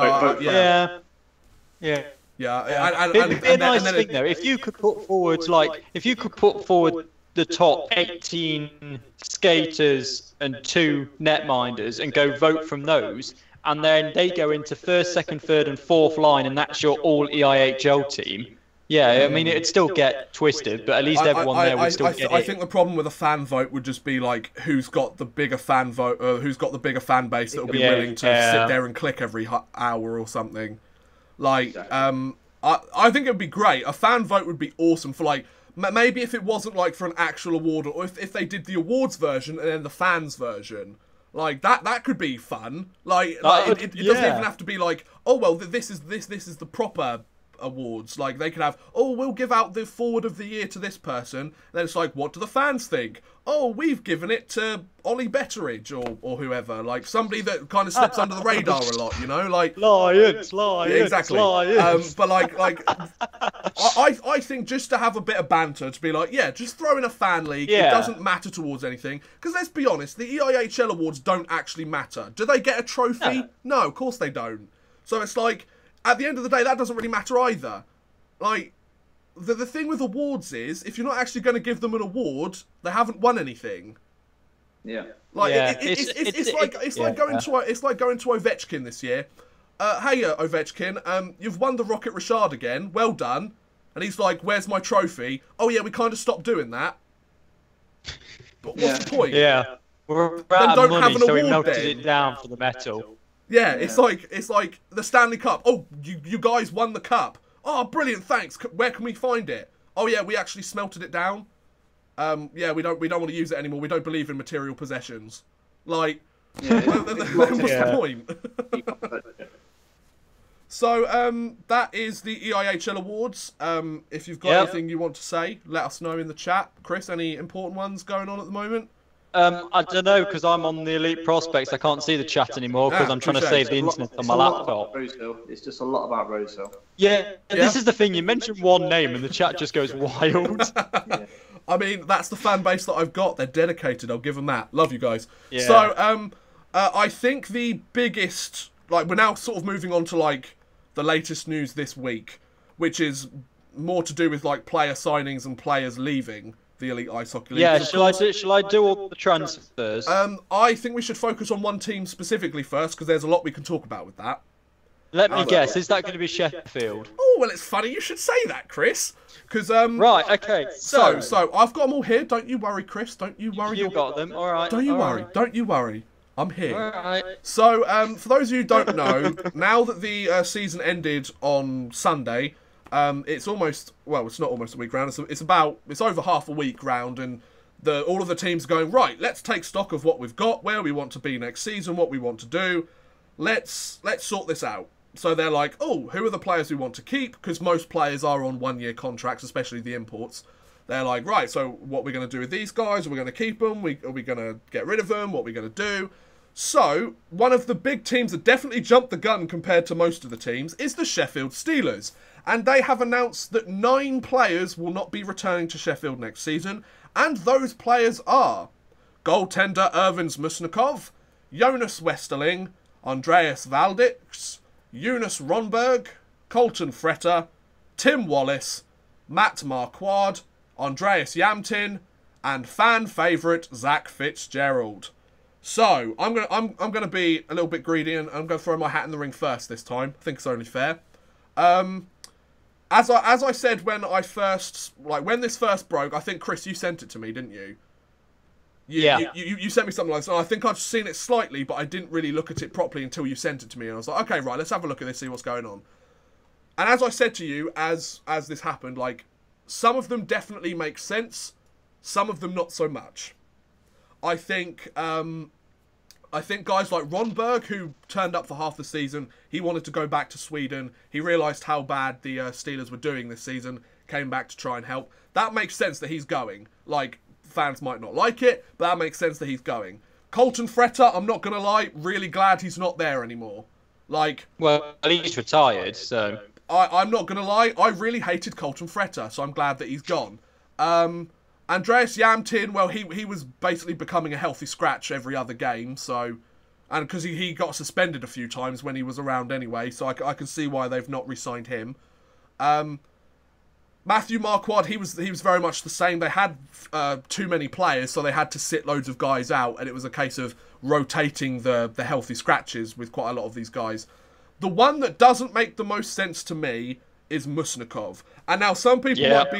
Yeah. And a nice thing though, if you could put forward the top 18 skaters and 2 netminders and go vote from those, and then they go into first, second, third, and fourth line, and that's your all EIHL team. Yeah, I mean, it'd still get twisted, but at least everyone there would still get it. I think the problem with a fan vote would just be like, who's got the bigger fan vote, who's got the bigger fan base that will be willing to sit there and click every hour or something. Like, I think it would be great. A fan vote would be awesome for like, maybe if it wasn't like for an actual award, or if they did the awards version and then the fans version. Like that could be fun. It doesn't even have to be like, oh well, this is the proper awards. Like they could have, oh, we'll give out the forward of the year to this person. And then it's like, what do the fans think? Oh, we've given it to Ollie Betteridge or whoever. Like somebody that kind of slips under the radar a lot, you know, like Lions, yeah, exactly. Lions. But I think just to have a bit of banter, to be like, yeah, just throw in a fan league. It doesn't matter towards anything. Because let's be honest, the EIHL awards don't actually matter. Do they get a trophy? No, of course they don't. So it's like, at the end of the day, that doesn't really matter either. Like, the thing with awards is, if you're not actually going to give them an award, they haven't won anything. Yeah. Like Yeah. it's like going to Ovechkin this year. Hey, Ovechkin, you've won the Rocket Richard again. Well done. And he's like, "Where's my trophy?" "Oh yeah, we kind of stopped doing that." But what's the point? Yeah. We're Then out don't of money, have an so we award melted then. it down for the metal. Yeah, it's like the Stanley Cup. "Oh, you guys won the cup. Oh, brilliant, thanks. Where can we find it?" "Oh yeah, we actually smelted it down. Yeah, we don't want to use it anymore. We don't believe in material possessions." Like, what's the point? So that is the EIHL Awards. If you've got anything you want to say, let us know in the chat. Chris, any important ones going on at the moment? I don't know, because I'm on the Elite Prospects. I can't see the chat anymore because I'm trying to save the internet on my laptop. It's just a lot about Rosehill. Yeah, this is the thing. You mention one name and the chat just goes wild. Yeah. I mean, that's the fan base that I've got. They're dedicated. I'll give them that. Love you guys. Yeah. So, I think the biggest, like, we're now sort of moving on to, like, the latest news this week, which is more to do with, like, player signings and players leaving the Elite Ice Hockey League. Yeah, shall I do all the transfers? I think we should focus on one team specifically first, because there's a lot we can talk about with that. Let me guess, is that going to be Sheffield? Oh, well, it's funny you should say that, Chris. Because Right, okay. So I've got them all here. Don't you worry, Chris. Don't you worry. You got them, all right. Don't you worry. Right. Don't you worry. I'm here. All right. So, for those of you who don't know, now that the season ended on Sunday, it's almost, well, it's not almost a week round. It's over half a week round, and all of the teams are going, right, let's take stock of what we've got, where we want to be next season, what we want to do. Let's sort this out. So they're like, oh, who are the players we want to keep? Because most players are on one-year contracts, especially the imports. They're like, right, so what we're going to do with these guys? Are we going to keep them? Are we going to get rid of them? What are we going to do? So, one of the big teams that definitely jumped the gun compared to most of the teams is the Sheffield Steelers. And they have announced that 9 players will not be returning to Sheffield next season. And those players are goaltender Ervins Musnikov, Jonas Westerling, Andreas Valdix, Jonas Ronberg, Colton Fretter, Tim Wallace, Matt Marquardt, Andreas Yamtin, and fan favourite Zach Fitzgerald. So I'm gonna be a little bit greedy, and I'm gonna throw my hat in the ring first this time. I think it's only fair. As I said when this first broke, I think Chris, you sent it to me, didn't you? You sent me something like this. And I think I've seen it slightly, but I didn't really look at it properly until you sent it to me. And I was like, okay, right, let's have a look at this, see what's going on. And as I said to you, as this happened, like, some of them definitely make sense, some of them not so much. I think guys like Ronberg, who turned up for half the season, he wanted to go back to Sweden. He realised how bad the Steelers were doing this season, came back to try and help. That makes sense that he's going. Like, fans might not like it, but that makes sense that he's going. Colton Fretter, I'm not going to lie, really glad he's not there anymore. Like, well, he's retired, so... I'm not going to lie, I really hated Colton Fretter, so I'm glad that he's gone. Andreas Yamtin, well, he was basically becoming a healthy scratch every other game, so... And because he got suspended a few times when he was around anyway, so I can see why they've not re-signed him. Matthew Marquardt, he was very much the same. They had too many players, so they had to sit loads of guys out, and it was a case of rotating the healthy scratches with quite a lot of these guys. The one that doesn't make the most sense to me is Musnikov. And now some people might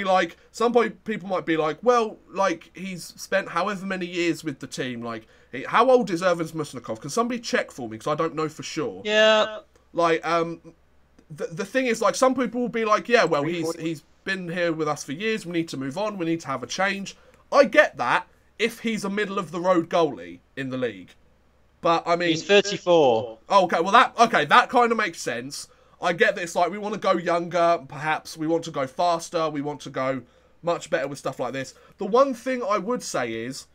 be like, well, like, he's spent however many years with the team. Like, how old is Ervins Musnikov? Can somebody check for me? Because I don't know for sure. Yeah. Like, the thing is, like, some people will be like, yeah, well, he's been here with us for years. We need to move on. We need to have a change. I get that if he's a middle-of-the-road goalie in the league. But, I mean... He's 34. Okay, well, that kind of makes sense. I get that it's like, we want to go younger, perhaps. We want to go faster. We want to go much better with stuff like this. The one thing I would say is,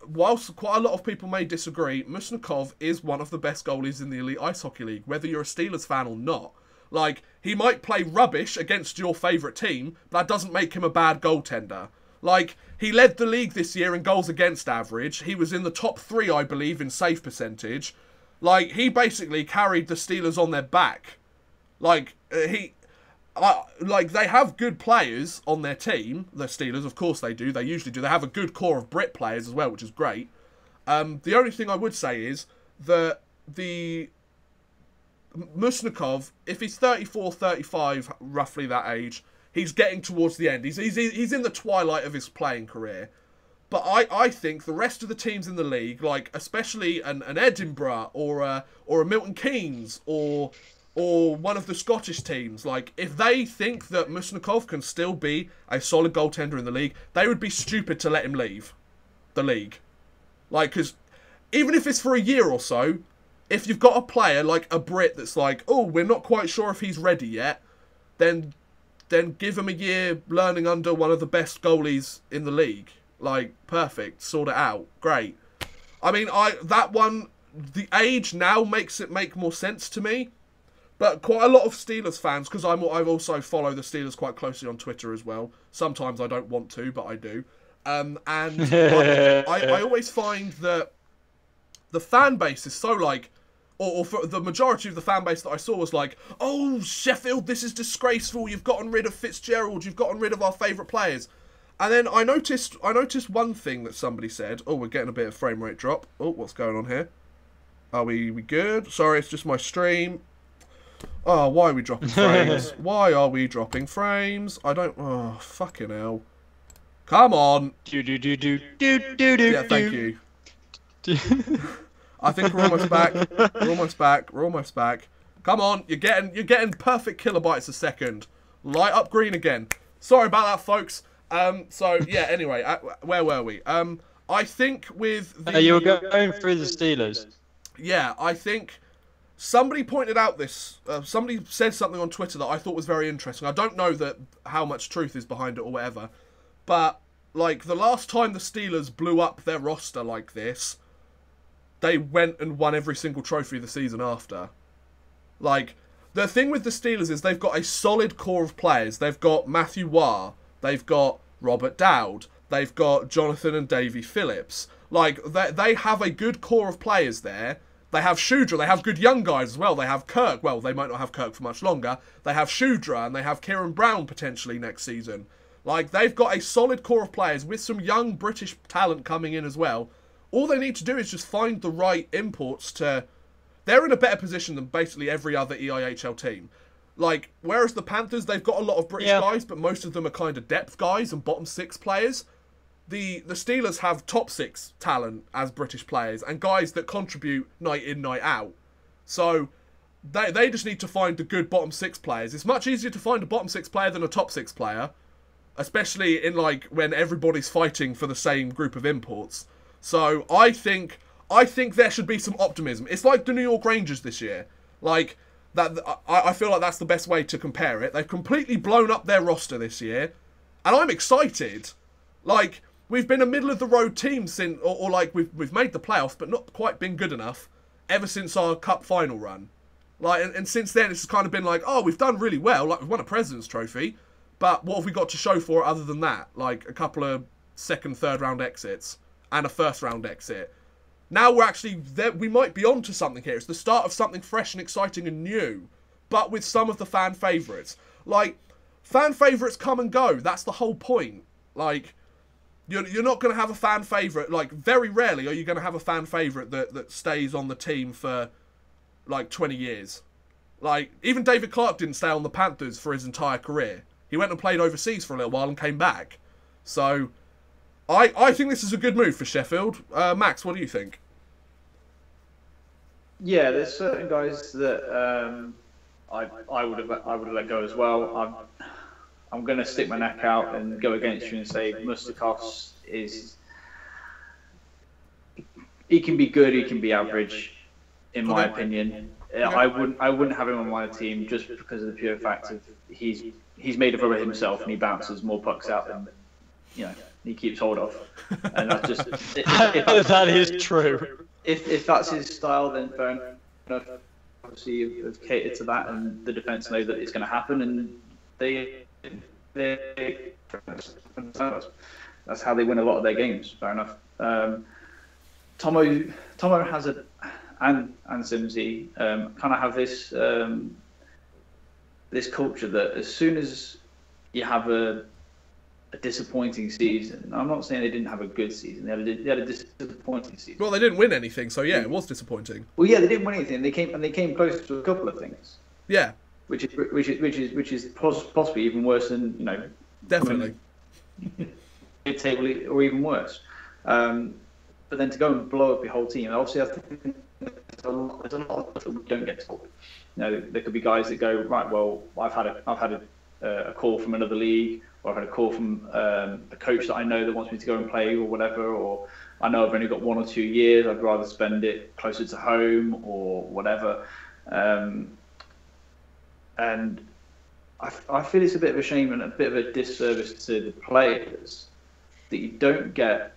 whilst quite a lot of people may disagree, Musnikov is one of the best goalies in the Elite Ice Hockey League, whether you're a Steelers fan or not. Like, he might play rubbish against your favourite team, but that doesn't make him a bad goaltender. Like, he led the league this year in goals against average. He was in the top 3, I believe, in save percentage. Like, he basically carried the Steelers on their back. Like, like, they have good players on their team. The Steelers, of course they do. They usually do. They have a good core of Brit players as well, which is great. The only thing I would say is that the Musnikov, if he's 34, 35, roughly that age, he's getting towards the end. He's in the twilight of his playing career. But I think the rest of the teams in the league, like especially an Edinburgh or a Milton Keynes or one of the Scottish teams, like if they think that Musnikov can still be a solid goaltender in the league, they would be stupid to let him leave the league. Like, because even if it's for a year or so, if you've got a player like a Brit that's like, oh, we're not quite sure if he's ready yet, then give him a year learning under one of the best goalies in the league. Like, perfect, sort it out, great. I mean, that one, the age now makes it make more sense to me. But quite a lot of Steelers fans, because I also follow the Steelers quite closely on Twitter as well. Sometimes I don't want to, but I do. And I always find that the fan base is so like, or for the majority of the fan base that I saw was like, oh, Sheffield, this is disgraceful. You've gotten rid of Fitzgerald. You've gotten rid of our favourite players. And then I noticed one thing that somebody said. Oh, we're getting a bit of frame rate drop. Oh, what's going on here? Are we good? Sorry, it's just my stream. Oh, why are we dropping frames? Why are we dropping frames? I don't... Oh, fucking hell. Come on. Yeah, thank you. I think we're almost back. We're almost back. Come on, you're getting perfect kilobytes a second. Light up green again. Sorry about that, folks. So yeah. Anyway, where were we? I think with the... You were going through the Steelers. Yeah, I think somebody pointed out this. Somebody said something on Twitter that I thought was very interesting. I don't know how much truth is behind it or whatever, but like the last time the Steelers blew up their roster like this, they went and won every single trophy the season after. Like, the thing with the Steelers is they've got a solid core of players. They've got Matthew Waugh. They've got Robert Dowd. They've got Jonathan and Davy Phillips. Like, they have a good core of players there. They have Shudra. They have good young guys as well. They have Kirk. Well, they might not have Kirk for much longer. They have Shudra and they have Kieran Brown potentially next season. Like, they've got a solid core of players with some young British talent coming in as well. All they need to do is just find the right imports to... They're in a better position than basically every other EIHL team. Like, whereas the Panthers, they've got a lot of British guys, but most of them are kind of depth guys and bottom six players. The Steelers have top six talent as British players and guys that contribute night in, night out. So they just need to find the good bottom six players. It's much easier to find a bottom six player than a top six player, especially in like when everybody's fighting for the same group of imports. So I think there should be some optimism. It's like the New York Rangers this year. Like that, I feel like that's the best way to compare it. They've completely blown up their roster this year, and I'm excited. Like, we've been a middle of the road team since, or like we've made the playoffs, but not quite been good enough ever since our cup final run. Like, and since then it's kind of been like, oh, we've done really well. Like, we've won a President's Trophy, but what have we got to show for it other than that? Like a couple of second, third round exits and a first round exit. Now we're actually there. We might be onto something here. It's the start of something fresh and exciting and new, but with some of the fan favourites. Like, fan favourites come and go. That's the whole point. Like, you're not going to have a fan favourite. Like, very rarely are you going to have a fan favourite that stays on the team for like 20 years. Like, even David Clark didn't stay on the Panthers for his entire career. He went and played overseas for a little while and came back. So I think this is a good move for Sheffield. Max, what do you think? Yeah, there's certain guys that I would have let go as well. I'm going to stick my neck out and go against you and say Mustakos he can be good, he can be average, in my opinion. Okay. I wouldn't have him on my team just because of the pure fact of he's made a rubber himself and he bounces more pucks out than he keeps hold of, and that's just that is true. If that's his style, then fair enough. Obviously, you've catered to that, and the defence know that it's going to happen, and that's how they win a lot of their games. Fair enough. Tomo has and Simsy kind of have this this culture that as soon as you have a disappointing season, I'm not saying they didn't have a good season. They had a disappointing season. Well, they didn't win anything, so yeah, it was disappointing. Well, yeah, they didn't win anything. They came close to a couple of things. Yeah, which is possibly even worse than definitely mid-table or even worse. But then to go and blow up your whole team, obviously, I think there's a lot of stuff that we don't get told. There could be guys that go, right, well, I've had a call from another league, or I've had a call from a coach that I know that wants me to go and play or whatever, or I know I've only got 1 or 2 years, I'd rather spend it closer to home or whatever. And I feel it's a bit of a shame and a bit of a disservice to the players that you don't get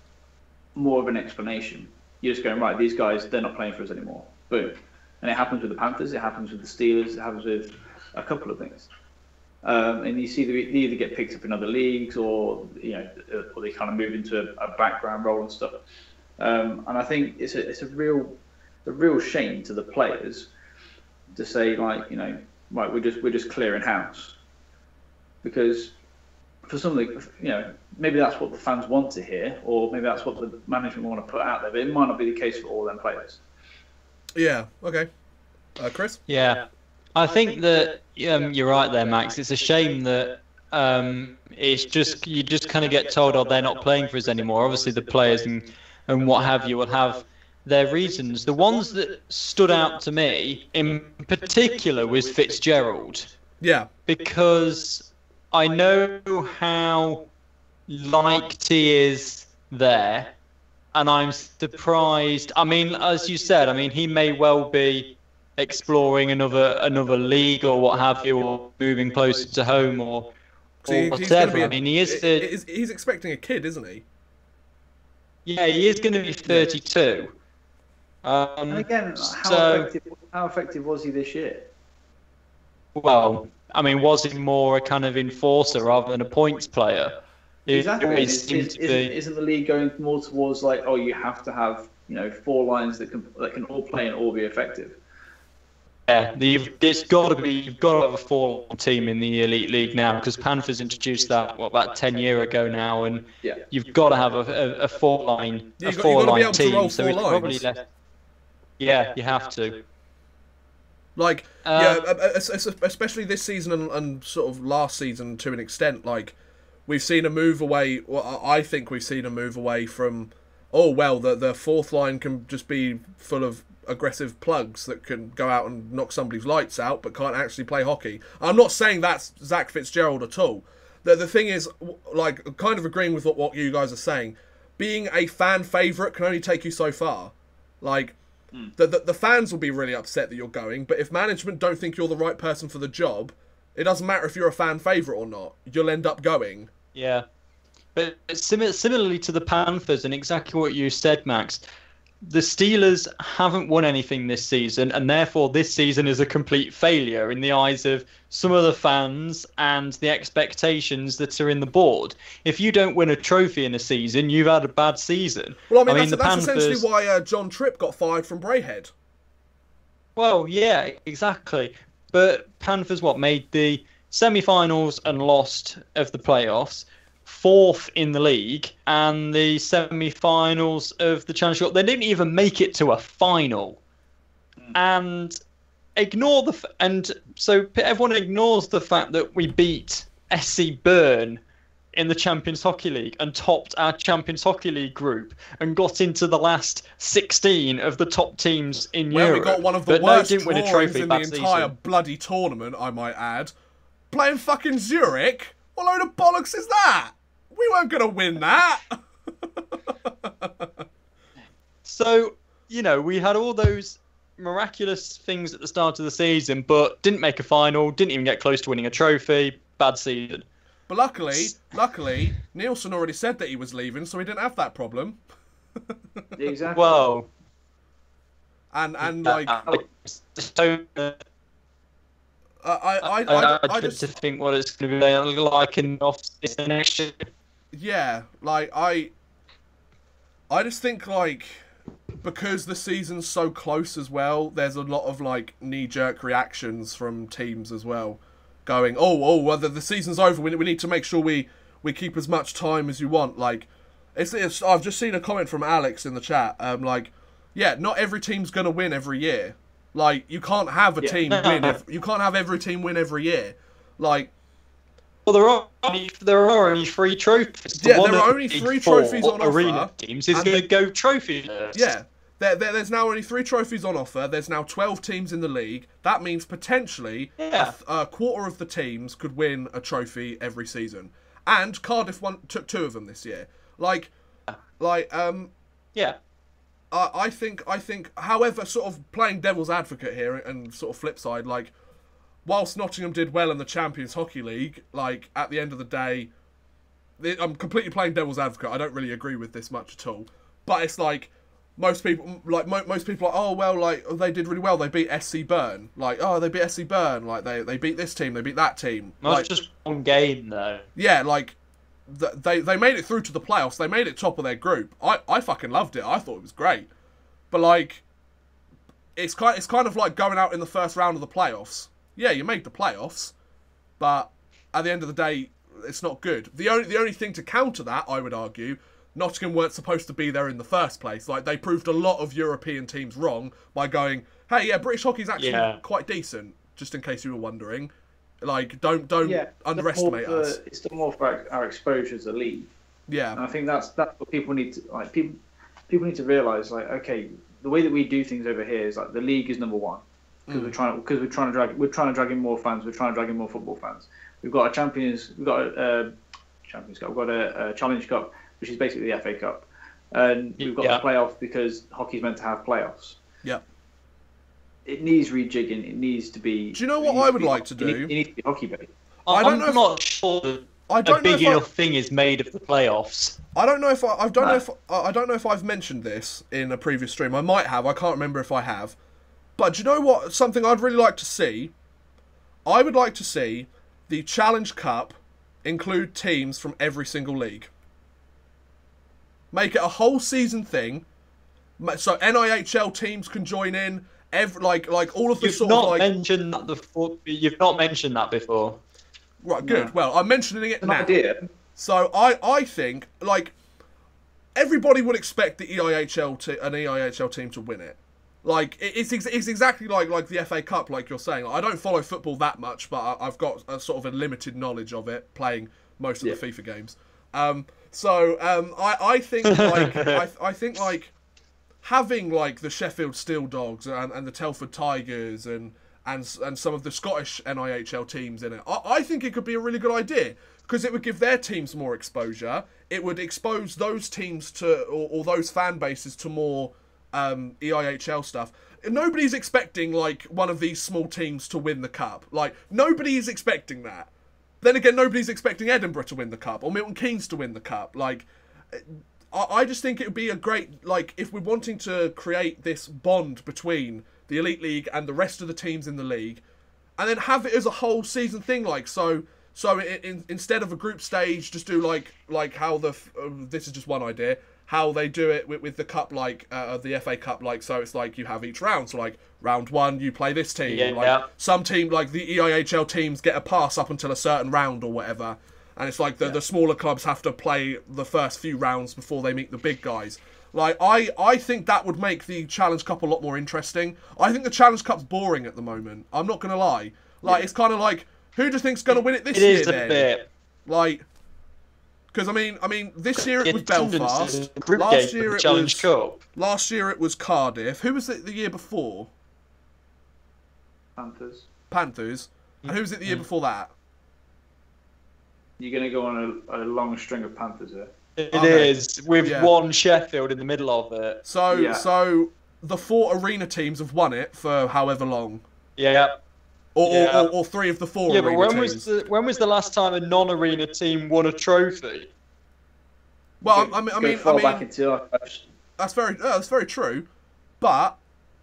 more of an explanation. You're just going, right, these guys, they're not playing for us anymore. Boom. And it happens with the Panthers, it happens with the Steelers, it happens with a couple of things. And you see they either get picked up in other leagues, or or they kind of move into a background role and stuff. And I think it's a real shame to the players to say, like, right, we're just clearing house, because for something, maybe that's what the fans want to hear, or maybe that's what the management want to put out there, but it might not be the case for all them players. Yeah. Okay. Chris? Yeah. I think that you're right there, Max. It's a shame that it's just you just kind of get told, oh, they're not playing for us anymore. Obviously, the players and what have you will have their reasons. The ones that stood out to me in particular was Fitzgerald. Yeah. Because I know how liked he is there, and I'm surprised. I mean, as you said, he may well be exploring another league or what have you, or moving closer to home or whatever. He's expecting a kid, isn't he? Yeah, he is going to be 32. And again, how effective was he this year? Well, was he more a kind of enforcer rather than a points player? Exactly. Isn't the league going more towards, like, oh, you have to have 4 lines that can all play and all be effective? Yeah, you've got to have a 4-line team in the Elite League now, because Panthers introduced that about 10 years ago now, and you've got to have a 4-line team. So it's probably less. Yeah, you have to. Like, especially this season and sort of last season to an extent. Like, we've seen a move away. Well, I think we've seen a move away from, the 4th line can just be full of aggressive plugs that can go out and knock somebody's lights out but can't actually play hockey. I'm not saying that's Zach Fitzgerald at all. The thing is, like, kind of agreeing with what you guys are saying, being a fan favourite can only take you so far. Like, the fans will be really upset that you're going, but if management don't think you're the right person for the job, it doesn't matter if you're a fan favourite or not. You'll end up going. Yeah. But similarly to the Panthers, and exactly what you said, Max, the Steelers haven't won anything this season, and therefore this season is a complete failure in the eyes of some of the fans and the expectations that are in the board. If you don't win a trophy in a season, you've had a bad season. Well, that's essentially why John Tripp got fired from Braehead. Well, yeah, exactly. But Panthers, made the semi-finals and lost of the playoffs, 4th in the league, and the semi-finals of the Championship. They didn't even make it to a final, and so everyone ignores the fact that we beat SC Bern in the Champions Hockey League and topped our Champions Hockey League group and got into the last 16 of the top teams in Europe. We got one of the worst drawings in the entire bloody tournament, I might add. Playing fucking Zurich? What load of bollocks is that? We weren't going to win that. So, we had all those miraculous things at the start of the season, but didn't make a final, didn't even get close to winning a trophy. Bad season. But luckily, Nielsen already said that he was leaving, so he didn't have that problem. Exactly. Well, and like, I just think what it's going to be like in off season next year. Yeah, like I just think, like, because the season's so close as well, there's a lot of like knee-jerk reactions from teams as well. going, oh, well, the season's over. We need to make sure we keep as much time as you want. Like, it's I've just seen a comment from Alex in the chat. Like, yeah, not every team's gonna win every year. Like, you can't have a team win. You can't have every team win every year. Like, well, there are only 3 trophies. Yeah, there are only 3 trophies on offer. Arena teams is going to go trophy. Yeah. There's now only 3 trophies on offer. There's now 12 teams in the league. That means potentially a quarter of the teams could win a trophy every season. And Cardiff took 2 of them this year. Yeah. I think, however, sort of playing devil's advocate here and sort of flip side, like, whilst Nottingham did well in the Champions Hockey League, like, at the end of the day, I'm completely playing devil's advocate. I don't really agree with this much at all. But it's like, most people are oh, well, like, they did really well. They beat SC Bern. Like, oh, they beat SC Bern. Like, they beat this team. They beat that team. That's like, just one game, though. Yeah, like, they made it through to the playoffs. They made it top of their group. I fucking loved it. I thought it was great. But, like, it's kind of like going out in the first round of the playoffs. Yeah, you made the playoffs. But at the end of the day, it's not good. The only thing to counter that, I would argue, Nottingham weren't supposed to be there in the first place. Like, they proved a lot of European teams wrong by going, hey, yeah, British hockey's actually quite decent, just in case you were wondering. Like, don't underestimate us. It's done more for our exposure as a league. Yeah. And I think that's what people need to, like, people need to realise, like, okay, the way that we do things over here is, like, the league is number one. Because we're trying to drag in more fans. We're trying to drag in more football fans. We've got a Champions Cup. We've got a Challenge Cup, which is basically the FA Cup, and we've got the playoffs because hockey's meant to have playoffs. Yeah. It needs rejigging. It needs to be. Do you know what I would like to do? It needs to be hockey based. I'm not sure a big enough thing is made of the playoffs. I don't know if I don't know if I've mentioned this in a previous stream. I might have. I can't remember if I have. But do you know what? Something I'd really like to see. I would like to see the Challenge Cup include teams from every single league. Make it a whole season thing, so NIHL teams can join in. Like all of the You've not mentioned that before. Right, good. No. Well, I'm mentioning it now. Idea. So I think, like, everybody would expect the an EIHL team to win it. Like, it's exactly like the FA Cup, like you're saying. Like, I don't follow football that much, but I've got a sort of a limited knowledge of it, playing most of the FIFA games. I think like I think like having like the Sheffield Steel Dogs and the Telford Tigers and some of the Scottish NIHL teams in it, I think it could be a really good idea because it would give their teams more exposure. It would expose those teams to or those fan bases to more EIHL stuff. Nobody's expecting like one of these small teams to win the cup. Like, nobody's expecting that. Then again, nobody's expecting Edinburgh to win the cup or Milton Keynes to win the cup. Like, I just think it would be a great, like, if we're wanting to create this bond between the Elite League and the rest of the teams in the league, and then have it as a whole season thing, like, so instead of a group stage, just do like how this is just one idea, how they do it with the cup, like the FA Cup, like, so it's like you have each round. So like round 1, you play this team. Some team, like the EIHL teams, get a pass up until a certain round or whatever, and it's like the smaller clubs have to play the first few rounds before they meet the big guys. Like, I think that would make the Challenge Cup a lot more interesting. I think the Challenge Cup's boring at the moment. I'm not gonna lie. Like, it's kind of like, who do you think's gonna win it this year? It is a bit. Like. Because I mean, this year it was Belfast. Last year it was Cardiff. Who was it the year before? Panthers. And who was it the year before that? You're going to go on a long string of Panthers here. It is, with one Sheffield in the middle of it. So the 4 arena teams have won it for however long. Yeah. Or 3 of the 4 arena teams. When was the last time a non-arena team won a trophy? Well, I mean, that's very true, but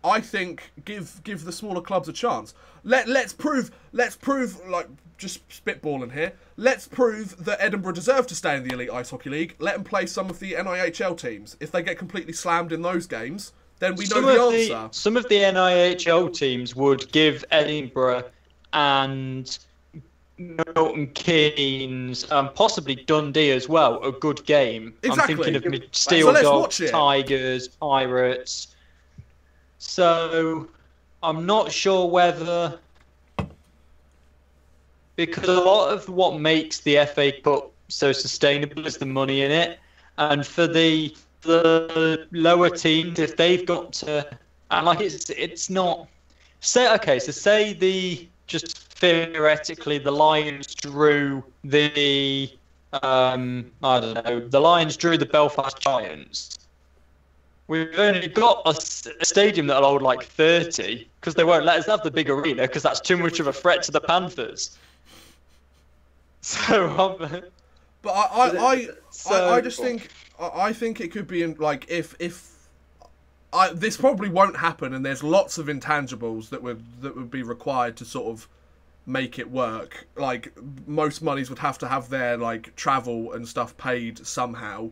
I think give the smaller clubs a chance. Let's prove, like, just spitballing here. Let's prove that Edinburgh deserve to stay in the Elite Ice Hockey League. Let them play some of the NIHL teams. If they get completely slammed in those games, then we know the answer. Some of the NIHL teams would give Edinburgh and Milton Keynes, possibly Dundee as well, a good game. Exactly. I'm thinking of So Steel let's Dogs, watch it. Tigers, Pirates. So I'm not sure whether, because a lot of what makes the FA Cup so sustainable is the money in it, and for the lower teams, if they've got to, and like it's not. Say the just theoretically the Lions drew the the Lions drew the Belfast Giants. We've only got a stadium that'll hold like 30 because they won't let us have the big arena because that's too much of a threat to the Panthers. So, but I just think it could be in like if this probably won't happen, and there's lots of intangibles that would be required to sort of make it work. Like most monies would have to have their like travel and stuff paid somehow.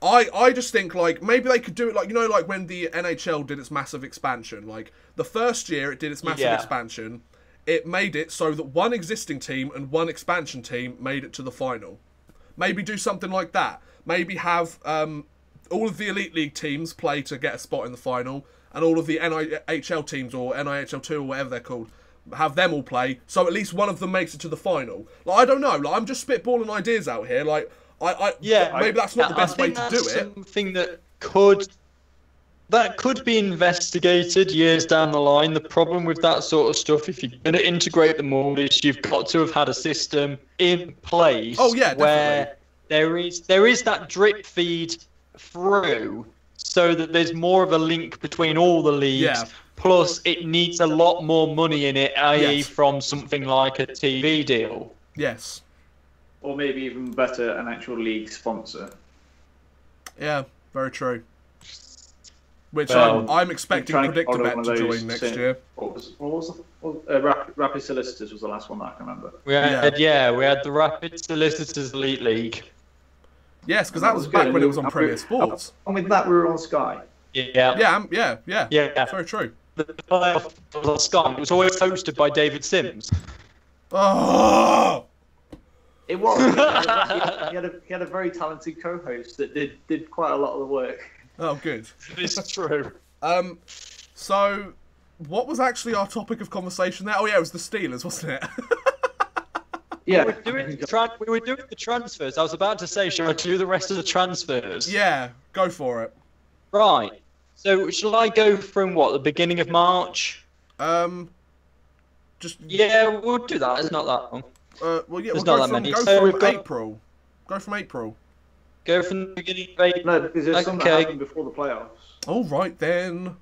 I just think like maybe they could do it like, you know, like when the NHL did its massive expansion. Like the first year it did its massive expansion, it made it so that one existing team and one expansion team made it to the final. Maybe do something like that. Maybe have all of the Elite League teams play to get a spot in the final, and all of the NIHL teams, or NIHL 2 or whatever they're called, have them all play, so at least one of them makes it to the final. Like, I don't know, like, I'm just spitballing ideas out here, like, maybe that's not the best way to do it. Something that could be investigated years down the line. The problem with that sort of stuff, if you're going to integrate them all, is you've got to have had a system in place where there is that drip feed through, so that there's more of a link between all the leagues. Yeah. Plus, it needs a lot more money in it, i.e., from something like a TV deal. Yes. Or maybe even better, an actual league sponsor. Yeah, very true. Which I'm expecting PredictorBet to join next year. What was Rapid Solicitors was the last one that I can remember. We had the Rapid Solicitors Elite League. Yes, because that was back when it was on Premier Sports. And with that, we were on Sky. Yeah. Very true. The playoff was on Sky. It was always hosted by David Sims. Oh! It was. He had a very talented co-host that did quite a lot of the work. Oh, good. It's true. So, what was actually our topic of conversation there? Oh, yeah, it was the Steelers, wasn't it? Yeah. We were doing the transfers. I was about to say, shall I do the rest of the transfers? Yeah, go for it. Right. So, shall I go from the beginning of March? We'll do that. It's not that long. We'll go from April. Go from April. Go from the beginning of April. No, because there's some that happened before the playoffs. All right then.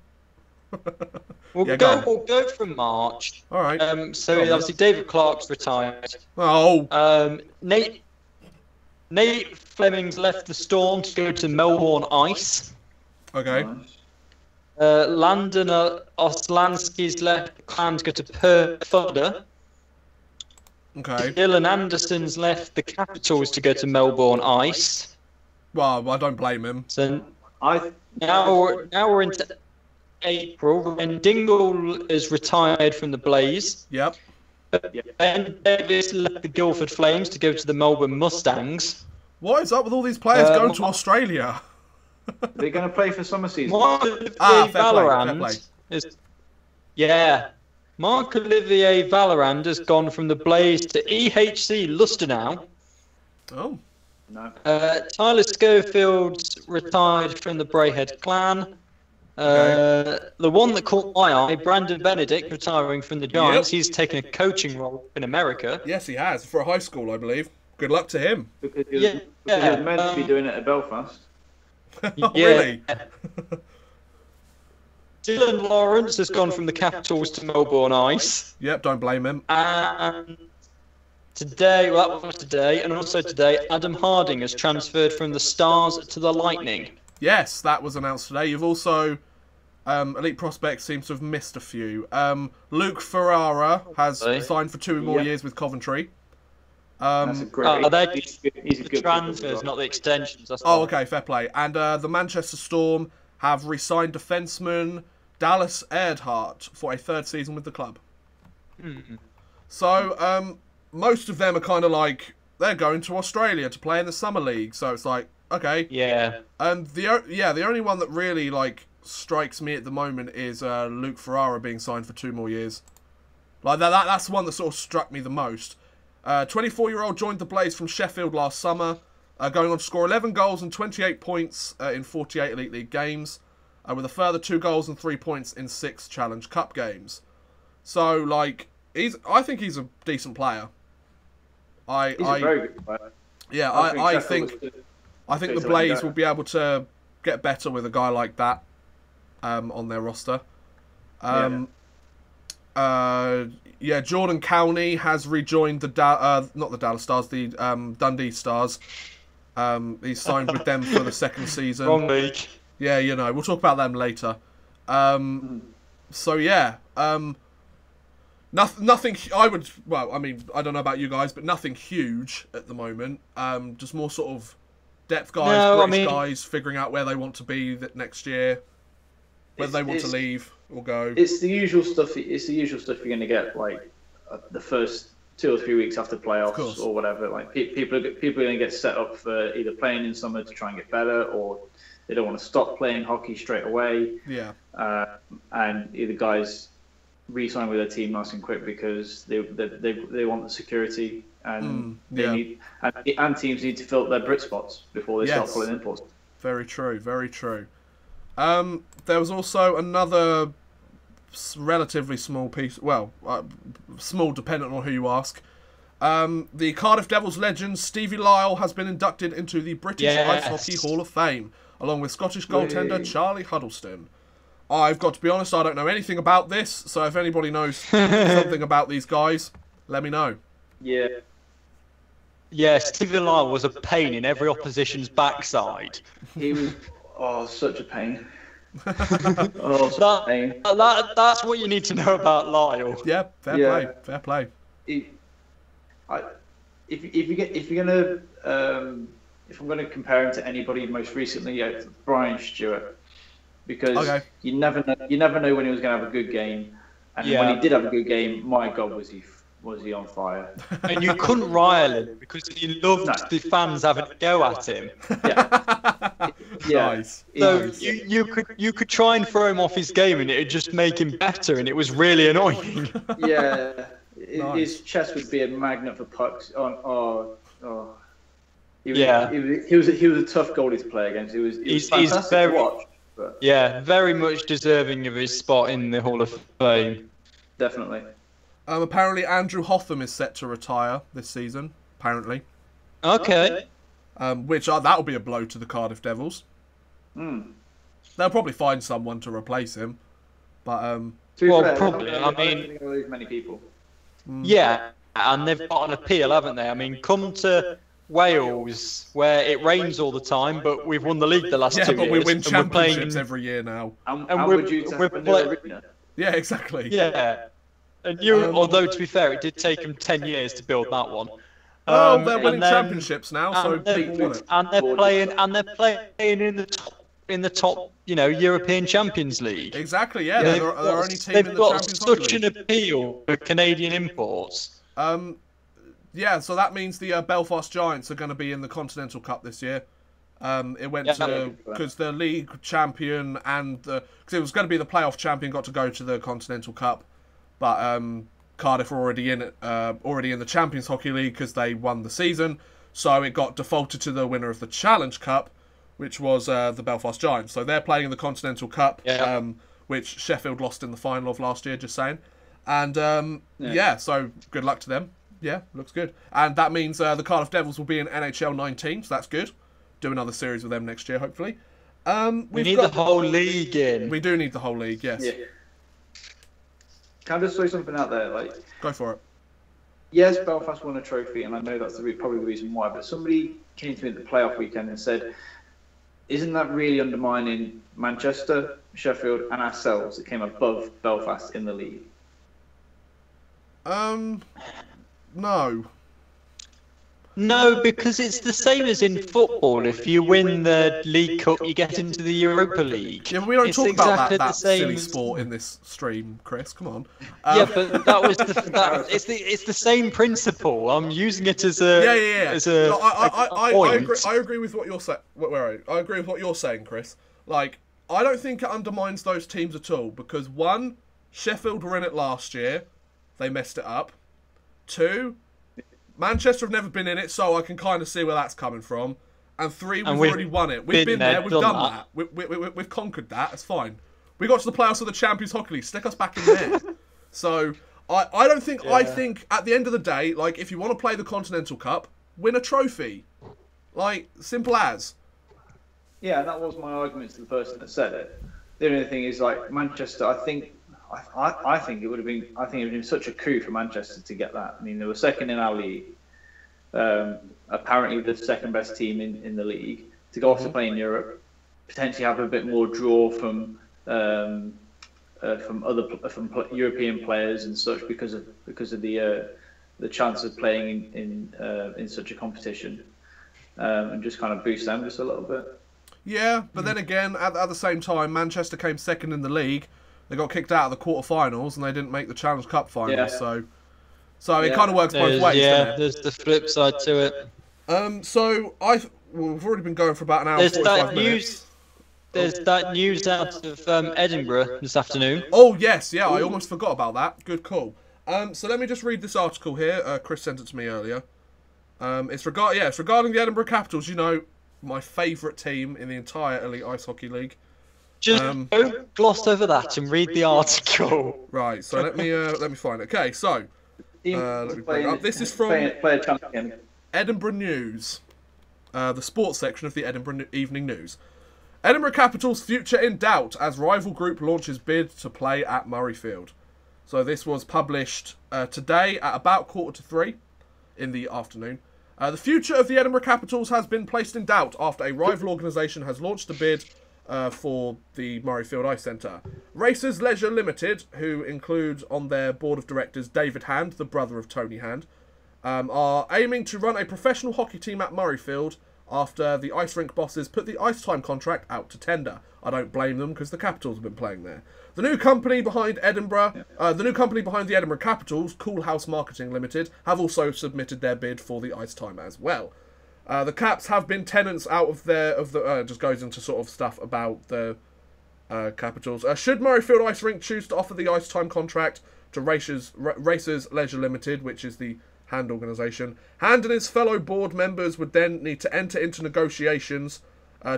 We'll go from March. All right. So obviously David Clark's retired. Oh. Nate Fleming's left the Storm to go to Melbourne Ice. Okay. Nice. Landon Oslansky's left the Clan to go to Perth Thunder. Okay. Dylan Anderson's left the Capitals to go to Melbourne Ice. Well, I don't blame him. So now we're into April, and Dingle is retired from the Blaze. Yep. Ben Davis left the Guildford Flames to go to the Melbourne Mustangs. What is up with all these players going to Australia? They're going to play for summer season. Fair play. Mark Olivier Valorand has gone from the Blaze to EHC Lustenau. Oh. No. Tyler Schofield's retired from the Brayhead Clan. The one that caught my eye, Brandon Benedict, retiring from the Giants. He's taken a coaching role in America. Yes, he has, for a high school, I believe. Good luck to him. Because he was meant to be doing it at Belfast. Really? Dylan Lawrence has gone from the Capitals to Melbourne Ice. Yep, don't blame him. And today, that was today, and also today, Adam Harding has transferred from the Stars to the Lightning. Yes, that was announced today. You've also, Elite Prospects seems to have missed a few. Luke Ferrara has signed for 2 more years with Coventry. That's a great. He's a good transfers, not the extensions. Okay, fair play. And the Manchester Storm have re-signed defenseman Dallas Earnhardt for a 3rd season with the club. Mm-hmm. So, most of them are kind of like they're going to Australia to play in the summer league. So it's like, okay, Yeah. And the only one that really like strikes me at the moment is Luke Ferrara being signed for 2 more years. Like that's the one that sort of struck me the most. 24-year-old joined the Blaze from Sheffield last summer, going on to score 11 goals and 28 points in 48 Elite League games, with a further 2 goals and 3 points in 6 Challenge Cup games. So like I think he's a decent player. He's a very good player. Yeah, I think the Blaze will be able to get better with a guy like that on their roster. Jordan Cowney has rejoined the not the Dallas Stars, the Dundee Stars. He's signed with them for the 2nd season. Wrong league. Yeah, we'll talk about them later. So yeah, nothing. I don't know about you guys, but nothing huge at the moment. Just more sort of depth guys, British guys, figuring out where they want to be next year, whether they want to leave or go. It's the usual stuff. It's the usual stuff you're going to get like the first 2 or 3 weeks after playoffs or whatever. Like people are going to get set up for either playing in summer to try and get better, or they don't want to stop playing hockey straight away. Yeah. And either guys re-sign with their team nice and quick because they want the security, and and teams need to fill up their Brit spots before they start pulling imports. Very true. Very true. There was also another relatively small piece. Well, small dependent on who you ask. The Cardiff Devils legend Stevie Lyle has been inducted into the British Ice Hockey Hall of Fame, along with Scottish goaltender Charlie Huddleston. I've got to be honest, I don't know anything about this, so if anybody knows something about these guys, let me know. Yeah. Yeah, Stevie Lyle was a pain in every opposition's backside. He was such a pain. That's what you need to know about Lyle. Yeah, fair play. If I'm gonna compare him to anybody most recently, Brian Stewart, because you never know when he was gonna have a good game, and when he did have a good game, my God, was he on fire? And you couldn't rile him because he loved the fans having a go at him. Nice. So you could try and throw him off his game, and it'd just make him better, and it was really annoying. His chest would be a magnet for pucks. He was a tough goalie to play against. He's fantastic to watch. But... Yeah, very much deserving of his spot in the Hall of Fame. Definitely. Apparently, Andrew Hotham is set to retire this season. Apparently. Okay. Which that'll be a blow to the Cardiff Devils. They'll probably find someone to replace him, but probably. I don't think they'll lose many people. Yeah, and they've got an appeal, haven't they? I mean, come to Wales, where it rains all the time, but we've won the league the last 2 years. Yeah, but we win championships every year now. And we're playing. Yeah, exactly. Yeah. And although to be fair, it did take them 10 years to build that one. They're winning championships now, so people want it. And they're playing in the top, European Champions League. Exactly. Yeah, they're the only team in the Champions League. They've got such an appeal for Canadian imports. Yeah, so that means the Belfast Giants are going to be in the Continental Cup this year. It went because the league champion and because it was going to be the playoff champion got to go to the Continental Cup, but Cardiff were already in the Champions Hockey League because they won the season, so it got defaulted to the winner of the Challenge Cup, which was the Belfast Giants. So they're playing in the Continental Cup, which Sheffield lost in the final of last year. Just saying, and so good luck to them. Yeah, looks good. And that means the Cardiff Devils will be in NHL 19, so that's good. Do another series with them next year, hopefully. We need the whole league in. We do need the whole league, yes. Yeah. Can I just throw something out there? Go for it. Yes, Belfast won a trophy, and I know that's probably the reason why, but somebody came to me at the playoff weekend and said, isn't that really undermining Manchester, Sheffield, and ourselves that came above Belfast in the league? No. No, because it's the same as in football. If you win the League Cup, you get into the Europa League. Yeah, but we don't It's talk about exactly that the same. silly sport in this stream, Chris. Come on. Yeah, but that was it's the same principle. I'm using it as a as a, No, I point. I agree with what you're saying. I agree with what you're saying, Chris. Like, I don't think it undermines those teams at all because one, Sheffield were in it last year, they messed it up. Two, Manchester have never been in it, so I can kind of see where that's coming from. And three, we've already won it. We've been there, we've done that. We've conquered that. It's fine. We got to the playoffs of the Champions Hockey League. Stick us back in there. So I don't think. I think at the end of the day, like if you want to play the Continental Cup, win a trophy. Like simple as. Yeah, and that was my argument to the person that said it. The only thing is, like Manchester, I think it would have been such a coup for Manchester to get that. I mean, they were second in our league, apparently the second best team in the league. To go off to play in Europe, potentially have a bit more draw from European players and such because of the chance of playing in such a competition, and just kind of boost them just a little bit. Yeah, but then again, at the same time, Manchester came second in the league. They got kicked out of the quarterfinals and they didn't make the Challenge Cup finals. Yeah. So it kind of works both ways. Yeah, there's the flip side to it. So we've already been going for about an hour. There's 45 that minutes. There's that news out of Edinburgh this afternoon. Oh yes, yeah, I almost forgot about that. Good call. So let me just read this article here. Chris sent it to me earlier. It's regarding the Edinburgh Capitals. You know, my favourite team in the entire Elite Ice Hockey League. Just don't gloss over that and read the article. Right. So let me find it. Okay. So let me bring it up. This is from Edinburgh News, the sports section of the Edinburgh Evening News. Edinburgh Capitals' future in doubt as rival group launches bid to play at Murrayfield. So this was published today at about 2:45 in the afternoon. The future of the Edinburgh Capitals has been placed in doubt after a rival organisation has launched a bid for the Murrayfield Ice Centre. Racers Leisure Limited, who include on their board of directors David Hand, the brother of Tony Hand, are aiming to run a professional hockey team at Murrayfield after the ice rink bosses put the ice time contract out to tender. I don't blame them because the Capitals have been playing there. The new company behind the Edinburgh Capitals, Cool House Marketing Limited, have also submitted their bid for the ice time as well. The Caps have been tenants out of the just goes into sort of stuff about the Capitals. Should Murrayfield Ice Rink choose to offer the ice time contract to Racers Leisure Limited, which is the Hand organisation, Hand and his fellow board members would then need to enter into negotiations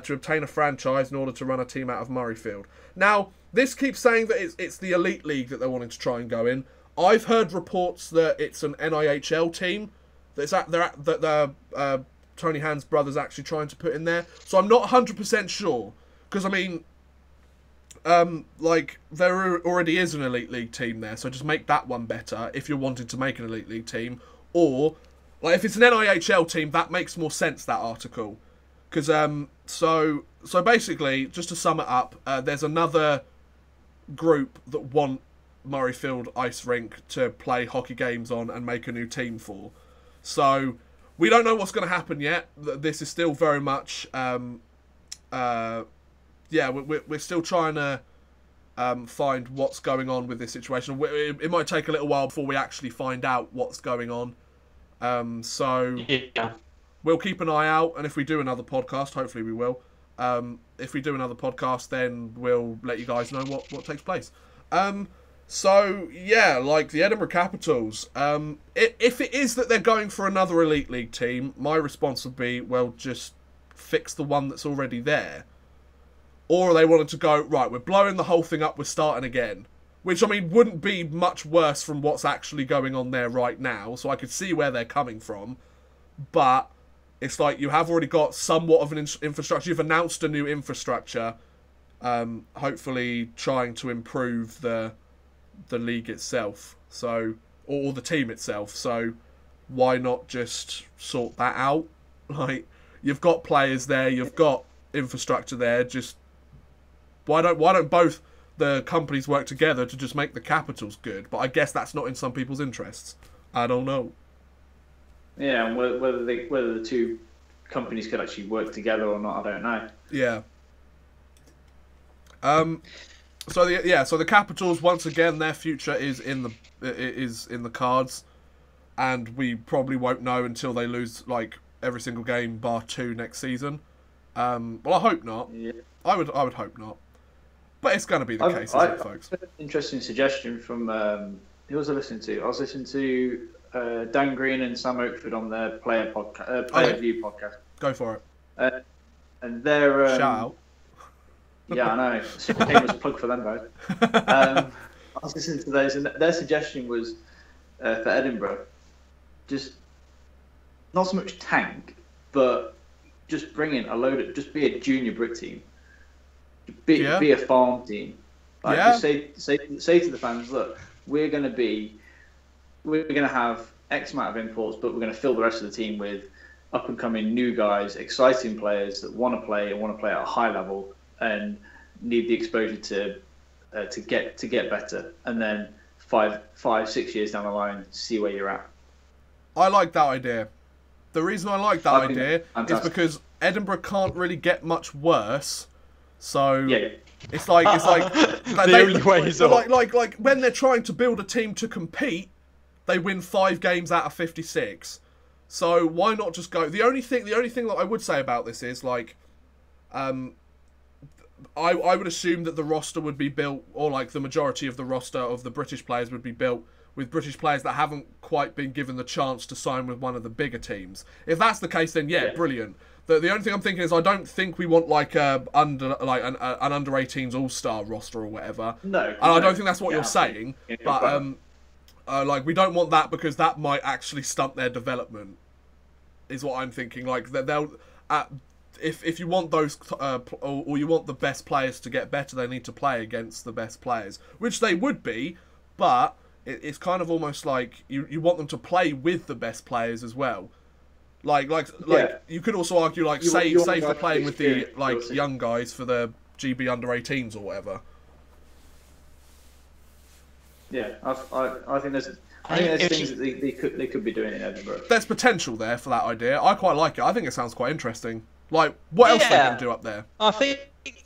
to obtain a franchise in order to run a team out of Murrayfield. Now, this keeps saying that it's the Elite League that they're wanting to try and go in. I've heard reports that it's an NIHL team that Tony Hand's brother's actually trying to put in there. So I'm not 100% sure. Because, I mean, there already is an Elite League team there. So just make that one better if you're wanting to make an Elite League team. Or, like, if it's an NIHL team, that makes more sense, that article. Because, so basically, just to sum it up, there's another group that want Murrayfield Ice Rink to play hockey games on and make a new team for. So we don't know what's going to happen yet. This is still very much, we're still trying to find what's going on with this situation. It might take a little while before we actually find out what's going on. We'll keep an eye out, and if we do another podcast, hopefully we will. If we do another podcast, then we'll let you guys know what takes place. So, yeah, like the Edinburgh Capitals, if it is that they're going for another Elite League team, my response would be, well, just fix the one that's already there. Or they wanted to go, right, we're blowing the whole thing up, we're starting again. Which, I mean, wouldn't be much worse from what's actually going on there right now, so I could see where they're coming from. But it's like you have already got somewhat of an infrastructure. You've announced a new infrastructure, hopefully trying to improve the league itself, or the team itself. So why not just sort that out? Like, you've got players there, you've got infrastructure there. Just why don't both the companies work together to just make the Capitals good? But I guess that's not in some people's interests. I don't know. Yeah, and whether the two companies could actually work together or not, I don't know. Yeah. So the Capitals, once again, their future is in the cards, and we probably won't know until they lose like every single game bar 2 next season. Well, I hope not. Yeah. I would hope not, but it's going to be the case, isn't it, folks? Interesting suggestion from who was I listening to? I was listening to Dan Green and Sam Oakford on their Player View podcast. Go for it. And their shout out. Yeah, I know. Shameless plug for them both. I was listening to those, and their suggestion was for Edinburgh, just not so much tank, but just bring in just be a junior brick team, be a farm team. Like, just say to the fans, look, we're going to have X amount of imports, but we're going to fill the rest of the team with up and coming new guys, exciting players that want to play at a high level and need the exposure to get better, and then 5-6 years down the line, see where you're at. I like that idea. The reason I like that idea is because Edinburgh can't really get much worse. So it's like the only way is up. Like when they're trying to build a team to compete, they win 5 games out of 56. So why not just go? The only thing that I would say about this is like, I would assume that the roster would be built, or like the majority of the roster of the British players would be built with British players that haven't quite been given the chance to sign with one of the bigger teams. If that's the case, then brilliant. The only thing I'm thinking is I don't think we want like an under 18s all-star roster or whatever. No, I don't think that's what you're saying. But like we don't want that because that might actually stunt their development. Is what I'm thinking. Like they'll. If you want those, or you want the best players to get better, they need to play against the best players, which they would be, but it's kind of almost like you want them to play with the best players as well. Like you could also argue like save for playing with the like young guys for the GB under 18s or whatever. Yeah, I think there's things that they could be doing in Edinburgh. There's potential there for that idea. I quite like it. I think it sounds quite interesting. Like, what else are they going to do up there? I think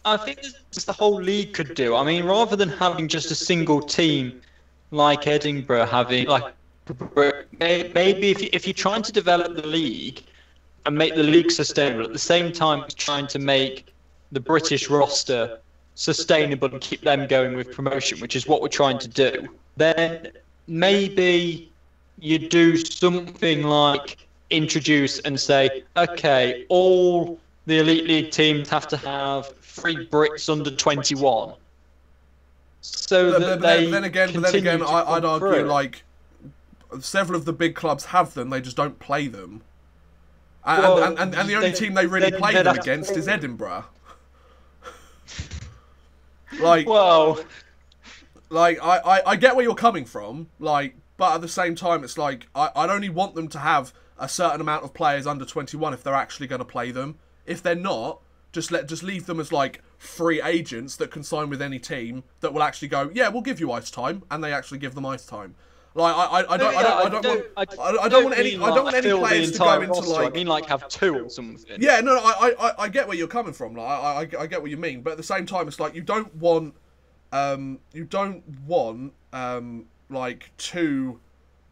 this the whole league could do. I mean, rather than having just a single team like Edinburgh having, like, maybe if you're trying to develop the league and make the league sustainable, at the same time trying to make the British roster sustainable and keep them going with promotion, which is what we're trying to do, then maybe you do something like introduce and say, okay, all the Elite League teams have to have 3 Brits under 21. But then again, I'd argue like several of the big clubs have them, they just don't play them. And the only team they really play them against is Edinburgh. I get where you're coming from, like, but at the same time, it's like I'd only want them to have a certain amount of players under 21 if they're actually going to play them. If they're not, just leave them as like free agents that can sign with any team that will actually go, yeah, we'll give you ice time, and they actually give them ice time. Like I don't want any players to go into like. I mean, like have 2 or something. Yeah, no, I get where you're coming from. Like I get what you mean, but at the same time, it's like you don't want like 2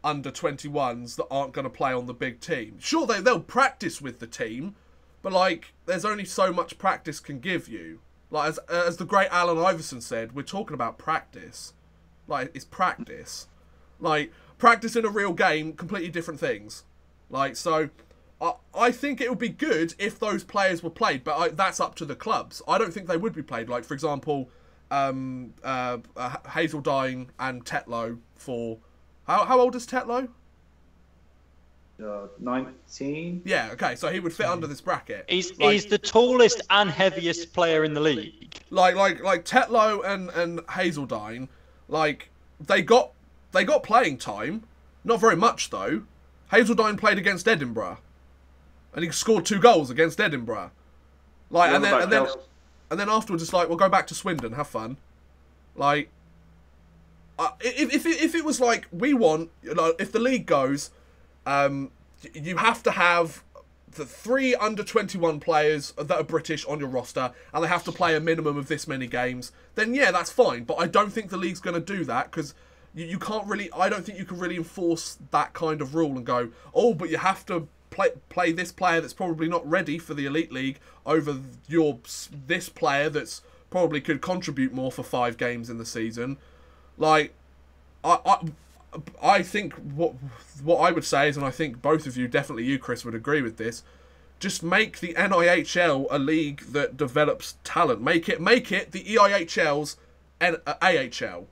under 21s that aren't going to play on the big team. Sure, they'll practice with the team, but like there's only so much practice can give you. Like as the great Allen Iverson said, we're talking about practice. Like it's practice. Like practice in a real game, completely different things. Like so, I think it would be good if those players were played, but that's up to the clubs. I don't think they would be played. Like for example, Hazeldine and Tetlow for. How old is Tetlow? 19. Yeah, okay, so he would fit under this bracket. He's the tallest and heaviest player in the league. Like Tetlow and Hazeldine, like they got playing time, not very much though. Hazeldine played against Edinburgh, and he scored 2 goals against Edinburgh. Like and then afterwards it's like, we'll go back to Swindon, have fun. Like. If it was like we want, if the league goes, you have to have the 3 under-21 players that are British on your roster, and they have to play a minimum of this many games, then yeah, that's fine. But I don't think the league's going to do that, because you can't really... I don't think you can really enforce that kind of rule and go, oh, but you have to play this player that's probably not ready for the Elite League over this player that's probably could contribute more for 5 games in the season. Like, I think what I would say is, and I think both of you, definitely you, Chris, would agree with this, just make the NIHL a league that develops talent. Make it the EIHL's AHL.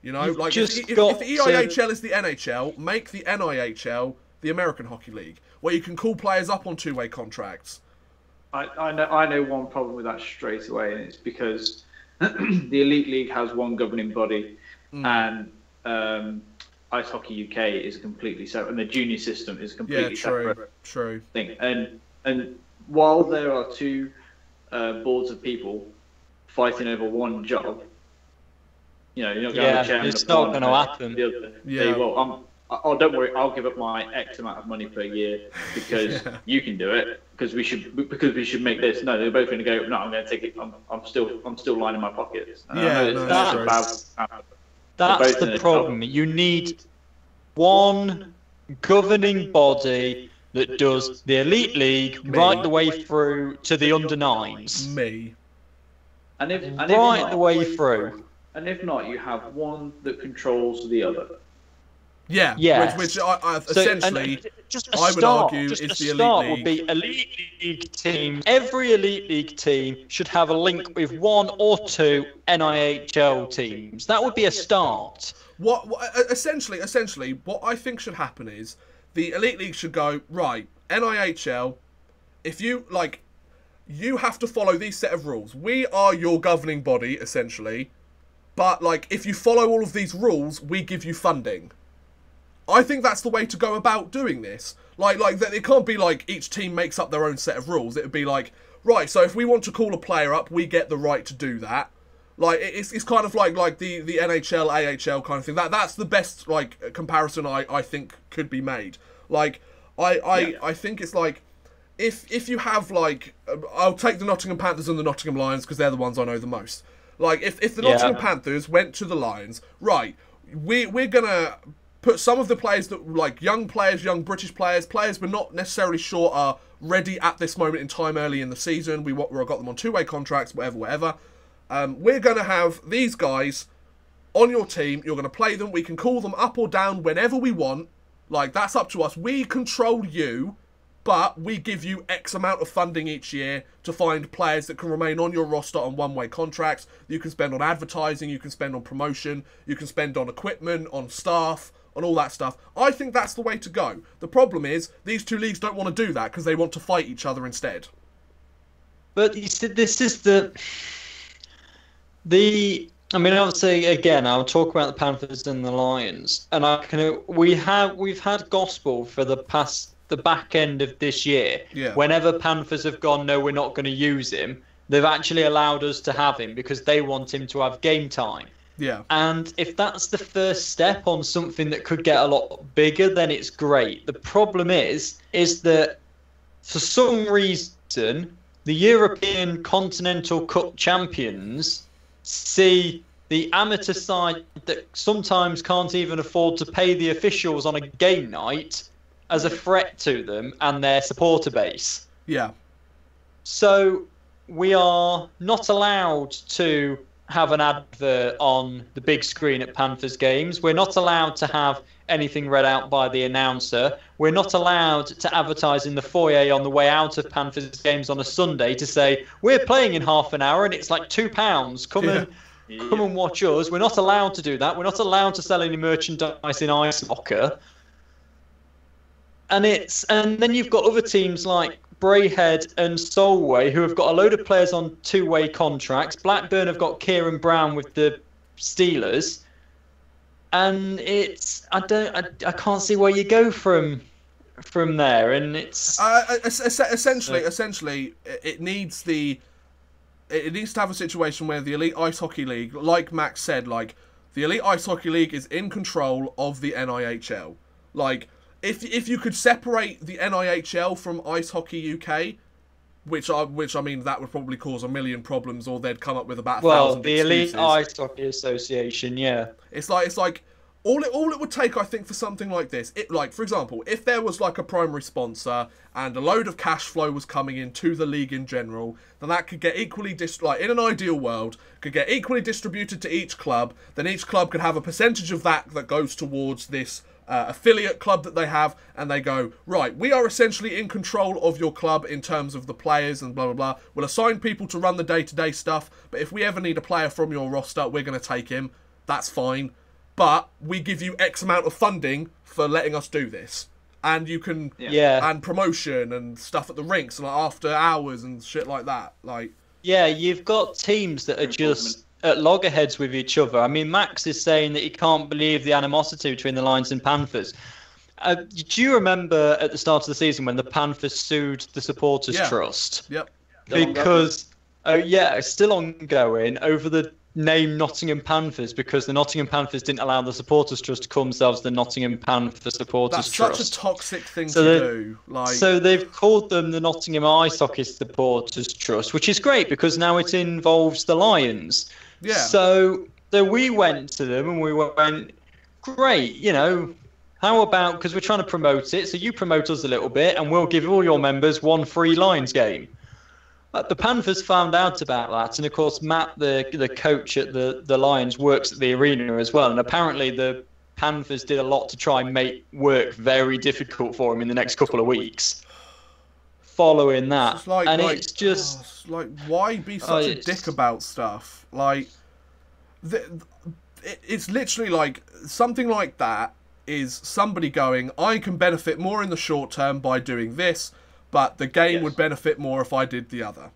You know, like if the EIHL is the NHL, make the NIHL the American Hockey League, where you can call players up on 2-way contracts. I know one problem with that straight away, and it's because the Elite League has one governing body, and Ice Hockey UK is completely separate, and the junior system is completely separate thing. And while there are 2 boards of people fighting over one job, you know, you're not going to have a chairman. It's not going to happen. Oh, don't worry, I'll give up my X amount of money per year because you can do it. Because we should make this. No, they're both going to go. No, I'm going to take it. I'm still lining my pockets. That's the problem. You need one governing body that does the Elite League right the way through to the under-9s. The way through. And if not, you have one that controls the other. Yeah. Which I essentially, I would argue, is the Elite League. Would be Elite League team. Every Elite League team should have a link with 1 or 2 NIHL teams. That would be a start. Essentially, what I think should happen is the Elite League should go, right, NIHL, if you, like, you have to follow these set of rules. We are your governing body, essentially, but, like, if you follow all of these rules, we give you funding. I think that's the way to go about doing this. Like it can't be like each team makes up their own set of rules. It would be like, right, so if we want to call a player up, we get the right to do that. Like it's kind of like the NHL, AHL kind of thing. That's the best like comparison I think could be made. Like I think it's like if you have like I'll take the Nottingham Panthers and the Nottingham Lions because they're the ones I know the most. Like if the Nottingham Panthers went to the Lions, right, we're gonna put some of the players that, like, young players, young British players we're not necessarily sure are ready at this moment in time early in the season. We've got them on 2-way contracts, whatever. We're going to have these guys on your team. You're going to play them. We can call them up or down whenever we want. Like, that's up to us. We control you, but we give you X amount of funding each year to find players that can remain on your roster on 1-way contracts. You can spend on advertising. You can spend on promotion. You can spend on equipment, on staff, on all that stuff. I think that's the way to go. The problem is, these 2 leagues don't want to do that because they want to fight each other instead. But you see, this is I mean, obviously, again, I'll talk about the Panthers and the Lions, and we've had gospel for the back end of this year. Yeah. Whenever Panthers have gone, no, we're not going to use him, they've actually allowed us to have him because they want him to have game time. Yeah. And if that's the first step on something that could get a lot bigger, then it's great. The problem is that for some reason, the European Continental Cup champions see the amateur side that sometimes can't even afford to pay the officials on a game night as a threat to them and their supporter base. Yeah. So we are not allowed to have an advert on the big screen at Panthers games. We're not allowed to have anything read out by the announcer. We're not allowed to advertise in the foyer on the way out of Panthers games on a Sunday to say, we're playing in half an hour and it's like £2. Come and watch us. We're not allowed to do that. We're not allowed to sell any merchandise in ice soccer. And then you've got other teams like Braehead and Solway, who have got a load of players on 2-way contracts. Blackburn have got Kieran Brown with the Steelers, and I can't see where you go from there. And it's essentially it needs to have a situation where the Elite Ice Hockey League, like Max said, like the Elite Ice Hockey League is in control of the NIHL. Like, if you could separate the NIHL from Ice Hockey UK, which I mean that would probably cause a million problems, or they'd come up with about 1,000 the excuses. Elite Ice Hockey Association, yeah. It's like all it would take, I think, for something like this. Like, for example, if there was like a primary sponsor and a load of cash flow was coming in to the league in general, then that could get equally like in an ideal world, could get equally distributed to each club. Then each club could have a percentage of that goes towards this affiliate club that they have, and they go, right, we are essentially in control of your club in terms of the players and blah blah blah. We'll assign people to run the day-to-day stuff, but if we ever need a player from your roster, we're going to take him. That's fine. But we give you X amount of funding for letting us do this. And you can... Yeah. And promotion and stuff at the rinks and like after hours and shit like that. Like... Yeah, you've got teams that are just at loggerheads with each other. I mean, Max is saying that he can't believe the animosity between the Lions and Panthers. Do you remember at the start of the season when the Panthers sued the Supporters Trust? Yep. Because, it's still ongoing over the name Nottingham Panthers, because the Nottingham Panthers didn't allow the Supporters Trust to call themselves the Nottingham Panther Supporters Trust. That's such a toxic thing to do. So they've called them the Nottingham Ice Hockey Supporters Trust, which is great because now it involves the Lions. Yeah. So we went to them and we went, great, how about, because we're trying to promote it, so you promote us a little bit and we'll give all your members one free Lions game. The Panthers found out about that, and of course Matt, the coach at the Lions, works at the arena as well, and apparently the Panthers did a lot to try and make work very difficult for him in the next couple of weeks following that. It's just why be such a dick about stuff? Like, it's literally like something like that is somebody going, I can benefit more in the short term by doing this, but the game would benefit more if I did the other.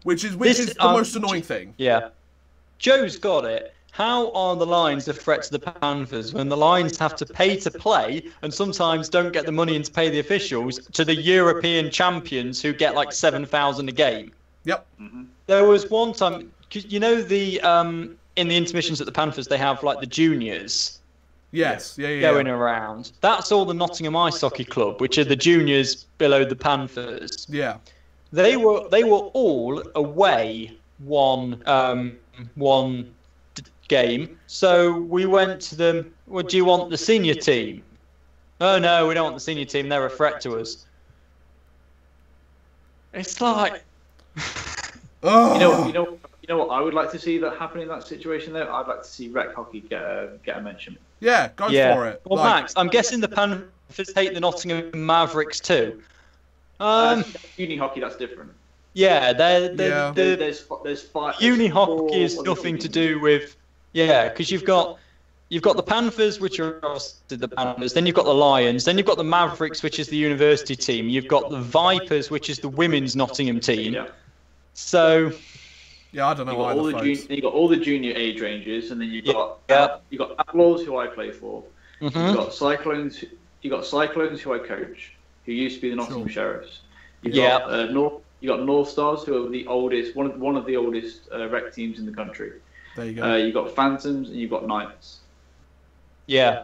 Which is the most annoying thing. Yeah. Joe's got it. How are the Lions a threat to the Panthers when the Lions have to pay to play and sometimes don't get the money in to pay the officials to the European champions who get like 7,000 a game? Yep. Mm-hmm. There was one time, in the intermissions at the Panthers, they have like the juniors. Yes, going around. That's all the Nottingham Ice Hockey Club, which are the juniors below the Panthers. Yeah. They were all away one game. So we went to them. Well, do you want the senior team? Oh no, we don't want the senior team. They're a threat to us. It's like, you know what I would like to see that happen in that situation though. I'd like to see rec hockey get a mention. Yeah, go for it. Well, Max, I'm guessing the Panthers hate the Nottingham Mavericks too. Uni hockey, that's different. Yeah, there's five. Uni hockey is nothing to do with because you've got the Panthers, which are obviously the Panthers. Then you've got the Lions. Then you've got the Mavericks, which is the university team. You've got the Vipers, which is the women's Nottingham team. Yeah. So. Yeah, I don't know. You got all the junior age ranges, and then you've got Outlaws, who I play for. Mm-hmm. You've got Cyclones. You got Cyclones, who I coach, who used to be the Nottingham Sheriffs. You got North Stars, who are the oldest, one of the oldest rec teams in the country. There you go. You got Phantoms and you got Knights. Yeah.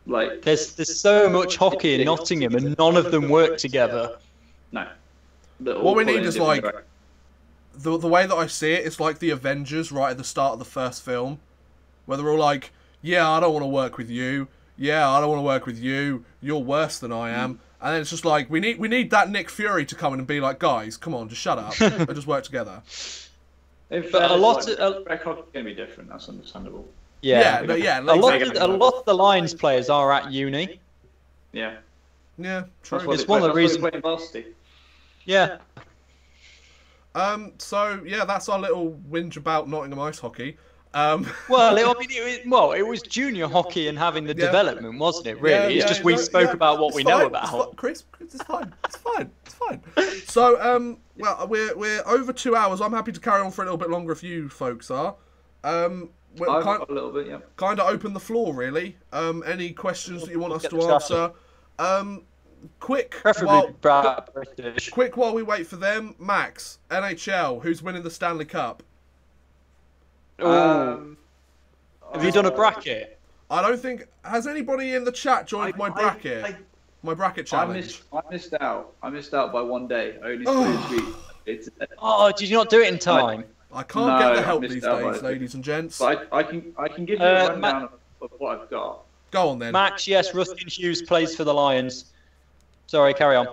Like there's so much hockey in Nottingham, and none of them work together. No. What we need is like. The way that I see it, it's like the Avengers right at the start of the first film, where they're all like, yeah, I don't want to work with you. Yeah, I don't want to work with you. You're worse than I am. And then it's just like, we need that Nick Fury to come in and be like, guys, come on, just shut up. We'll just work together. But a lot of rec hockey is going to be different. That's understandable. Yeah. A lot of the Lions players are at uni. Yeah. Yeah, true. It's one of the reasons. Yeah. So yeah, that's our little whinge about Nottingham Ice Hockey. It was junior hockey and having the development, wasn't it? Really, it's just we spoke about what we know about. Chris, it's fine. It's fine. So we're over 2 hours. I'm happy to carry on for a little bit longer if you folks are. I've got a little bit, yeah. Kind of open the floor, really. Any questions that you want us to answer? Quick while we wait for them. Max, NHL, who's winning the Stanley Cup? Have you done a bracket? I don't think... Has anybody in the chat joined my bracket? My bracket challenge. I missed out. I missed out by 1 day. I only played this week. Oh, did you not do it in time? I can't get the help these days, ladies and gents. But I can give you a rundown of what I've got. Go on then. Max, yes, Rustin Hughes plays for the Lions. Sorry, carry on.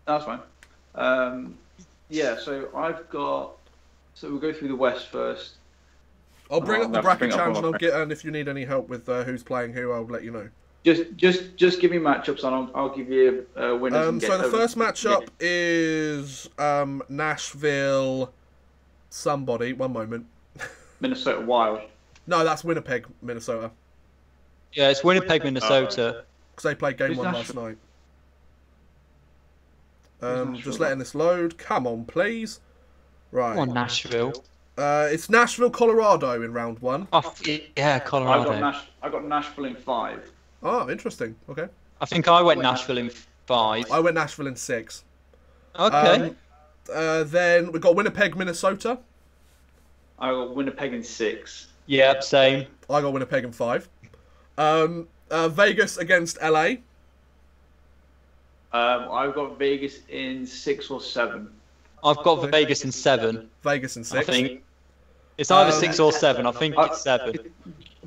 That's fine. Yeah, so I've got... So we'll go through the West first. I'll bring up the bracket challenge, and I'll get... And if you need any help with who's playing who, I'll let you know. Just give me matchups, and I'll give you winners. So the first matchup is Nashville... Somebody. One moment. Minnesota Wild. No, that's Winnipeg, Minnesota. Yeah, it's Winnipeg, Minnesota. Because they played game 1 last night. Just letting this load. Come on, please. Right. Come on, Nashville. It's Nashville, Colorado in round 1. Oh, yeah, Colorado. I got Nashville in 5. Oh, interesting. Okay. I think I went Nashville in 5. I went Nashville in 6. Okay. Then we've got Winnipeg, Minnesota. I got Winnipeg in 6. Yep, same. I got Winnipeg in 5. Vegas against LA. I've got Vegas in 6 or 7. I've got Vegas in 7. Vegas in 6. I think it's either 6 or 7. I think it's 7.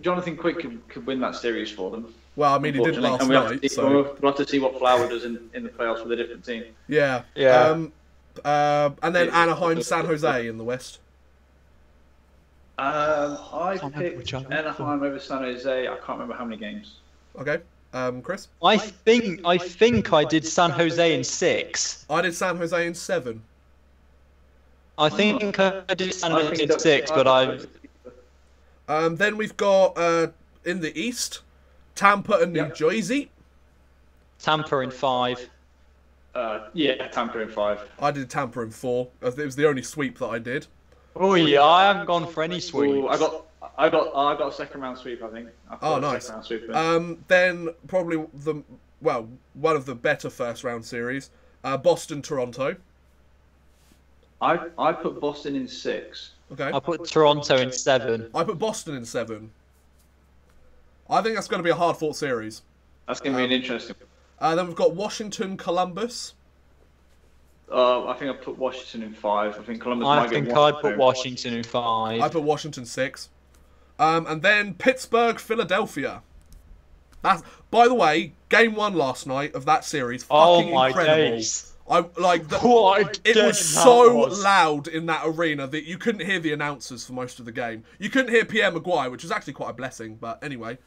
Jonathan Quick could win that series for them. Well, I mean, he did last night. We'll have to see what Flower does in the playoffs with a different team. Yeah. Yeah. And then Anaheim, San Jose in the West. I picked Anaheim over San Jose. I can't remember how many games. Okay. Chris? I think I did San Jose in 6. I did San Jose in 7. I think I did San Jose in 6, but I... Then we've got, in the East, Tampa and New Jersey. Tampa in 5. Yeah, Tampa in 5. I did Tampa in 4. It was the only sweep that I did. Oh yeah, I haven't gone for any sweeps. Ooh, I got a second round sweep, I think. Nice. Then probably one of the better first round series, Boston, Toronto. I put Boston in 6. Okay. I put Toronto in 7. I put Boston in 7. I think that's going to be a hard fought series. That's going to be an interesting. Then we've got Washington, Columbus. I think I put Washington in 5. I think Columbus I might think get I'd put Washington in 5. I put Washington 6. And then Pittsburgh, Philadelphia. That's, by the way, game 1 last night of that series. Fucking incredible. Days. It was so loud in that arena that you couldn't hear the announcers for most of the game. You couldn't hear Pierre Maguire, which was actually quite a blessing. But anyway.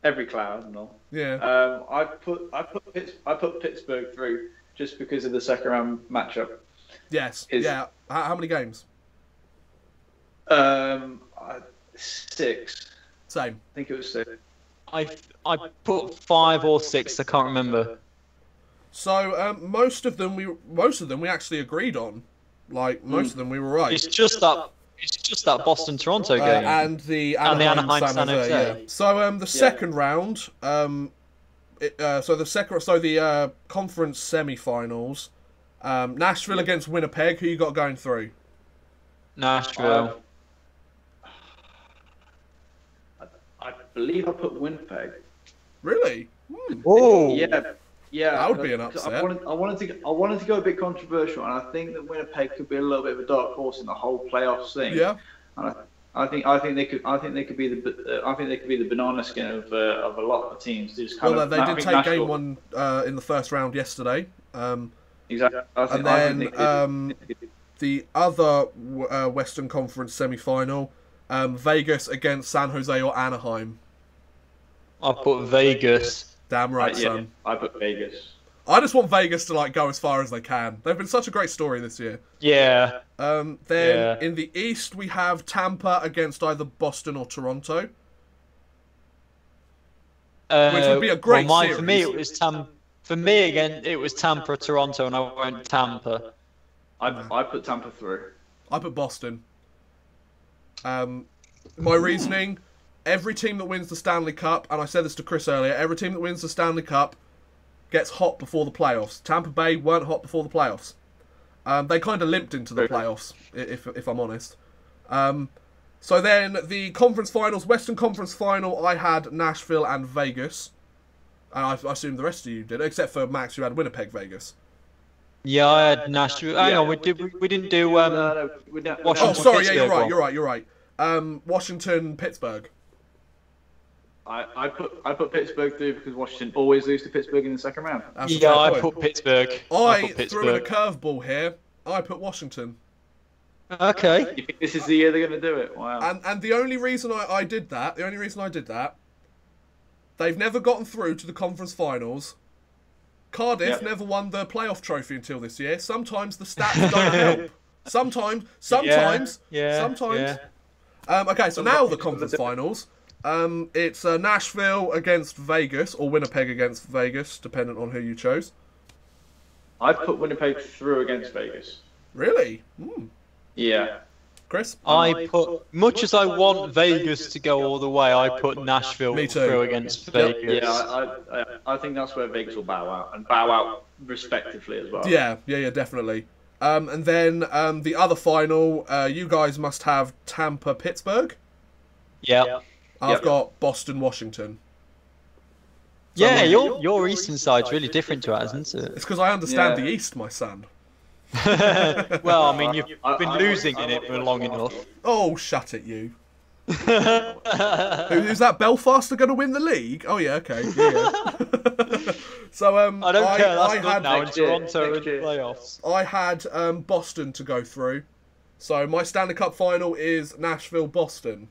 Every cloud and all. Yeah. I put Pittsburgh through just because of the second round matchup. Yes. Yeah. How many games? 6. Same. I think it was 6. I put 5 or 6. I can't remember. So most of them we actually agreed on. Like most of them we were right. It's just that Boston Toronto game and the Anaheim San Jose. Yeah. So the second round, the conference semi-finals, Nashville against Winnipeg. Who you got going through? Nashville. I believe I put Winnipeg. Really? Oh. Yeah. That would be an upset. I wanted to go a bit controversial, and I think that Winnipeg could be a little bit of a dark horse in the whole playoffs thing. Yeah. And I think they could be the banana skin of a lot of teams. They did take game 1 in the first round yesterday. Exactly. And then the other Western Conference semi-final, Vegas against San Jose or Anaheim. I put Vegas. Damn right, son. I put Vegas. I just want Vegas to go as far as they can. They've been such a great story this year. Yeah. In the East we have Tampa against either Boston or Toronto, which would be a great series. For me, it was For me again, it was Tampa, Toronto, and I went Tampa. I put Tampa through. I put Boston. My reasoning: every team that wins the Stanley Cup, and I said this to Chris earlier, every team that wins the Stanley Cup gets hot before the playoffs. Tampa Bay weren't hot before the playoffs. They kind of limped into the playoffs, if I'm honest. So then the conference finals, Western Conference final, I had Nashville and Vegas. And I assume the rest of you did, except for Max, who had Winnipeg, Vegas. Yeah, I had Nashville. Hang on, we didn't do No, we don't. Washington. Oh, sorry, yeah, Pittsburgh you're right. Washington, Pittsburgh. I put Pittsburgh through because Washington always lose to Pittsburgh in the second round. Yeah, I put Pittsburgh. I threw in a curveball here. I put Washington. Okay. You think this is the year they're going to do it? Wow. And the only reason I did that, they've never gotten through to the conference finals. Cardiff never won the playoff trophy until this year. Sometimes the stats don't help. Sometimes. Okay, so now the conference finals. It's Nashville against Vegas, or Winnipeg against Vegas, depending on who you chose. I put Winnipeg through against Vegas. Really? Yeah. Chris? I put, much as I want Vegas to go all the way, I put Nashville through against Vegas. Yeah, I think that's where Vegas will bow out, and bow out respectively as well. Yeah, definitely. And then the other final, you guys must have Tampa, Pittsburgh. Yeah. I've got Boston, Washington. Yeah, your Eastern side's really different to ours, isn't it? It's because I understand the East, my son. Well, I mean, you've been losing in it for long enough. Oh, shut it, you. Who's that? Belfast are going to win the league? Oh, yeah, okay. Yeah. So, I don't care, that's good now in Toronto in the playoffs. I had Boston to go through. So, my Stanley Cup final is Nashville-Boston.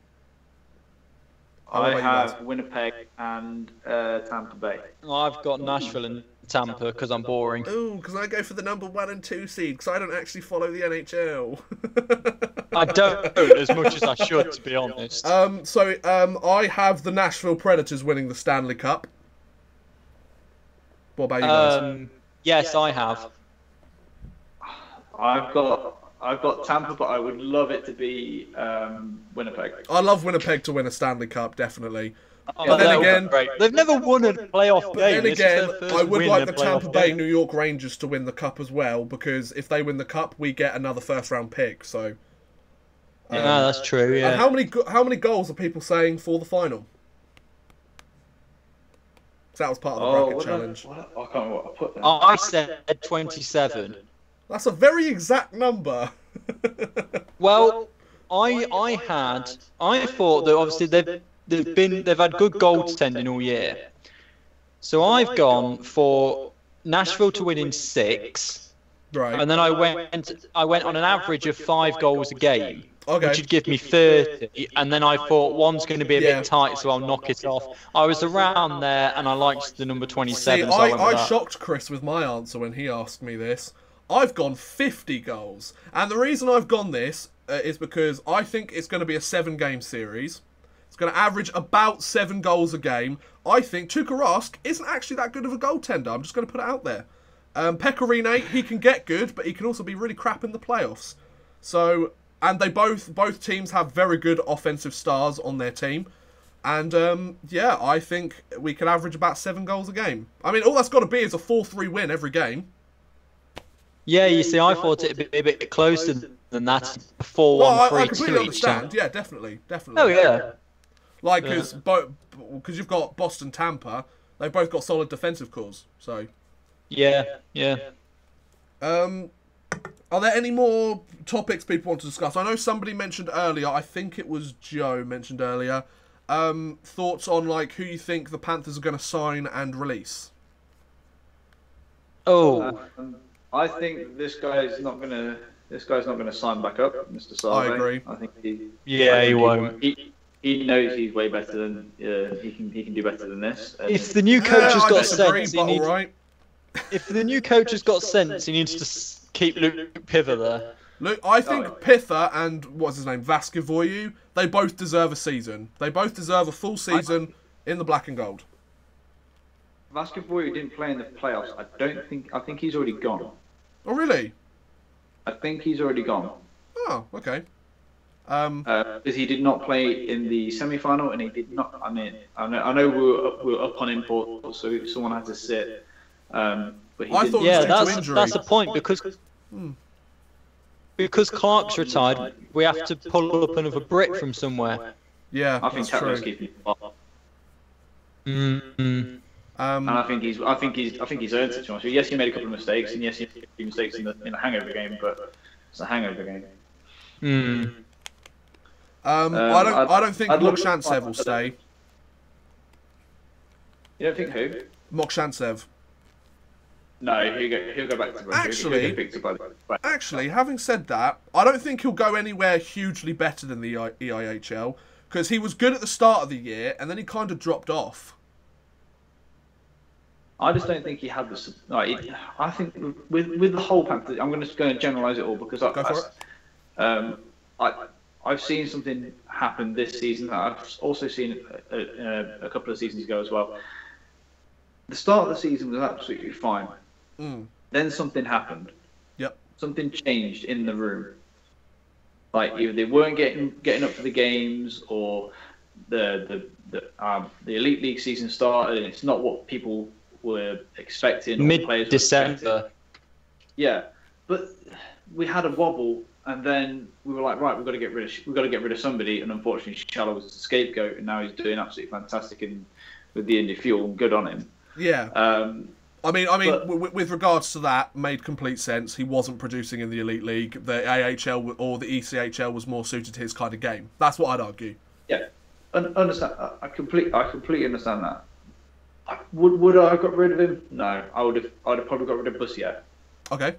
I have Winnipeg and Tampa Bay. I've got Nashville and Tampa because I'm boring. Ooh, because I go for the number 1 and 2 seed because I don't actually follow the NHL. I don't as much as I should, to be honest. I have the Nashville Predators winning the Stanley Cup. What about you guys? Yes, I have. I've got Tampa, but I would love it to be Winnipeg. I love Winnipeg to win a Stanley Cup, definitely. But then again, they've never won a playoff game. Then again, I would like the Tampa Bay New York Rangers to win the cup as well, because if they win the cup, we get another first-round pick. So, yeah, that's true. Yeah. And how many goals are people saying for the final? So that was part of the bracket challenge. I can't remember what I put there. I said 27. That's a very exact number. Well, I thought that obviously they've had good goaltending all year. So I've gone for Nashville to win in 6. Right. And then I went on an average of 5 goals a game. Okay. Which would give me 30, and then I thought one's going to be a bit tight, so I'll knock it off. I was around there, and I liked the number 27. See, I shocked Chris with my answer when he asked me this. I've gone 50 goals, and the reason I've gone this is because I think it's going to be a 7-game series. It's going to average about 7 goals a game. I think Tuukka Rask isn't actually that good of a goaltender. I'm just going to put it out there. Pekka Rinne, he can get good, but he can also be really crap in the playoffs. So... And they both teams have very good offensive stars on their team. And, I think we can average about 7 goals a game. I mean, all that's got to be is a 4-3 win every game. Yeah, you see, I thought it'd be a bit closer than that. 4-1, 3-2 I completely understand. Yeah, definitely. Oh, yeah. Like, because you've got Boston, Tampa. They've both got solid defensive cores, so... Yeah. Are there any more topics people want to discuss? I know somebody mentioned earlier, I think it was Joe mentioned earlier, thoughts on like who you think the Panthers are going to sign and release? I think this guy's not going to sign back up, Mr. Sarve. I agree. I think he won't. He knows he's way better than he can do better than this. If the new coach has got sense, If the new coach has got sense, he needs to keep Luke Pither there. Look, I think Pither and what's his name, Vaskivoyu, they both deserve a season. They both deserve a full season in the black and gold. Vaskivoyu didn't play in the playoffs. I think he's already gone. Oh really? I think he's already gone. Oh, okay. Because he did not play in the semi-final, and he did not. I mean, I know we were up on import, so someone had to sit. But he I didn't. thought Yeah, that's the point because. because Clark's retired, we have to pull up another brick from somewhere. Yeah, I think Tatler's keeping him up. Mm-hmm. And I think he's earned it. To be honest with you. Yes, he made a couple of mistakes, and yes, he made a few mistakes in the hangover game, but it's a hangover game. I don't think Mokshantsev will stay. You don't think who? Mokshantsev. No, he'll go back to Brazil. Actually, having said that, I don't think he'll go anywhere hugely better than the EIHL, because he was good at the start of the year, and then he kind of dropped off. I just don't think he had the. I think with the whole Panthers, I'm just going to generalise it all because I've seen something happen this season. I've also seen a couple of seasons ago as well. The start of the season was absolutely fine. Then something happened. Yep. Something changed in the room. Like either they weren't getting up for the games, or the Elite League season started and it's not what people were expecting. Mid-December. Yeah, but we had a wobble, and then we were like, right, we've got to get rid of somebody, and unfortunately, Shala was the scapegoat, and now he's doing absolutely fantastic with the Indy Fuel. Good on him. Yeah. I mean, with regards to that, made complete sense. He wasn't producing in the Elite League. The AHL or the ECHL was more suited to his kind of game. That's what I'd argue. Yeah, understand. I completely understand that. Would I have got rid of him? No, I'd have probably got rid of Bussier. Okay.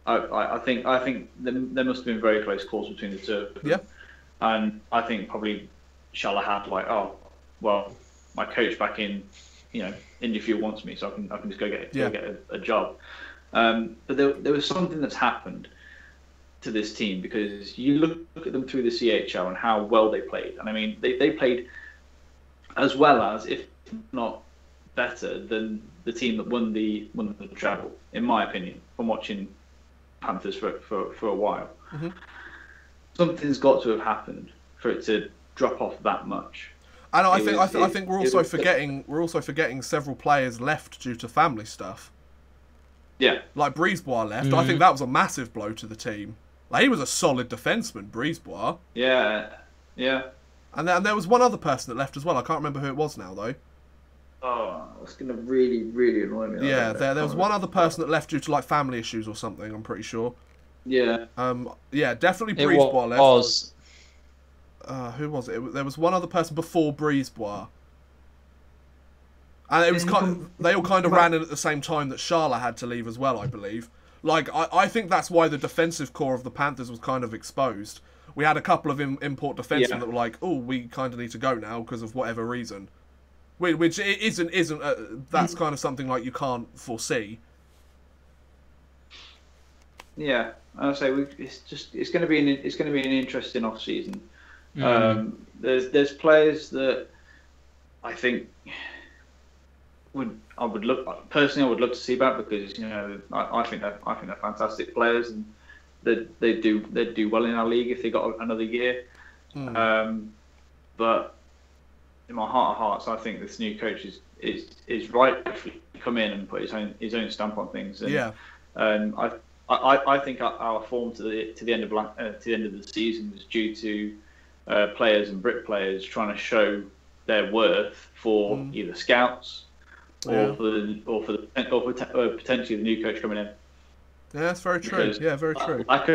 I think there must have been very close calls between the two of them. Yeah. And I think probably Shala had my coach back in, Indy Fuel wants me, so I can just go get a job. But there was something that's happened to this team, because you look at them through the CHL and how well they played. And I mean, they played as well as, if not better than, the team that won the treble, in my opinion, from watching Panthers for a while. Mm-hmm. Something's got to have happened for it to drop off that much. And I think we're also forgetting several players left due to family stuff. Yeah, like Brisebois left. I think that was a massive blow to the team. Like, he was a solid defenseman, Brisebois. Yeah. And then there was one other person that left as well. I can't remember who it was now though. Oh, that's gonna really, really annoy me. Yeah, there was one other person that left due to like family issues or something. I'm pretty sure. Yeah. Yeah, definitely Brisebois left. Who was it? There was one other person before Brisebois. And it was they all kind of ran in at the same time that Shala had to leave as well, I believe. Like, I think that's why the defensive core of the Panthers was kind of exposed. We had a couple of import defensemen that were like, oh, we kind of need to go now because of whatever reason. Which isn't that's kind of something like you can't foresee. Yeah, I say it's going to be an interesting off season. There's players that I think I would love to see back, because I think they're fantastic players, and they'd do well in our league if they got another year. But in my heart of hearts, I think this new coach is right to come in and put his own stamp on things. And, I think our form to the end of the season was due to players and Brit players trying to show their worth for either scouts or for potentially the new coach coming in. Yeah, that's very true. Yeah, very true. Like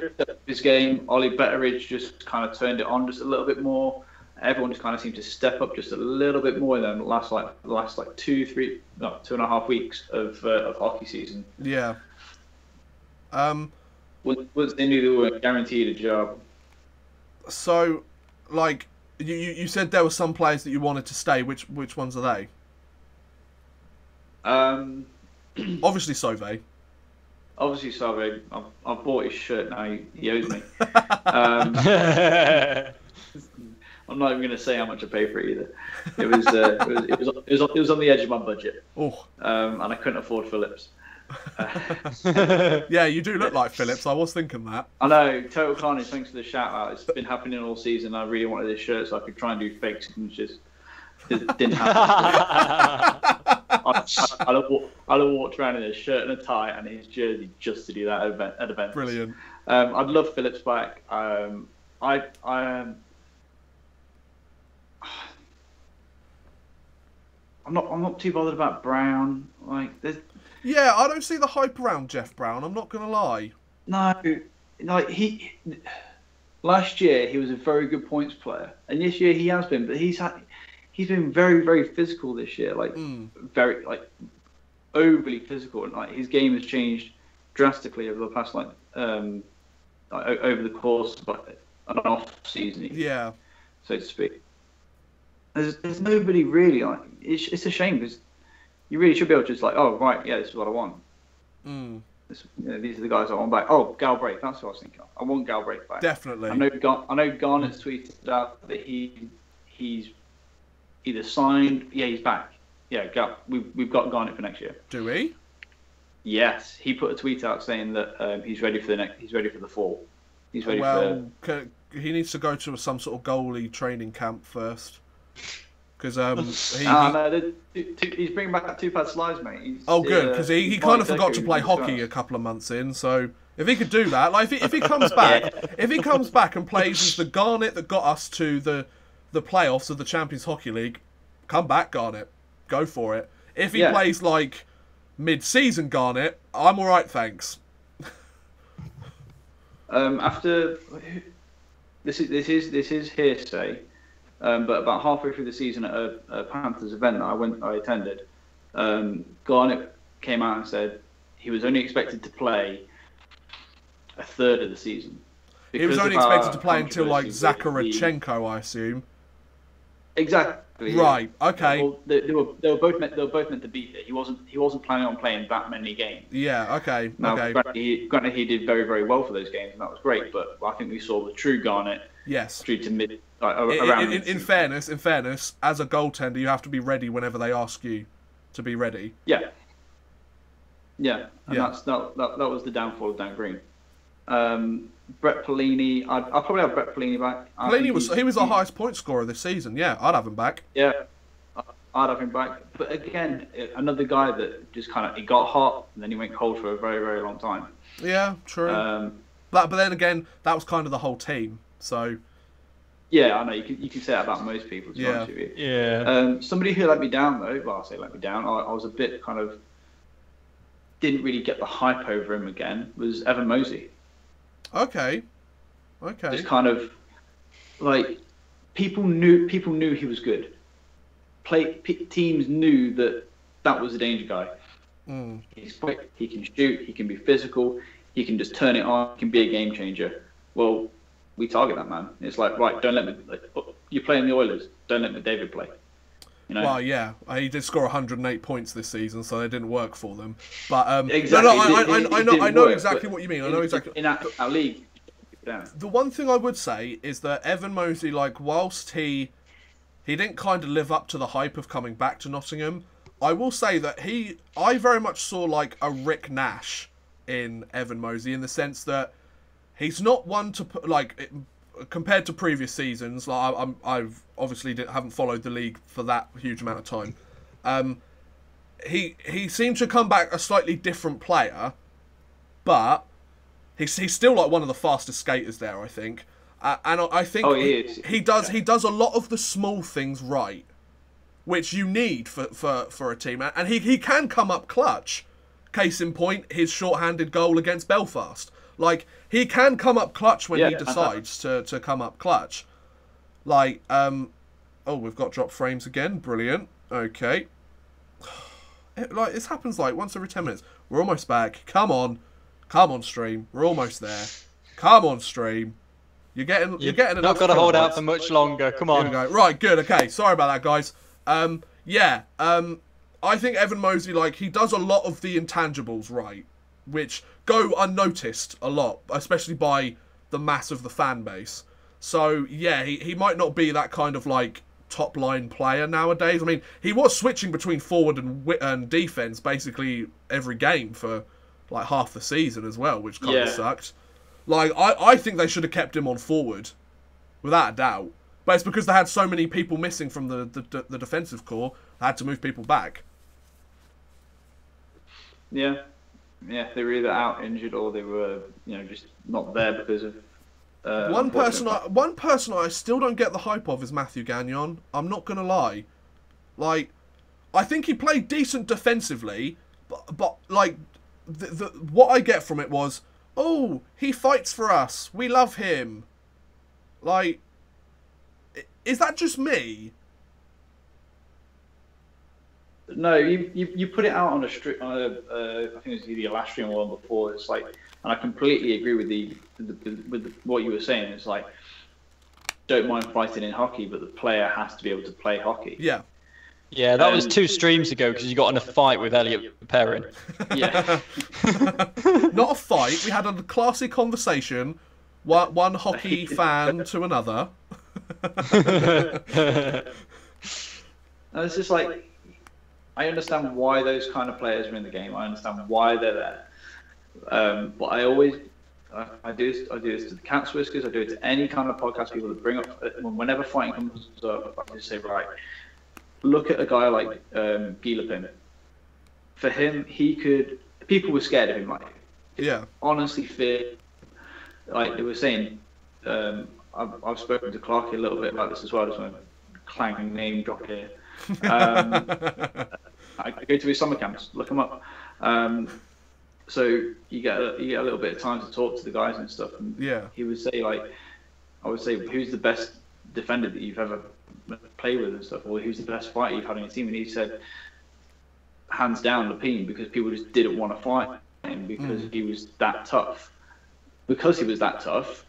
this game, Ollie Betteridge just kind of turned it on just a little bit more. Everyone just kind of seemed to step up just a little bit more in the last 2.5 weeks of hockey season. Yeah. Once they knew they weren't guaranteed a job. So, like, you said there were some players that you wanted to stay. Which ones are they? Obviously Sauvé. Obviously Sauvé. I've bought his shirt now. He owes me. I'm not even going to say how much I paid for it either. It was on the edge of my budget. Oh. And I couldn't afford Phillips. Yeah, you do look like Phillips. I was thinking that. I know. Total Carnage, thanks for the shout out. It's been happening all season. I really wanted this shirt so I could try and do fake signatures. It didn't happen. I'd have walked around in a shirt and a tie and his jersey just to do that at events. Brilliant. I'd love Phillips back. I'm not too bothered about Brown. Yeah, I don't see the hype around Jeff Brown. I'm not gonna lie. No, last year he was a very good points player, and this year he has been, but he's been very, very physical this year. Very overly physical, and his game has changed drastically over the past over the course of an off season. Yeah, so to speak. There's nobody really it's a shame because you really should be able to just oh right, yeah, this is what I want. These are the guys I want back. Oh, Galbraith, that's what I was thinking of. I want Galbraith back. Definitely. I know Garnett's tweeted out that he's either signed. Yeah, he's back. Yeah, we've got Garnett for next year. Do we? Yes, he put a tweet out saying that he's ready for the fall. He's ready for. He needs to go to some sort of goalie training camp first. Because he's bringing back that two-pad slides, mate. Good, because he kind of forgot to play hockey a couple of months in. So if he could do that, if he comes back, if he comes back and plays as the Garnett that got us to the playoffs of the Champions Hockey League, come back, Garnett, go for it. If he plays mid-season Garnett, I'm all right, thanks. After this is hearsay. But about halfway through the season at a Panthers event that I attended, Garnett came out and said he was only expected to play a third of the season. He was only expected to play until Zakharchenko, I assume. Exactly. Right. Okay. Well, they were both meant to be there. He wasn't planning on playing that many games. Yeah. Okay. Now, okay. Granted, he did very, very well for those games, and that was great. But I think we saw the true Garnett. Yes. Through to mid. Around in fairness, as a goaltender, you have to be ready whenever they ask you to be ready. Yeah. Yeah. And that was the downfall of Dan Green. Brett Pelini, I'd probably have Brett Pelini back. Pelini was the highest point scorer this season. Yeah, I'd have him back. Yeah, I'd have him back. But again, another guy that just he got hot and then he went cold for a very, very long time. Yeah, true. But then again, that was kind of the whole team. So. Yeah, I know you can say that about most people. To be honest with you. Yeah. Somebody who let me down though. Well, I say let me down. I was a bit didn't really get the hype over him again. Was Evan Mosey. Okay. Just people knew he was good. Teams knew that was a danger guy. He's quick. He can shoot. He can be physical. He can just turn it on. He can be a game changer. Well, we target that man. It's right. Don't let me. You're playing the Oilers. Don't let McDavid play. Well, yeah, he did score 108 points this season, so they didn't work for them. But exactly. I know exactly what you mean. I know exactly. In our league, the one thing I would say is that Evan Mosey, whilst he didn't kind of live up to the hype of coming back to Nottingham, I will say that I very much saw a Rick Nash in Evan Mosey in the sense that he's not one to put compared to previous seasons. I've obviously haven't followed the league for that huge amount of time. He seemed to come back a slightly different player, but he's still one of the fastest skaters there, I think. And I think he does a lot of the small things right, which you need for a team. And he can come up clutch. Case in point, his short-handed goal against Belfast. He can come up clutch when he decides to come up clutch. We've got drop frames again. Brilliant. Okay. This happens once every 10 minutes. We're almost back. Come on, stream. We're almost there. Come on, stream. You're getting enough. Not gonna hold out for much longer. Come on. Here we go. Right, good. Okay, sorry about that, guys. I think Evan Mosey, he does a lot of the intangibles right, which go unnoticed a lot, especially by the mass of the fan base. So, yeah, he might not be that kind of, top-line player nowadays. I mean, he was switching between forward and defence basically every game for, half the season as well, which kind of sucked. I think they should have kept him on forward, without a doubt. But it's because they had so many people missing from the defensive core, they had to move people back. Yeah, they were either out injured or they were, just not there because of. One person I still don't get the hype of is Matthew Gagnon. I'm not gonna lie, like, I think he played decent defensively, but like, what I get from it was, oh, he fights for us, we love him. Like, is that just me? No, you put it out on I think it was either your last stream or one before. It's like, and I completely agree with what you were saying. It's like, don't mind fighting in hockey, but the player has to be able to play hockey. Yeah. Yeah, that was 2 streams ago because you got in a fight with Elliot Perrin. Yeah. Not a fight. We had a classy conversation. One hockey fan to another. And it's just like, I understand why those kind of players are in the game. I understand why they're there. But I do this to the Cat's Whiskers. I do it to any kind of podcast people that bring up, whenever fighting comes up, I just say, right, look at a guy like Guy Lepin. For him, people were scared of him. Like, yeah, honestly, fear. Like they were saying, I've spoken to Clarky a little bit about this as well. Just want to clang name drop here. I go to his summer camps, look him up. So you get a little bit of time to talk to the guys and stuff. And yeah, he would say, like, I would say, who's the best defender that you've ever played with and stuff, or who's the best fighter you've had on your team? And he said, hands down, Lepine, because people just didn't want to fight him because he was that tough. Because he was that tough,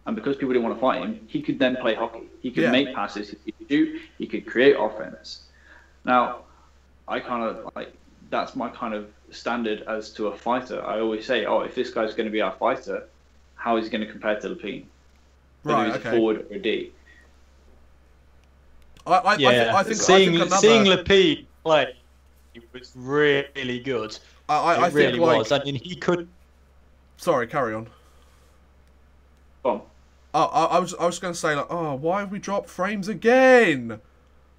and because people didn't want to fight him, he could then play hockey. He could make passes, he could shoot, he could create offense. Now, I kind of like, that's my kind of standard as to a fighter. I always say, oh, if this guy's going to be our fighter, how is he going to compare to Lepine? Right, okay. A forward or a D. I think seeing Lepine play, it was really good. I it really think, like, was. I mean, he could. Sorry, carry on. Oh, I was going to say, like, oh, why have we dropped frames again?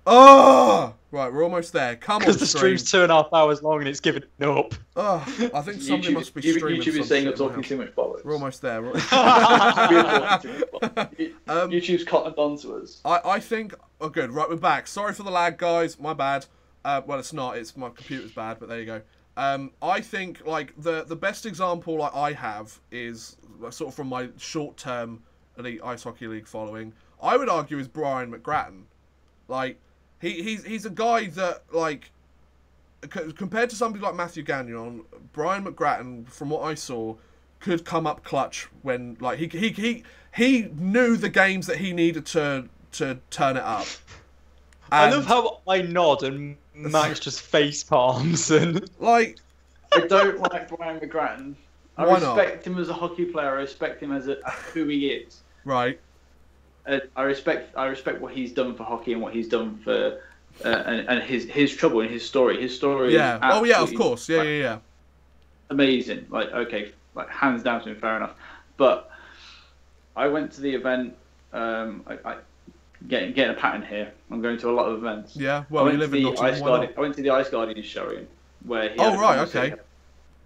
Oh, right, we're almost there. Come on, because the stream's 2.5 hours long and it's given up. Oh, I think somebody must be streaming. YouTube is saying you're talking too much bollocks. We're almost there. YouTube's cottoned on to us. I think. Oh, good. Right, we're back. Sorry for the lag, guys. My bad. Well, it's not. It's my computer's bad, but there you go. I think, like, the best example, like, I have is sort of from my short-term Elite Ice Hockey League following. I would argue is Brian McGrattan. Like, he's a guy that, like, compared to somebody like Matthew Gagnon, Brian McGrattan, from what I saw, could come up clutch when, like, he knew the games that he needed to turn it up. I love how I nod and Max just face palms and like. I don't like Brian McGrattan. I respect him as a hockey player. I respect him as who he is. Right. I respect what he's done for hockey and what he's done for and his trouble and his story. His story. Yeah. Oh yeah, of course. Yeah, like, yeah. Amazing. Like, okay, like, hands down to him, fair enough. But I went to the event. Getting a pattern here. I'm going to a lot of events. Yeah. Well, you live in Nottingham. I went to the Ice Guardians showing where he. Oh right. Okay.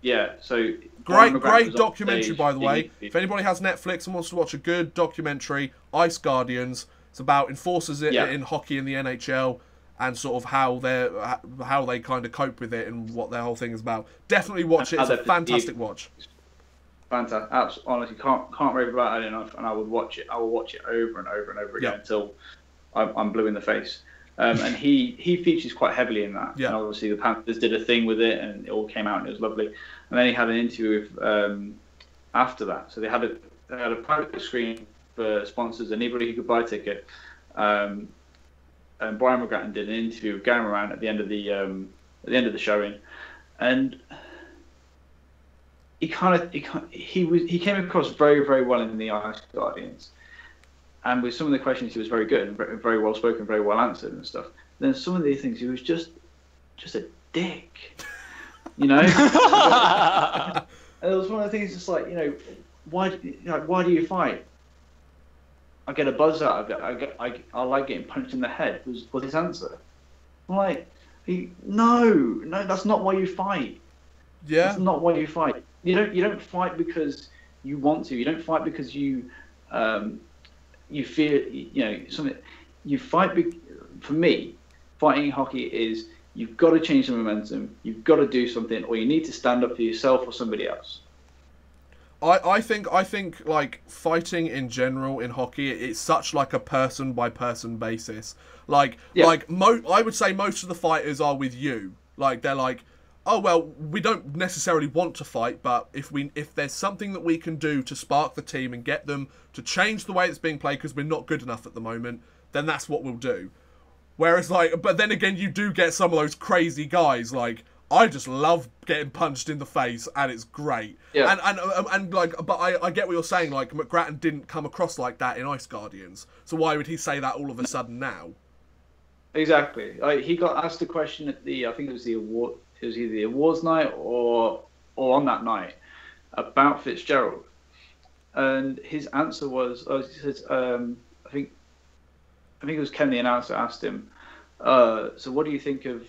Yeah. So. Great documentary, by the way. If anybody has Netflix and wants to watch a good documentary, Ice Guardians. It's about enforcers in hockey in the NHL and sort of how they kind of cope with it and what their whole thing is about. Definitely watch it. It's a fantastic watch. Fantastic. Honestly, can't rave about it enough. And I would watch it. I will watch it over and over and over again until I'm blue in the face. And he features quite heavily in that. Yeah. And obviously the Panthers did a thing with it, and it all came out and it was lovely. And then he had an interview with after that. So they had a private screen for sponsors, anybody who could buy a ticket. And Brian McGrattan did an interview with Gary Moran at the end of the showing, and he came across very, very well in the Ice Guardians. And with some of the questions, he was very good and very well spoken, very well answered and stuff. Then some of the things, he was just a dick, you know. And it was one of the things, just like, why do you fight? I get a buzz out of it. I like getting punched in the head. Was his answer? I'm like, no, that's not why you fight. Yeah. That's not why you fight. You don't fight because you want to. You don't fight because you fear something. You fight. For me, fighting in hockey is you've got to change the momentum. You've got to do something, or you need to stand up for yourself or somebody else. I think like fighting in general in hockey, it's such like a person by person basis. I would say most of the fighters are with you. Like they're like, oh well, we don't necessarily want to fight, but if there's something that we can do to spark the team and get them to change the way it's being played because we're not good enough at the moment, then that's what we'll do. Whereas but then again, you do get some of those crazy guys like. I just love getting punched in the face, and it's great. Yeah. But I get what you're saying. Like McGrattan didn't come across like that in Ice Guardians, so why would he say that all of a sudden now? Exactly. He got asked a question at I think it was the award. It was either the awards night or on that night about Fitzgerald, and his answer was, he says, I think it was Ken the announcer asked him, so what do you think of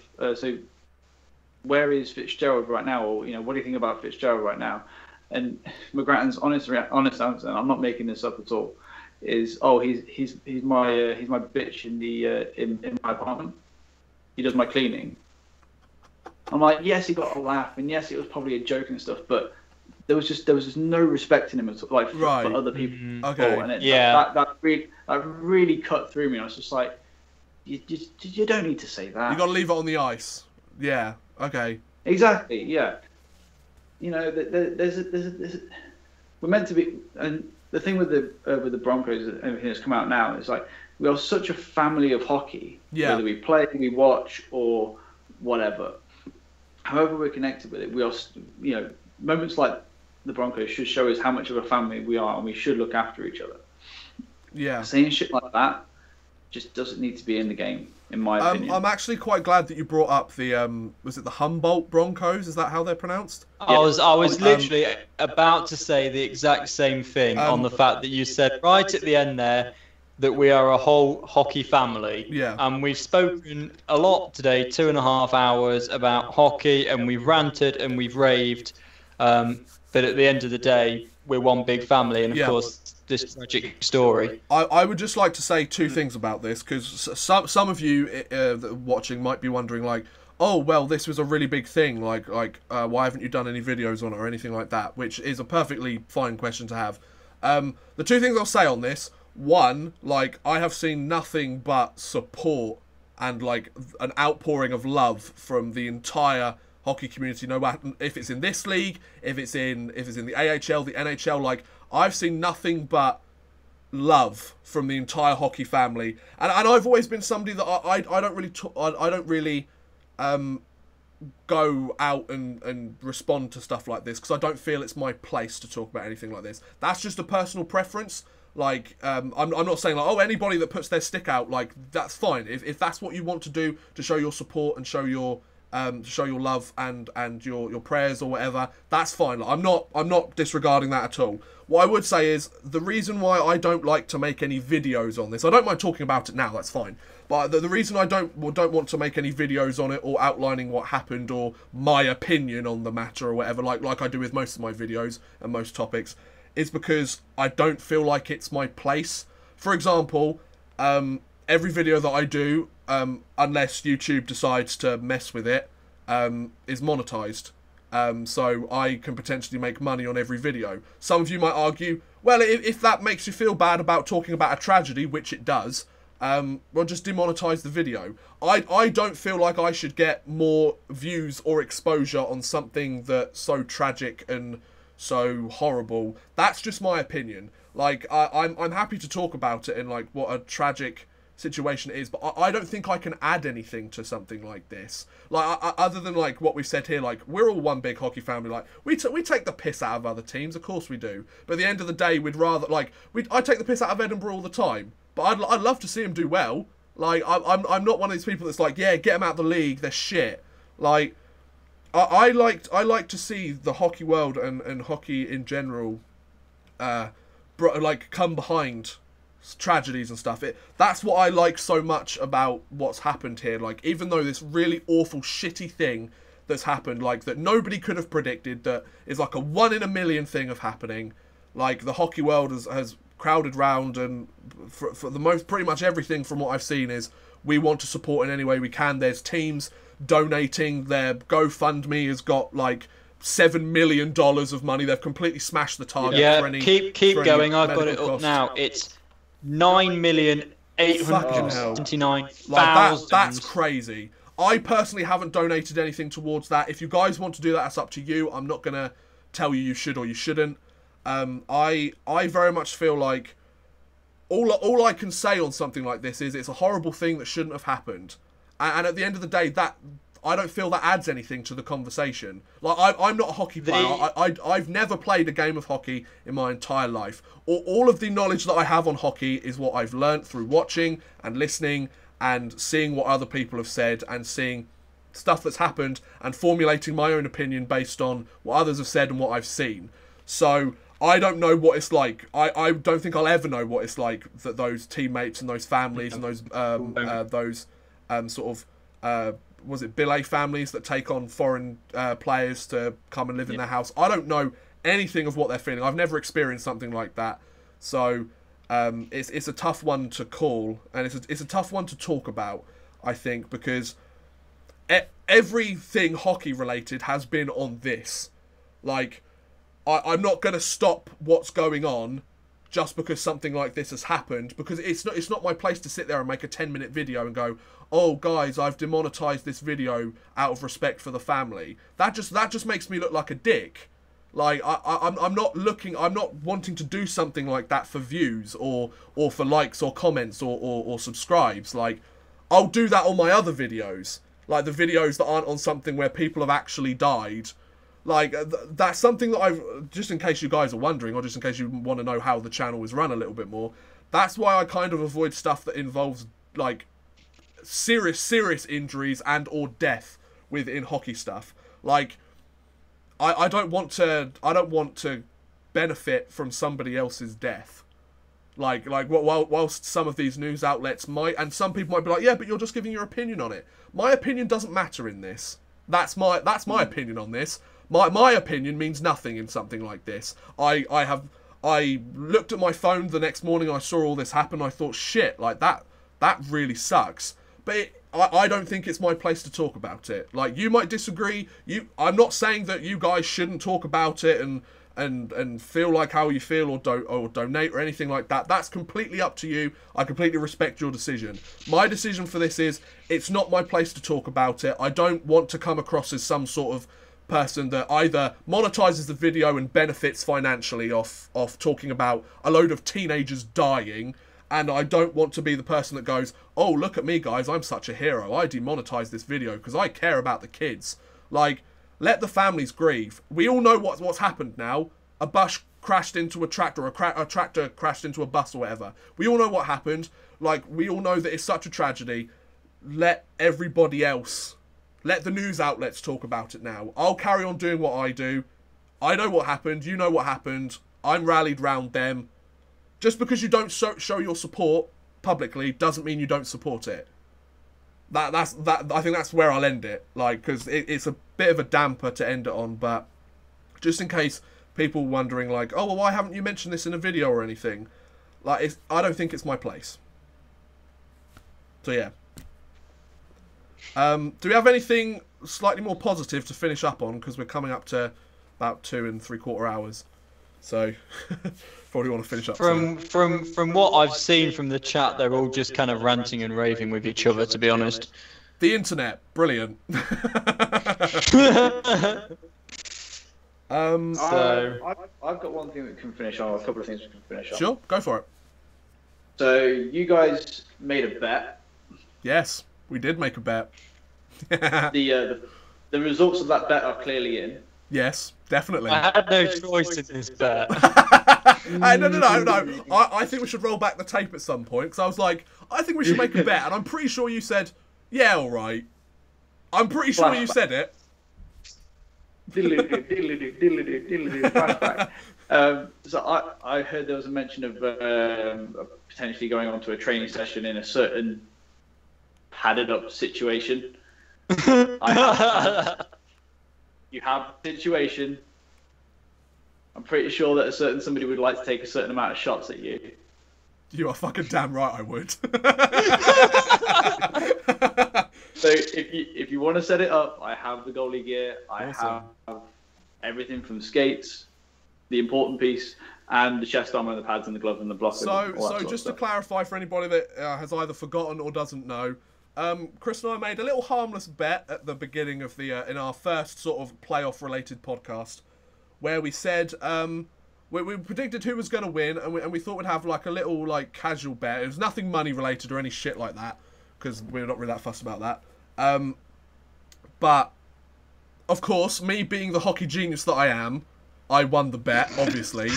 where is Fitzgerald right now, or what do you think about Fitzgerald right now? And McGrattan's honest answer, and I'm not making this up at all, is he's my bitch in my apartment. He does my cleaning. I'm like, yes, he got a laugh, and yes, it was probably a joke and stuff, but there was just no respect in him for other people. Mm-hmm. Okay. And that really cut through me. I was just like, you don't need to say that. You got to leave it on the ice. Yeah. Okay. Exactly. Yeah. There's we're meant to be, and the thing with the Broncos and everything that's come out now is like we are such a family of hockey. Yeah. Whether we play, we watch, or whatever. However we're connected with it, we are. Moments like the Broncos should show us how much of a family we are, and we should look after each other. Yeah. Saying shit like that just doesn't need to be in the game. In my opinion. I'm actually quite glad that you brought up the was it the Humboldt Broncos? Is that how they're pronounced? I was literally about to say the exact same thing on the fact that you said right at the end there that we are a whole hockey family. Yeah. And we've spoken a lot today, 2.5 hours about hockey, and we've ranted and we've raved. But at the end of the day, we're one big family, and of course, this tragic story. I would just like to say two things about this, because some of you watching might be wondering, like, oh, well, this was a really big thing, like why haven't you done any videos on it or anything like that, which is a perfectly fine question to have. The two things I'll say on this, one, like, I have seen nothing but support and, like, an outpouring of love from the entire hockey community, no matter if it's in this league, if it's in the AHL, the NHL, like, I've seen nothing but love from the entire hockey family, and I've always been somebody that I don't really go out and respond to stuff like this because I don't feel it's my place to talk about anything like this. That's just a personal preference. Like, I'm not saying like, oh, anybody that puts their stick out, like, that's fine. If that's what you want to do to show your support and show your love and your prayers or whatever, that's fine. Like, I'm not disregarding that at all. What I would say is the reason why I don't like to make any videos on this, I don't mind talking about it now, that's fine. But the reason I don't want to make any videos on it or outlining what happened or my opinion on the matter or whatever, like I do with most of my videos and most topics, is because I don't feel like it's my place. For example, every video that I do, unless YouTube decides to mess with it, is monetized. So I can potentially make money on every video. Some of you might argue, well, if that makes you feel bad about talking about a tragedy, which it does, well, just demonetize the video. I don't feel like I should get more views or exposure on something that's so tragic and so horrible. That's just my opinion. Like, I'm happy to talk about it and, like, what a tragic situation it is, but I don't think I can add anything to something like this. Like, other than, like, what we've said here, like, we're all one big hockey family. Like, we take the piss out of other teams, of course we do. But at the end of the day, we'd rather, like, I take the piss out of Edinburgh all the time. But I'd love to see them do well. Like, I'm not one of these people that's like, yeah, get them out of the league, they're shit. Like, I like to see the hockey world and hockey in general, like, come behind tragedies and stuff. That's what I like so much about what's happened here. Like, even though this really awful, shitty thing that's happened, like that nobody could have predicted, that is like a 1 in a million thing of happening. Like the hockey world has crowded round, and for the most, pretty much everything from what I've seen is we want to support in any way we can. There's teams donating. Their GoFundMe has got like $7 million of money. They've completely smashed the target. Yeah, for any, keep for going. any I've got it up costs. now. It's 9,879,000. Like that's crazy. I personally haven't donated anything towards that. If you guys want to do that, that's up to you. I'm not gonna tell you should or you shouldn't. I very much feel like all I can say on something like this is it's a horrible thing that shouldn't have happened. And at the end of the day, that I don't feel that adds anything to the conversation. Like I'm not a hockey player. I've never played a game of hockey in my entire life. All of the knowledge that I have on hockey is what I've learnt through watching and listening and seeing what other people have said and seeing stuff that's happened and formulating my own opinion based on what others have said and what I've seen. So I don't know what it's like. I don't think I'll ever know what it's like that those teammates and those families and those sort of was it billet families that take on foreign players to come and live in their house. I don't know anything of what they're feeling. I've never experienced something like that. So it's a tough one to call, and it's a tough one to talk about, I think, because everything hockey related has been on this. Like, I'm not going to stop what's going on just because something like this has happened, because it's not my place to sit there and make a 10-minute video and go, oh guys, I've demonetized this video out of respect for the family. That just makes me look like a dick. Like I'm not wanting to do something like that for views or for likes or comments or subscribes. Like, I'll do that on my other videos, like the videos that aren't on something where people have actually died. Like, that's something that I've, just in case you guys are wondering, or just in case you want to know how the channel is run a little bit more, that's why I kind of avoid stuff that involves, like, serious injuries and or death within hockey stuff. Like, I don't want to benefit from somebody else's death. Like whilst some of these news outlets might, and some people might be like, yeah, but you're just giving your opinion on it. My opinion doesn't matter in this. That's my opinion on this. My opinion means nothing in something like this. I looked at my phone the next morning, I saw all this happen, I thought, shit, like that really sucks. But I don't think it's my place to talk about it. Like, you might disagree. I'm not saying that you guys shouldn't talk about it and feel like how you feel or donate or anything like that. That's completely up to you. I completely respect your decision. My decision for this is, it's not my place to talk about it. I don't want to come across as some sort of person that either monetizes the video and benefits financially off talking about a load of teenagers dying, and I don't want to be the person that goes, oh, look at me guys, I'm such a hero, I demonetize this video because I care about the kids. Like, let the families grieve. We all know what's happened now. A bus crashed into a tractor, a tractor crashed into a bus or whatever. We all know what happened. Like, we all know that it's such a tragedy. Let everybody else, let the news outlets talk about it now. I'll carry on doing what I do. I know what happened. You know what happened. I'm rallied round them. Just because you don't show your support publicly doesn't mean you don't support it. I think that's where I'll end it. Like, because it's a bit of a damper to end it on. But just in case people wondering, like, oh, well, why haven't you mentioned this in a video or anything? Like, I don't think it's my place. So yeah. Do we have anything slightly more positive to finish up on? Because we're coming up to about 2 3/4 hours. So probably want to finish up. From what I've seen from the chat, they're all just kind of ranting and raving with each other, to be honest. The internet, brilliant. I've got one thing that can finish on, a couple of things we can finish on. Sure, go for it. So you guys made a bet. Yes, we did make a bet. The results of that bet are clearly in. Yes, definitely. I had no choice in this bet. Hey, no. I think we should roll back the tape at some point, because I was like, I think we should make a bet, and I'm pretty sure you said, yeah, all right. I'm pretty sure you said it. Flashback. So I heard there was a mention of potentially going on to a training session in a certain padded up situation. you have a situation. I'm pretty sure that somebody would like to take a certain amount of shots at you. You are fucking damn right I would. So if you want to set it up, I have the goalie gear. I Awesome. have everything from skates, the important piece, and the chest armor, and the pads, and the gloves, and the block. So just to clarify for anybody that has either forgotten or doesn't know, Chris and I made a little harmless bet at the beginning of the in our first sort of playoff-related podcast, where we said we predicted who was going to win, and we thought we'd have like a little like casual bet. It was nothing money-related or any shit like that, because we're not really that fussed about that. But of course, me being the hockey genius that I am, I won the bet, obviously,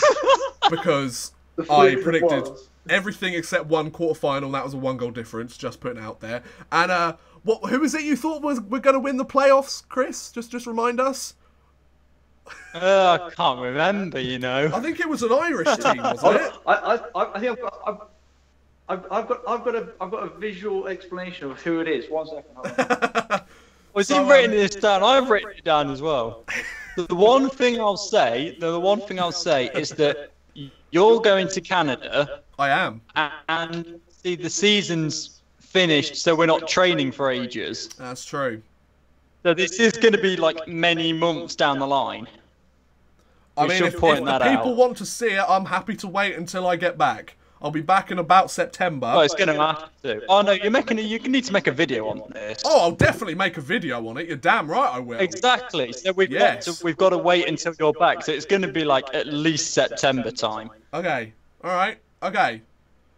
because I predicted everything except one quarterfinal. That was a 1-goal difference, just putting it out there. And who was it you thought we're going to win the playoffs, Chris? Just remind us. I can't remember, you know. I think it was an Irish team, wasn't it? I think I've got a visual explanation of who it is. 1 second. Hold on. Was he written this down? I've written it down as well. The one thing I'll say is that you're going to Canada. I am. And see, the season's finished, so we're not training for ages. That's true. So this is going to be like many months down the line. I mean, if people want to see it, I'm happy to wait until I get back. I'll be back in about September. Oh, it's going to have to. Oh no, you need to make a video on this. Oh, I'll definitely make a video on it. You're damn right I will. Exactly. So we've got to wait until you're back. So it's going to be like at least September time. Okay. All right. Okay.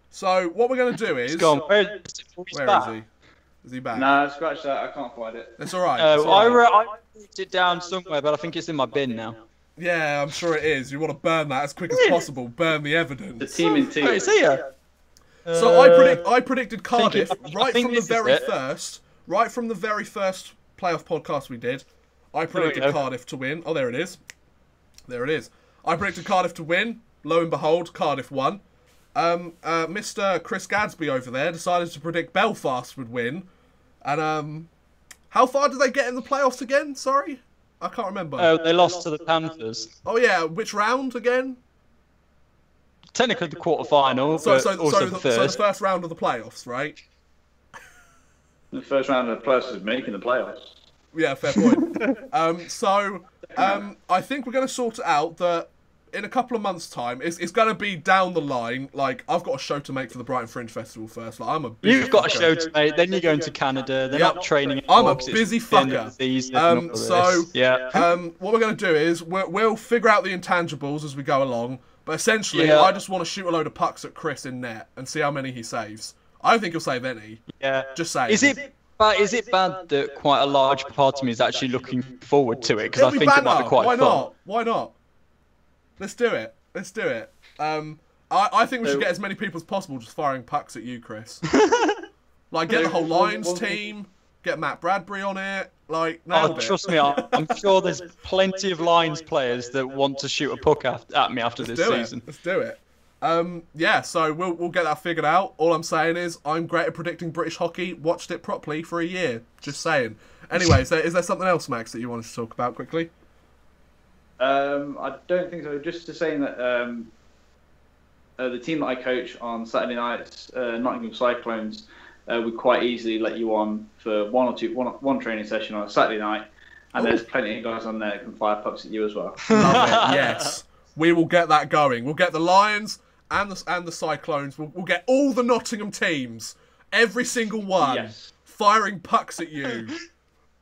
So what we're going to do is... Where is he? Is he back? Nah, scratch that. I can't find it. It's all right. I wrote it down somewhere, but I think it's in my bin now. Yeah, I'm sure it is. You want to burn that as quick as possible. Burn the evidence. The team in team. Oh, it's here. So I predicted Cardiff right from the very first playoff podcast we did. I predicted Cardiff to win. Oh, there it is. There it is. I predicted Cardiff to win. Lo and behold, Cardiff won. Mr. Chris Gadsby over there decided to predict Belfast would win. And how far did they get in the playoffs again? Sorry? I can't remember. Oh, they lost to the Panthers. Oh yeah, which round again? Technically the quarterfinal, so the first round of the playoffs, right? The first round of the playoffs is making the playoffs. Yeah, fair point. I think we're going to sort it out that in a couple of months' time, it's going to be down the line. Like, I've got a show to make for the Brighton Fringe Festival first. Like, I'm a busy You've got a show to make, then you're going to Canada, they're not training I'm a busy fucker. Yeah. What we're going to do is, we'll figure out the intangibles as we go along, but essentially, I just want to shoot a load of pucks at Chris in net and see how many he saves. I don't think he'll save any. Yeah. Just saying. Is it bad that quite a large part of me is actually looking forward to it? Because I think it might be quite fun. Why not? Let's do it. I think we should get as many people as possible just firing pucks at you, Chris. Like, get the whole Lions team, get Matt Bradbury on it. Like, trust me, I'm sure there's plenty of Lions players that want to shoot a puck at me after this season. Let's do it. Yeah, so we'll get that figured out. All I'm saying is I'm great at predicting British hockey. Watched it properly for a year. Just saying. Anyway, is there something else, Max, that you wanted to talk about quickly? I don't think so. Just to say that the team that I coach on Saturday nights, Nottingham Cyclones, would quite easily let you on for one training session on a Saturday night, and there's plenty of guys on there that can fire pucks at you as well. Love it. Yes, we will get that going. We'll get the Lions and the Cyclones. We'll get all the Nottingham teams, every single one, firing pucks at you.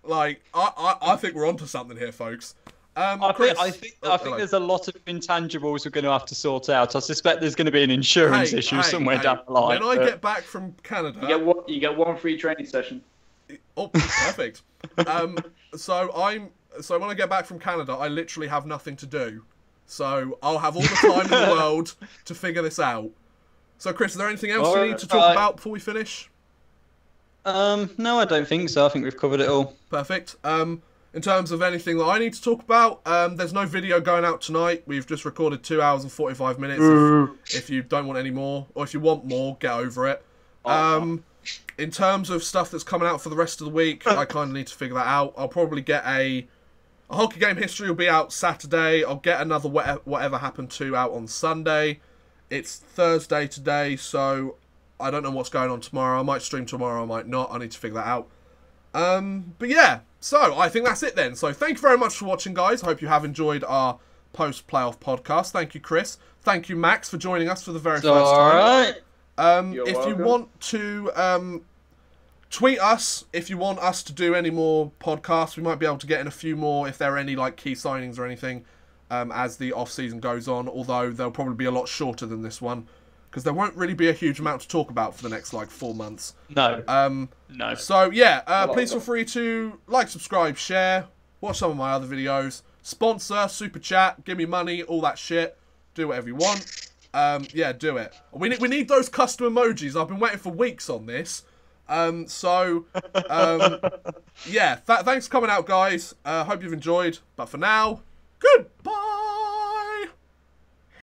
Like, I think we're onto something here, folks. I think there's a lot of intangibles we're going to have to sort out. I suspect there's going to be an insurance issue somewhere down the line. When I get back from Canada, you get one free training session. Oh, perfect. So when I get back from Canada, I literally have nothing to do. So I'll have all the time in the world to figure this out. So Chris, is there anything else you need to talk about before we finish? No, I don't think so. I think we've covered it all. Perfect. In terms of anything that I need to talk about, there's no video going out tonight. We've just recorded 2 hours and 45 minutes. If you don't want any more, or if you want more, get over it. In terms of stuff that's coming out for the rest of the week, I kind of need to figure that out. I'll probably get A Hockey Game History will be out Saturday. I'll get another Whatever Happened To out on Sunday. It's Thursday today, so I don't know what's going on tomorrow. I might stream tomorrow, I might not. I need to figure that out. But yeah, so I think that's it then. So thank you very much for watching, guys. Hope you have enjoyed our post-playoff podcast. Thank you, Chris. Thank you, Max, for joining us for the very first time. Alright. If welcome. You want to tweet us, if you want us to do any more podcasts, we might be able to get in a few more if there are any like key signings or anything as the off-season goes on, although they'll probably be a lot shorter than this one because there won't really be a huge amount to talk about for the next like 4 months. No. No. So yeah, please feel free to like, subscribe, share, watch some of my other videos, sponsor, super chat, give me money, all that shit. Do whatever you want. Yeah, do it. We need those custom emojis. I've been waiting for weeks on this. Yeah, thanks for coming out, guys. Hope you've enjoyed. But for now, goodbye.